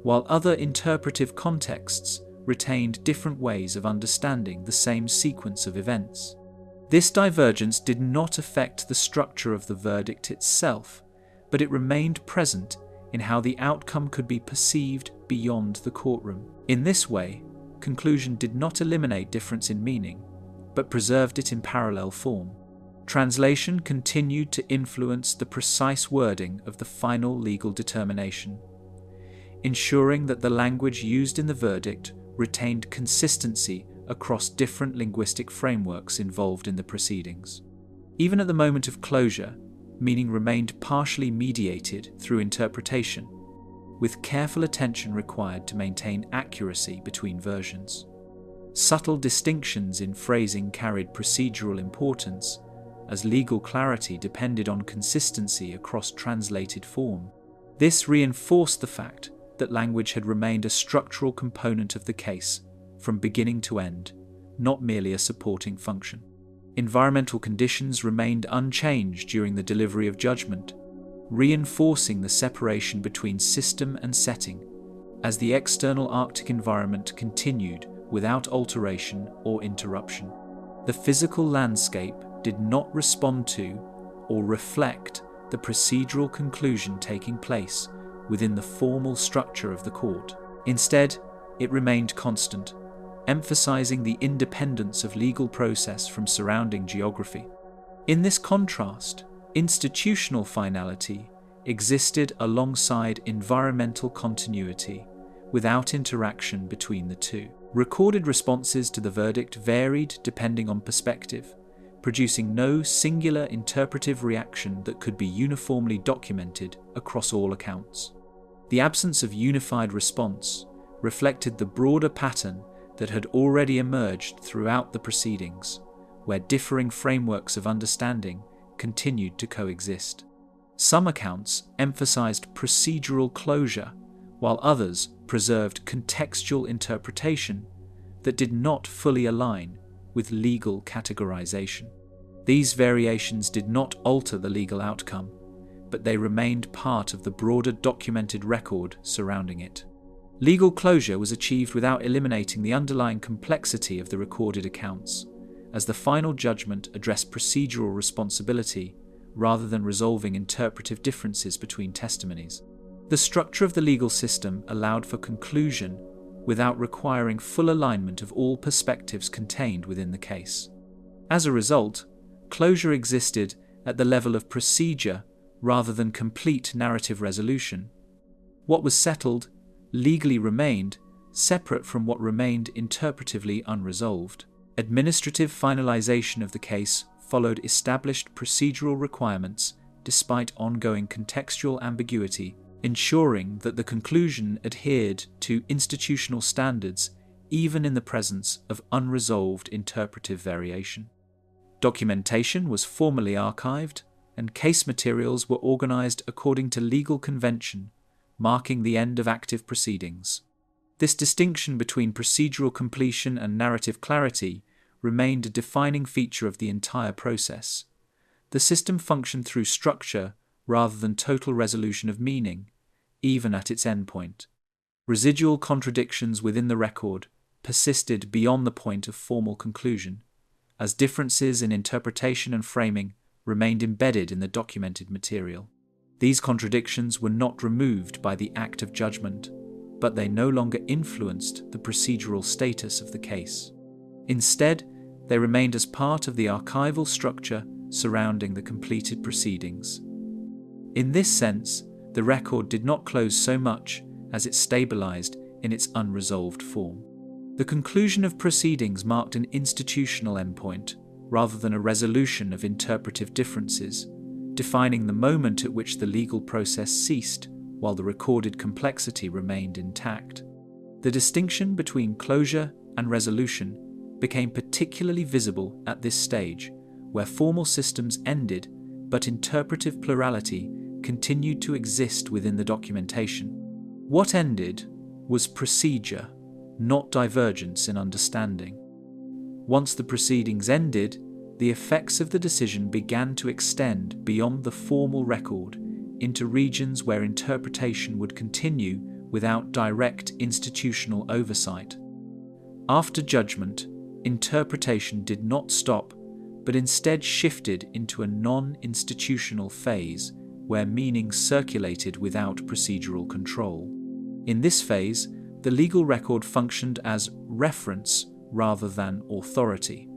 A: while other interpretive contexts retained different ways of understanding the same sequence of events. This divergence did not affect the structure of the verdict itself, but it remained present in how the outcome could be perceived beyond the courtroom. In this way, conclusion did not eliminate difference in meaning, but preserved it in parallel form. Translation continued to influence the precise wording of the final legal determination, ensuring that the language used in the verdict retained consistency across different linguistic frameworks involved in the proceedings. Even at the moment of closure, meaning remained partially mediated through interpretation, with careful attention required to maintain accuracy between versions. Subtle distinctions in phrasing carried procedural importance, as legal clarity depended on consistency across translated form. This reinforced the fact that language had remained a structural component of the case from beginning to end, not merely a supporting function. Environmental conditions remained unchanged during the delivery of judgment, reinforcing the separation between system and setting, as the external Arctic environment continued without alteration or interruption. The physical landscape did not respond to or reflect the procedural conclusion taking place within the formal structure of the court. Instead, it remained constant, emphasizing the independence of legal process from surrounding geography. In this contrast, institutional finality existed alongside environmental continuity, without interaction between the two. Recorded responses to the verdict varied depending on perspective, producing no singular interpretive reaction that could be uniformly documented across all accounts. The absence of unified response reflected the broader pattern that had already emerged throughout the proceedings, where differing frameworks of understanding continued to coexist. Some accounts emphasized procedural closure, while others preserved contextual interpretation that did not fully align with legal categorization. These variations did not alter the legal outcome, but they remained part of the broader documented record surrounding it. Legal closure was achieved without eliminating the underlying complexity of the recorded accounts, as the final judgment addressed procedural responsibility rather than resolving interpretive differences between testimonies. The structure of the legal system allowed for conclusion without requiring full alignment of all perspectives contained within the case. As a result, closure existed at the level of procedure rather than complete narrative resolution. What was settled legally remained, separate from what remained interpretively unresolved. Administrative finalization of the case followed established procedural requirements despite ongoing contextual ambiguity, ensuring that the conclusion adhered to institutional standards even in the presence of unresolved interpretive variation. Documentation was formally archived, and case materials were organized according to legal convention, marking the end of active proceedings. This distinction between procedural completion and narrative clarity remained a defining feature of the entire process. The system functioned through structure rather than total resolution of meaning, even at its endpoint. Residual contradictions within the record persisted beyond the point of formal conclusion, as differences in interpretation and framing remained embedded in the documented material. These contradictions were not removed by the act of judgment, but they no longer influenced the procedural status of the case. Instead, they remained as part of the archival structure surrounding the completed proceedings. In this sense, the record did not close so much as it stabilized in its unresolved form. The conclusion of proceedings marked an institutional endpoint rather than a resolution of interpretive differences, defining the moment at which the legal process ceased while the recorded complexity remained intact. The distinction between closure and resolution became particularly visible at this stage, where formal systems ended but interpretive plurality continued to exist within the documentation. What ended was procedure, not divergence in understanding. Once the proceedings ended, the effects of the decision began to extend beyond the formal record into regions where interpretation would continue without direct institutional oversight. After judgment, interpretation did not stop, but instead shifted into a non-institutional phase where meaning circulated without procedural control. In this phase, the legal record functioned as reference rather than authority,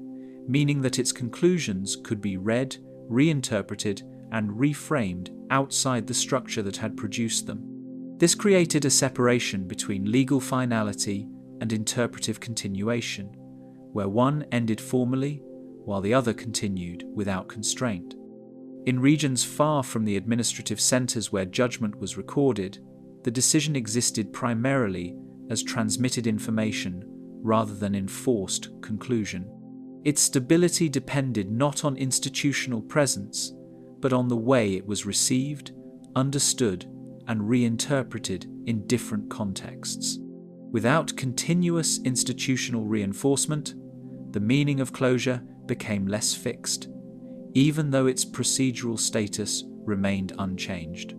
A: meaning that its conclusions could be read, reinterpreted, and reframed outside the structure that had produced them. This created a separation between legal finality and interpretive continuation, where one ended formally while the other continued without constraint. In regions far from the administrative centers where judgment was recorded, the decision existed primarily as transmitted information rather than enforced conclusion. Its stability depended not on institutional presence, but on the way it was received, understood, and reinterpreted in different contexts. Without continuous institutional reinforcement, the meaning of closure became less fixed, even though its procedural status remained unchanged.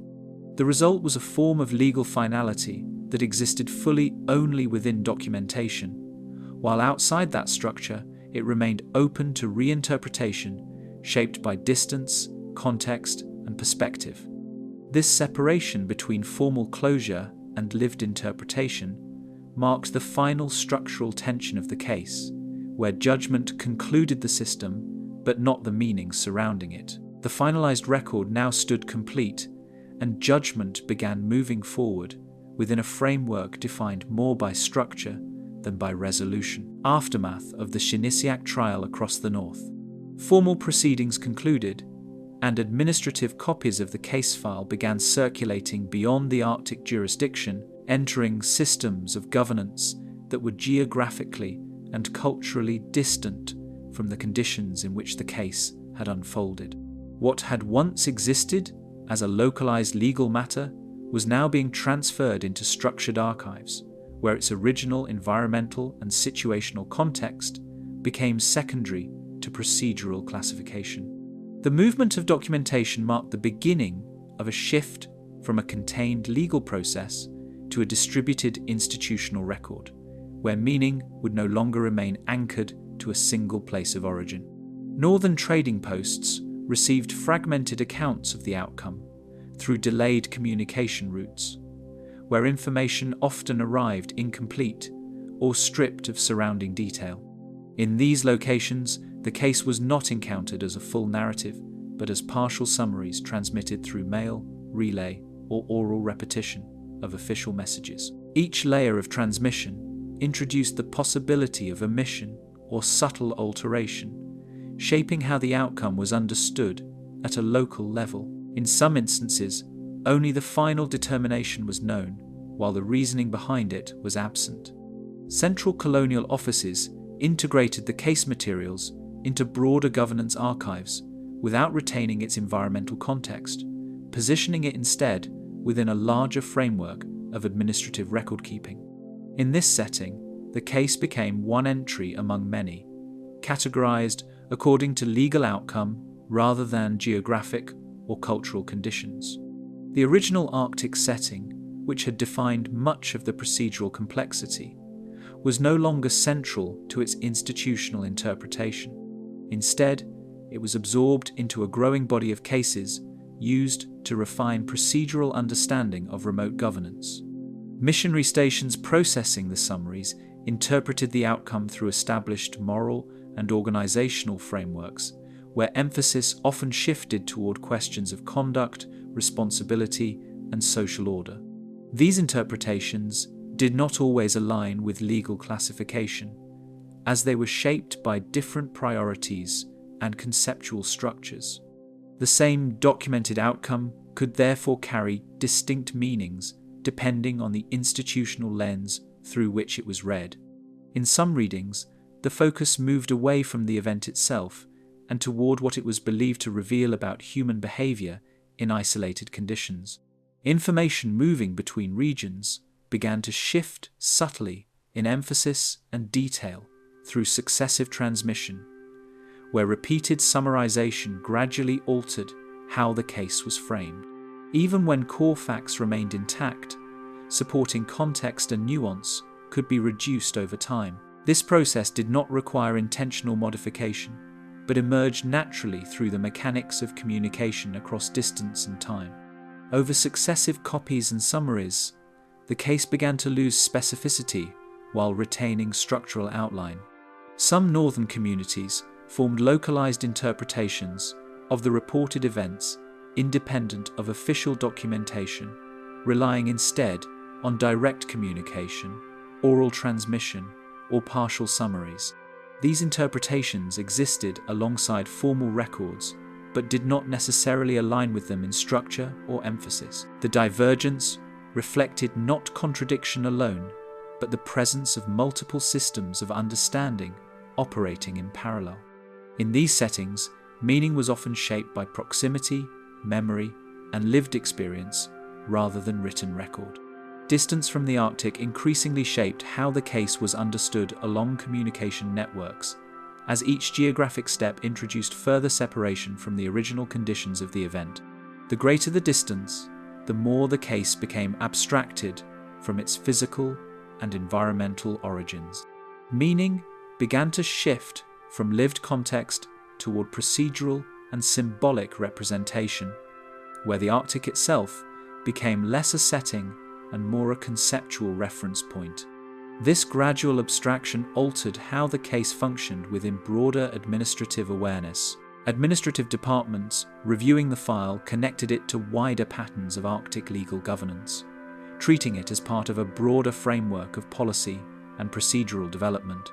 A: The result was a form of legal finality that existed fully only within documentation, while outside that structure it remained open to reinterpretation, shaped by distance, context, and perspective. This separation between formal closure and lived interpretation marked the final structural tension of the case, where judgment concluded the system but not the meaning surrounding it. The finalized record now stood complete, and judgment began moving forward within a framework defined more by structure than by resolution. Aftermath of the Shinisiak trial across the north. Formal proceedings concluded, and administrative copies of the case file began circulating beyond the Arctic jurisdiction, entering systems of governance that were geographically and culturally distant from the conditions in which the case had unfolded. What had once existed as a localized legal matter was now being transferred into structured archives, where its original environmental and situational context became secondary to procedural classification. The movement of documentation marked the beginning of a shift from a contained legal process to a distributed institutional record, where meaning would no longer remain anchored to a single place of origin. Northern trading posts received fragmented accounts of the outcome through delayed communication routes, where information often arrived incomplete or stripped of surrounding detail. In these locations, the case was not encountered as a full narrative, but as partial summaries transmitted through mail, relay, or oral repetition of official messages. Each layer of transmission introduced the possibility of omission or subtle alteration, shaping how the outcome was understood at a local level. In some instances, only the final determination was known, while the reasoning behind it was absent. Central colonial offices integrated the case materials into broader governance archives without retaining its environmental context, positioning it instead within a larger framework of administrative record-keeping. In this setting, the case became one entry among many, categorized according to legal outcome rather than geographic or cultural conditions. The original Arctic setting, which had defined much of the procedural complexity, was no longer central to its institutional interpretation. Instead, it was absorbed into a growing body of cases used to refine procedural understanding of remote governance. Missionary stations processing the summaries interpreted the outcome through established moral and organizational frameworks, where emphasis often shifted toward questions of conduct, responsibility, and social order. These interpretations did not always align with legal classification, as they were shaped by different priorities and conceptual structures. The same documented outcome could therefore carry distinct meanings depending on the institutional lens through which it was read. In some readings, the focus moved away from the event itself and toward what it was believed to reveal about human behavior in isolated conditions. Information moving between regions began to shift subtly in emphasis and detail through successive transmission, where repeated summarization gradually altered how the case was framed. Even when core facts remained intact, supporting context and nuance could be reduced over time. This process did not require intentional modification, but emerged naturally through the mechanics of communication across distance and time. Over successive copies and summaries, the case began to lose specificity while retaining structural outline. Some northern communities formed localized interpretations of the reported events independent of official documentation, relying instead on direct communication, oral transmission, or partial summaries. These interpretations existed alongside formal records, but did not necessarily align with them in structure or emphasis. The divergence reflected not contradiction alone, but the presence of multiple systems of understanding operating in parallel. In these settings, meaning was often shaped by proximity, memory, and lived experience rather than written record. Distance from the Arctic increasingly shaped how the case was understood along communication networks, as each geographic step introduced further separation from the original conditions of the event. The greater the distance, the more the case became abstracted from its physical and environmental origins. Meaning began to shift from lived context toward procedural and symbolic representation, where the Arctic itself became less a setting and more a conceptual reference point. This gradual abstraction altered how the case functioned within broader administrative awareness. Administrative departments reviewing the file connected it to wider patterns of Arctic legal governance, treating it as part of a broader framework of policy and procedural development.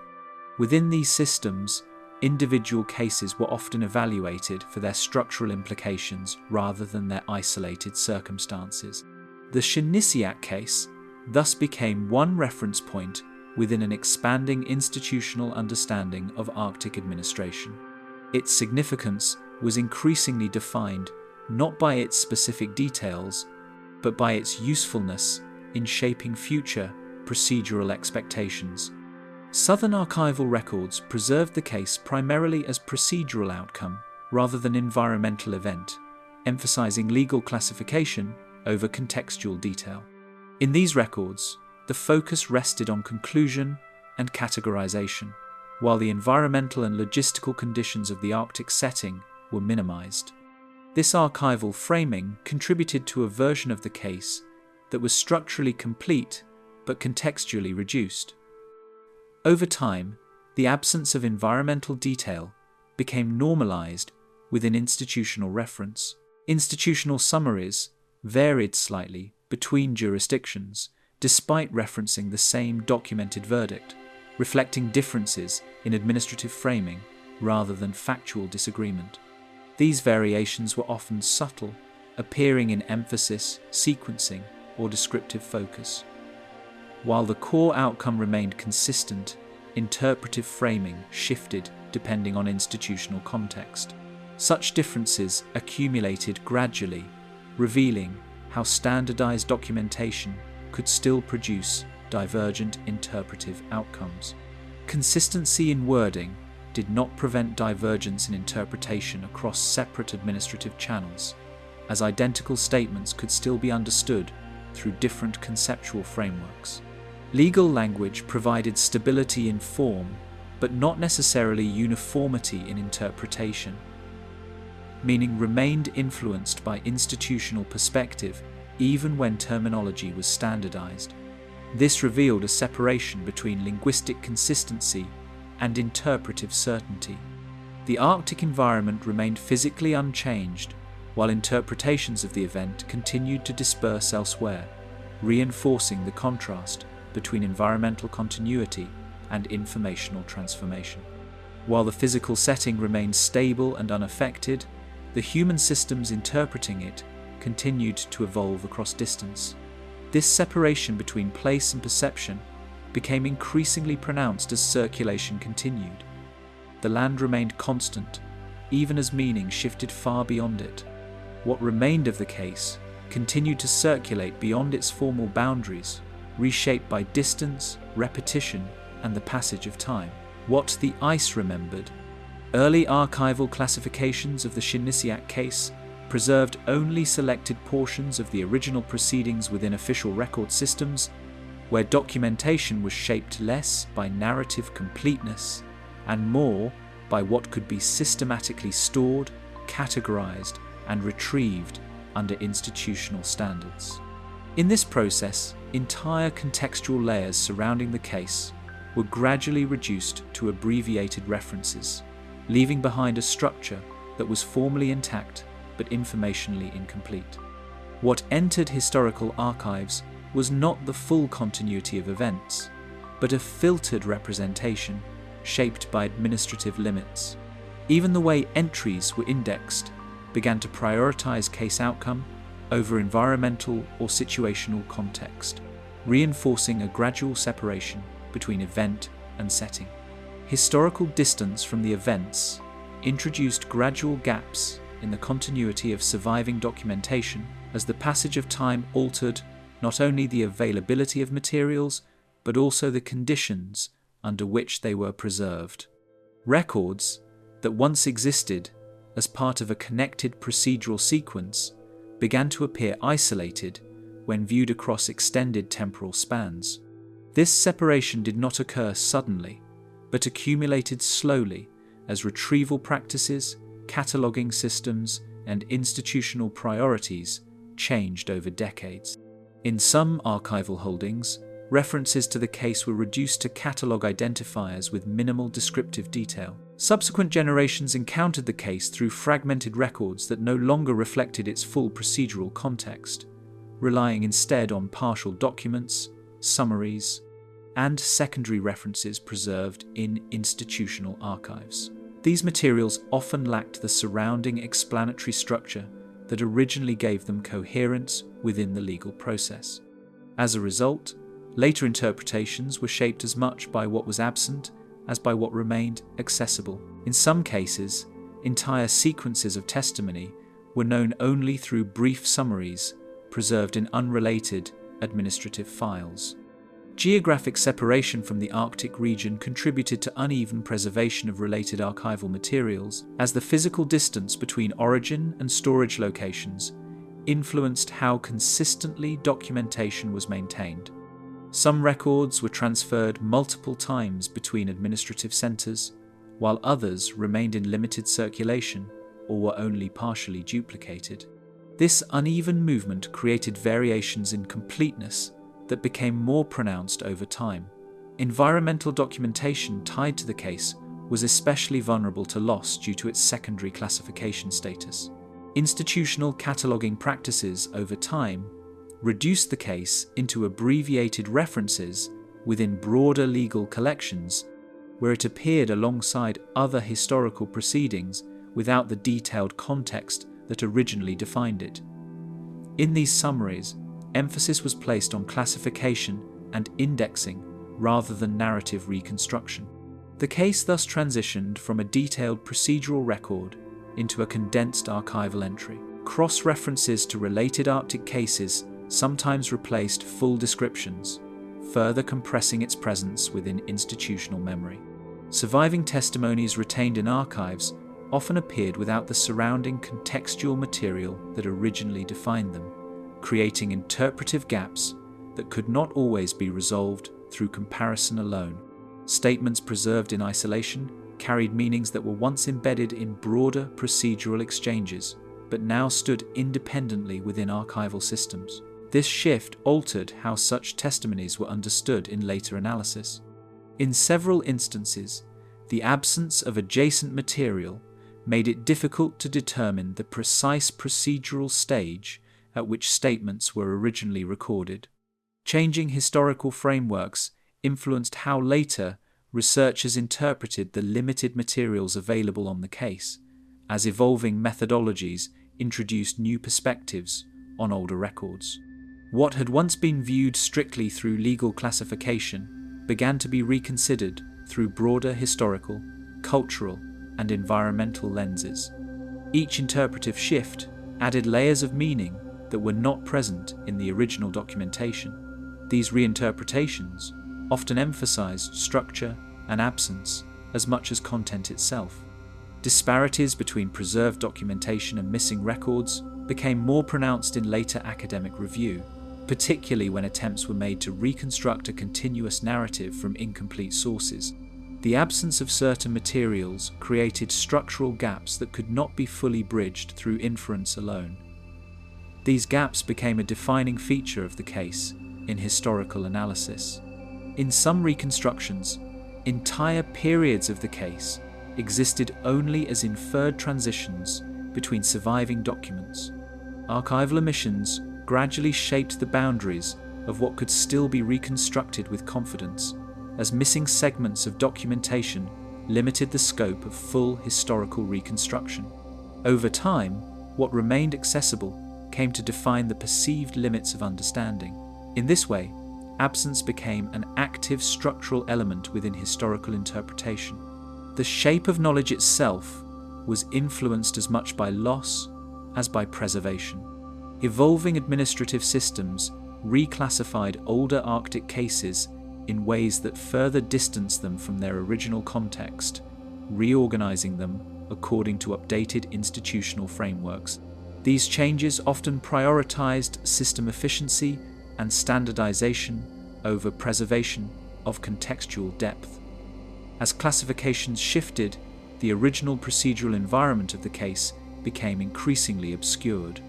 A: Within these systems, individual cases were often evaluated for their structural implications rather than their isolated circumstances. The Shinisiak case thus became one reference point within an expanding institutional understanding of Arctic administration. Its significance was increasingly defined not by its specific details, but by its usefulness in shaping future procedural expectations. Southern archival records preserved the case primarily as procedural outcome rather than environmental event, emphasizing legal classification over contextual detail. In these records, the focus rested on conclusion and categorization, while the environmental and logistical conditions of the Arctic setting were minimized. This archival framing contributed to a version of the case that was structurally complete but contextually reduced. Over time, the absence of environmental detail became normalized within institutional reference. Institutional summaries varied slightly between jurisdictions, despite referencing the same documented verdict, reflecting differences in administrative framing rather than factual disagreement. These variations were often subtle, appearing in emphasis, sequencing, or descriptive focus. While the core outcome remained consistent, interpretive framing shifted depending on institutional context. Such differences accumulated gradually, revealing how standardized documentation could still produce divergent interpretive outcomes. Consistency in wording did not prevent divergence in interpretation across separate administrative channels, as identical statements could still be understood through different conceptual frameworks. Legal language provided stability in form, but not necessarily uniformity in interpretation. Meaning remained influenced by institutional perspective even when terminology was standardized. This revealed a separation between linguistic consistency and interpretive certainty. The Arctic environment remained physically unchanged, while interpretations of the event continued to disperse elsewhere, reinforcing the contrast between environmental continuity and informational transformation. While the physical setting remained stable and unaffected, the human systems interpreting it continued to evolve across distance. This separation between place and perception became increasingly pronounced as circulation continued. The land remained constant, even as meaning shifted far beyond it. What remained of the case continued to circulate beyond its formal boundaries, reshaped by distance, repetition, and the passage of time. What the ice remembered. Early archival classifications of the Shinisiak case preserved only selected portions of the original proceedings within official record systems, where documentation was shaped less by narrative completeness and more by what could be systematically stored, categorized, and retrieved under institutional standards. In this process, entire contextual layers surrounding the case were gradually reduced to abbreviated references, leaving behind a structure that was formally intact but informationally incomplete. What entered historical archives was not the full continuity of events, but a filtered representation shaped by administrative limits. Even the way entries were indexed began to prioritize case outcome over environmental or situational context, reinforcing a gradual separation between event and setting. Historical distance from the events introduced gradual gaps in the continuity of surviving documentation as the passage of time altered not only the availability of materials, but also the conditions under which they were preserved. Records that once existed as part of a connected procedural sequence began to appear isolated when viewed across extended temporal spans. This separation did not occur suddenly, but accumulated slowly as retrieval practices, cataloging systems, and institutional priorities changed over decades. In some archival holdings, references to the case were reduced to catalog identifiers with minimal descriptive detail. Subsequent generations encountered the case through fragmented records that no longer reflected its full procedural context, relying instead on partial documents, summaries, and secondary references preserved in institutional archives. These materials often lacked the surrounding explanatory structure that originally gave them coherence within the legal process. As a result, later interpretations were shaped as much by what was absent as by what remained accessible. In some cases, entire sequences of testimony were known only through brief summaries preserved in unrelated administrative files. Geographic separation from the Arctic region contributed to uneven preservation of related archival materials, as the physical distance between origin and storage locations influenced how consistently documentation was maintained. Some records were transferred multiple times between administrative centres, while others remained in limited circulation or were only partially duplicated. This uneven movement created variations in completeness that became more pronounced over time. Environmental documentation tied to the case was especially vulnerable to loss due to its secondary classification status. Institutional cataloguing practices over time reduced the case into abbreviated references within broader legal collections, where it appeared alongside other historical proceedings without the detailed context that originally defined it. In these summaries, emphasis was placed on classification and indexing rather than narrative reconstruction. The case thus transitioned from a detailed procedural record into a condensed archival entry. Cross-references to related Arctic cases sometimes replaced full descriptions, further compressing its presence within institutional memory. Surviving testimonies retained in archives often appeared without the surrounding contextual material that originally defined them, creating interpretive gaps that could not always be resolved through comparison alone. Statements preserved in isolation carried meanings that were once embedded in broader procedural exchanges, but now stood independently within archival systems. This shift altered how such testimonies were understood in later analysis. In several instances, the absence of adjacent material made it difficult to determine the precise procedural stage at which statements were originally recorded. Changing historical frameworks influenced how later researchers interpreted the limited materials available on the case, as evolving methodologies introduced new perspectives on older records. What had once been viewed strictly through legal classification began to be reconsidered through broader historical, cultural, and environmental lenses. Each interpretive shift added layers of meaning that were not present in the original documentation. These reinterpretations often emphasized structure and absence as much as content itself. Disparities between preserved documentation and missing records became more pronounced in later academic review, particularly when attempts were made to reconstruct a continuous narrative from incomplete sources. The absence of certain materials created structural gaps that could not be fully bridged through inference alone. These gaps became a defining feature of the case in historical analysis. In some reconstructions, entire periods of the case existed only as inferred transitions between surviving documents. Archival omissions gradually shaped the boundaries of what could still be reconstructed with confidence, as missing segments of documentation limited the scope of full historical reconstruction. Over time, what remained accessible came to define the perceived limits of understanding. In this way, absence became an active structural element within historical interpretation. The shape of knowledge itself was influenced as much by loss as by preservation. Evolving administrative systems reclassified older Arctic cases in ways that further distanced them from their original context, reorganizing them according to updated institutional frameworks. These changes often prioritized system efficiency and standardization over preservation of contextual depth. As classifications shifted, the original procedural environment of the case became increasingly obscured.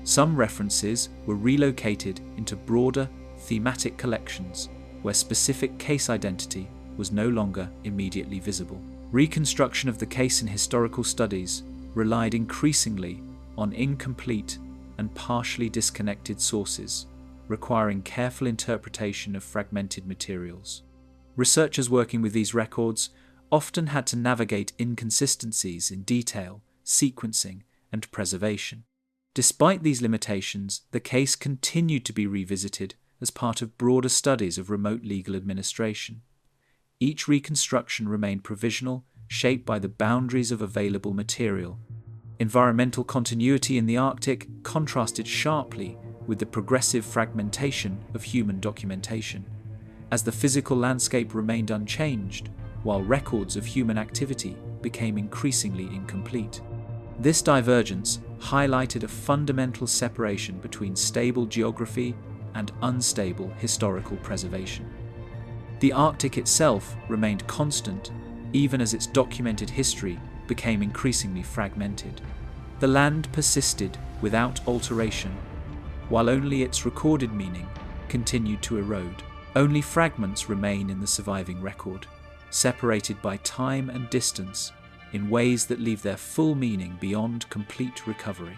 A: Some references were relocated into broader thematic collections where specific case identity was no longer immediately visible. Reconstruction of the case in historical studies relied increasingly on incomplete and partially disconnected sources, requiring careful interpretation of fragmented materials. Researchers working with these records often had to navigate inconsistencies in detail, sequencing, and preservation. Despite these limitations, the case continued to be revisited as part of broader studies of remote legal administration. Each reconstruction remained provisional, shaped by the boundaries of available material. Environmental continuity in the Arctic contrasted sharply with the progressive fragmentation of human documentation, as the physical landscape remained unchanged, while records of human activity became increasingly incomplete. This divergence highlighted a fundamental separation between stable geography and unstable historical preservation. The Arctic itself remained constant, even as its documented history became increasingly fragmented. The land persisted without alteration, while only its recorded meaning continued to erode. Only fragments remain in the surviving record, separated by time and distance in ways that leave their full meaning beyond complete recovery.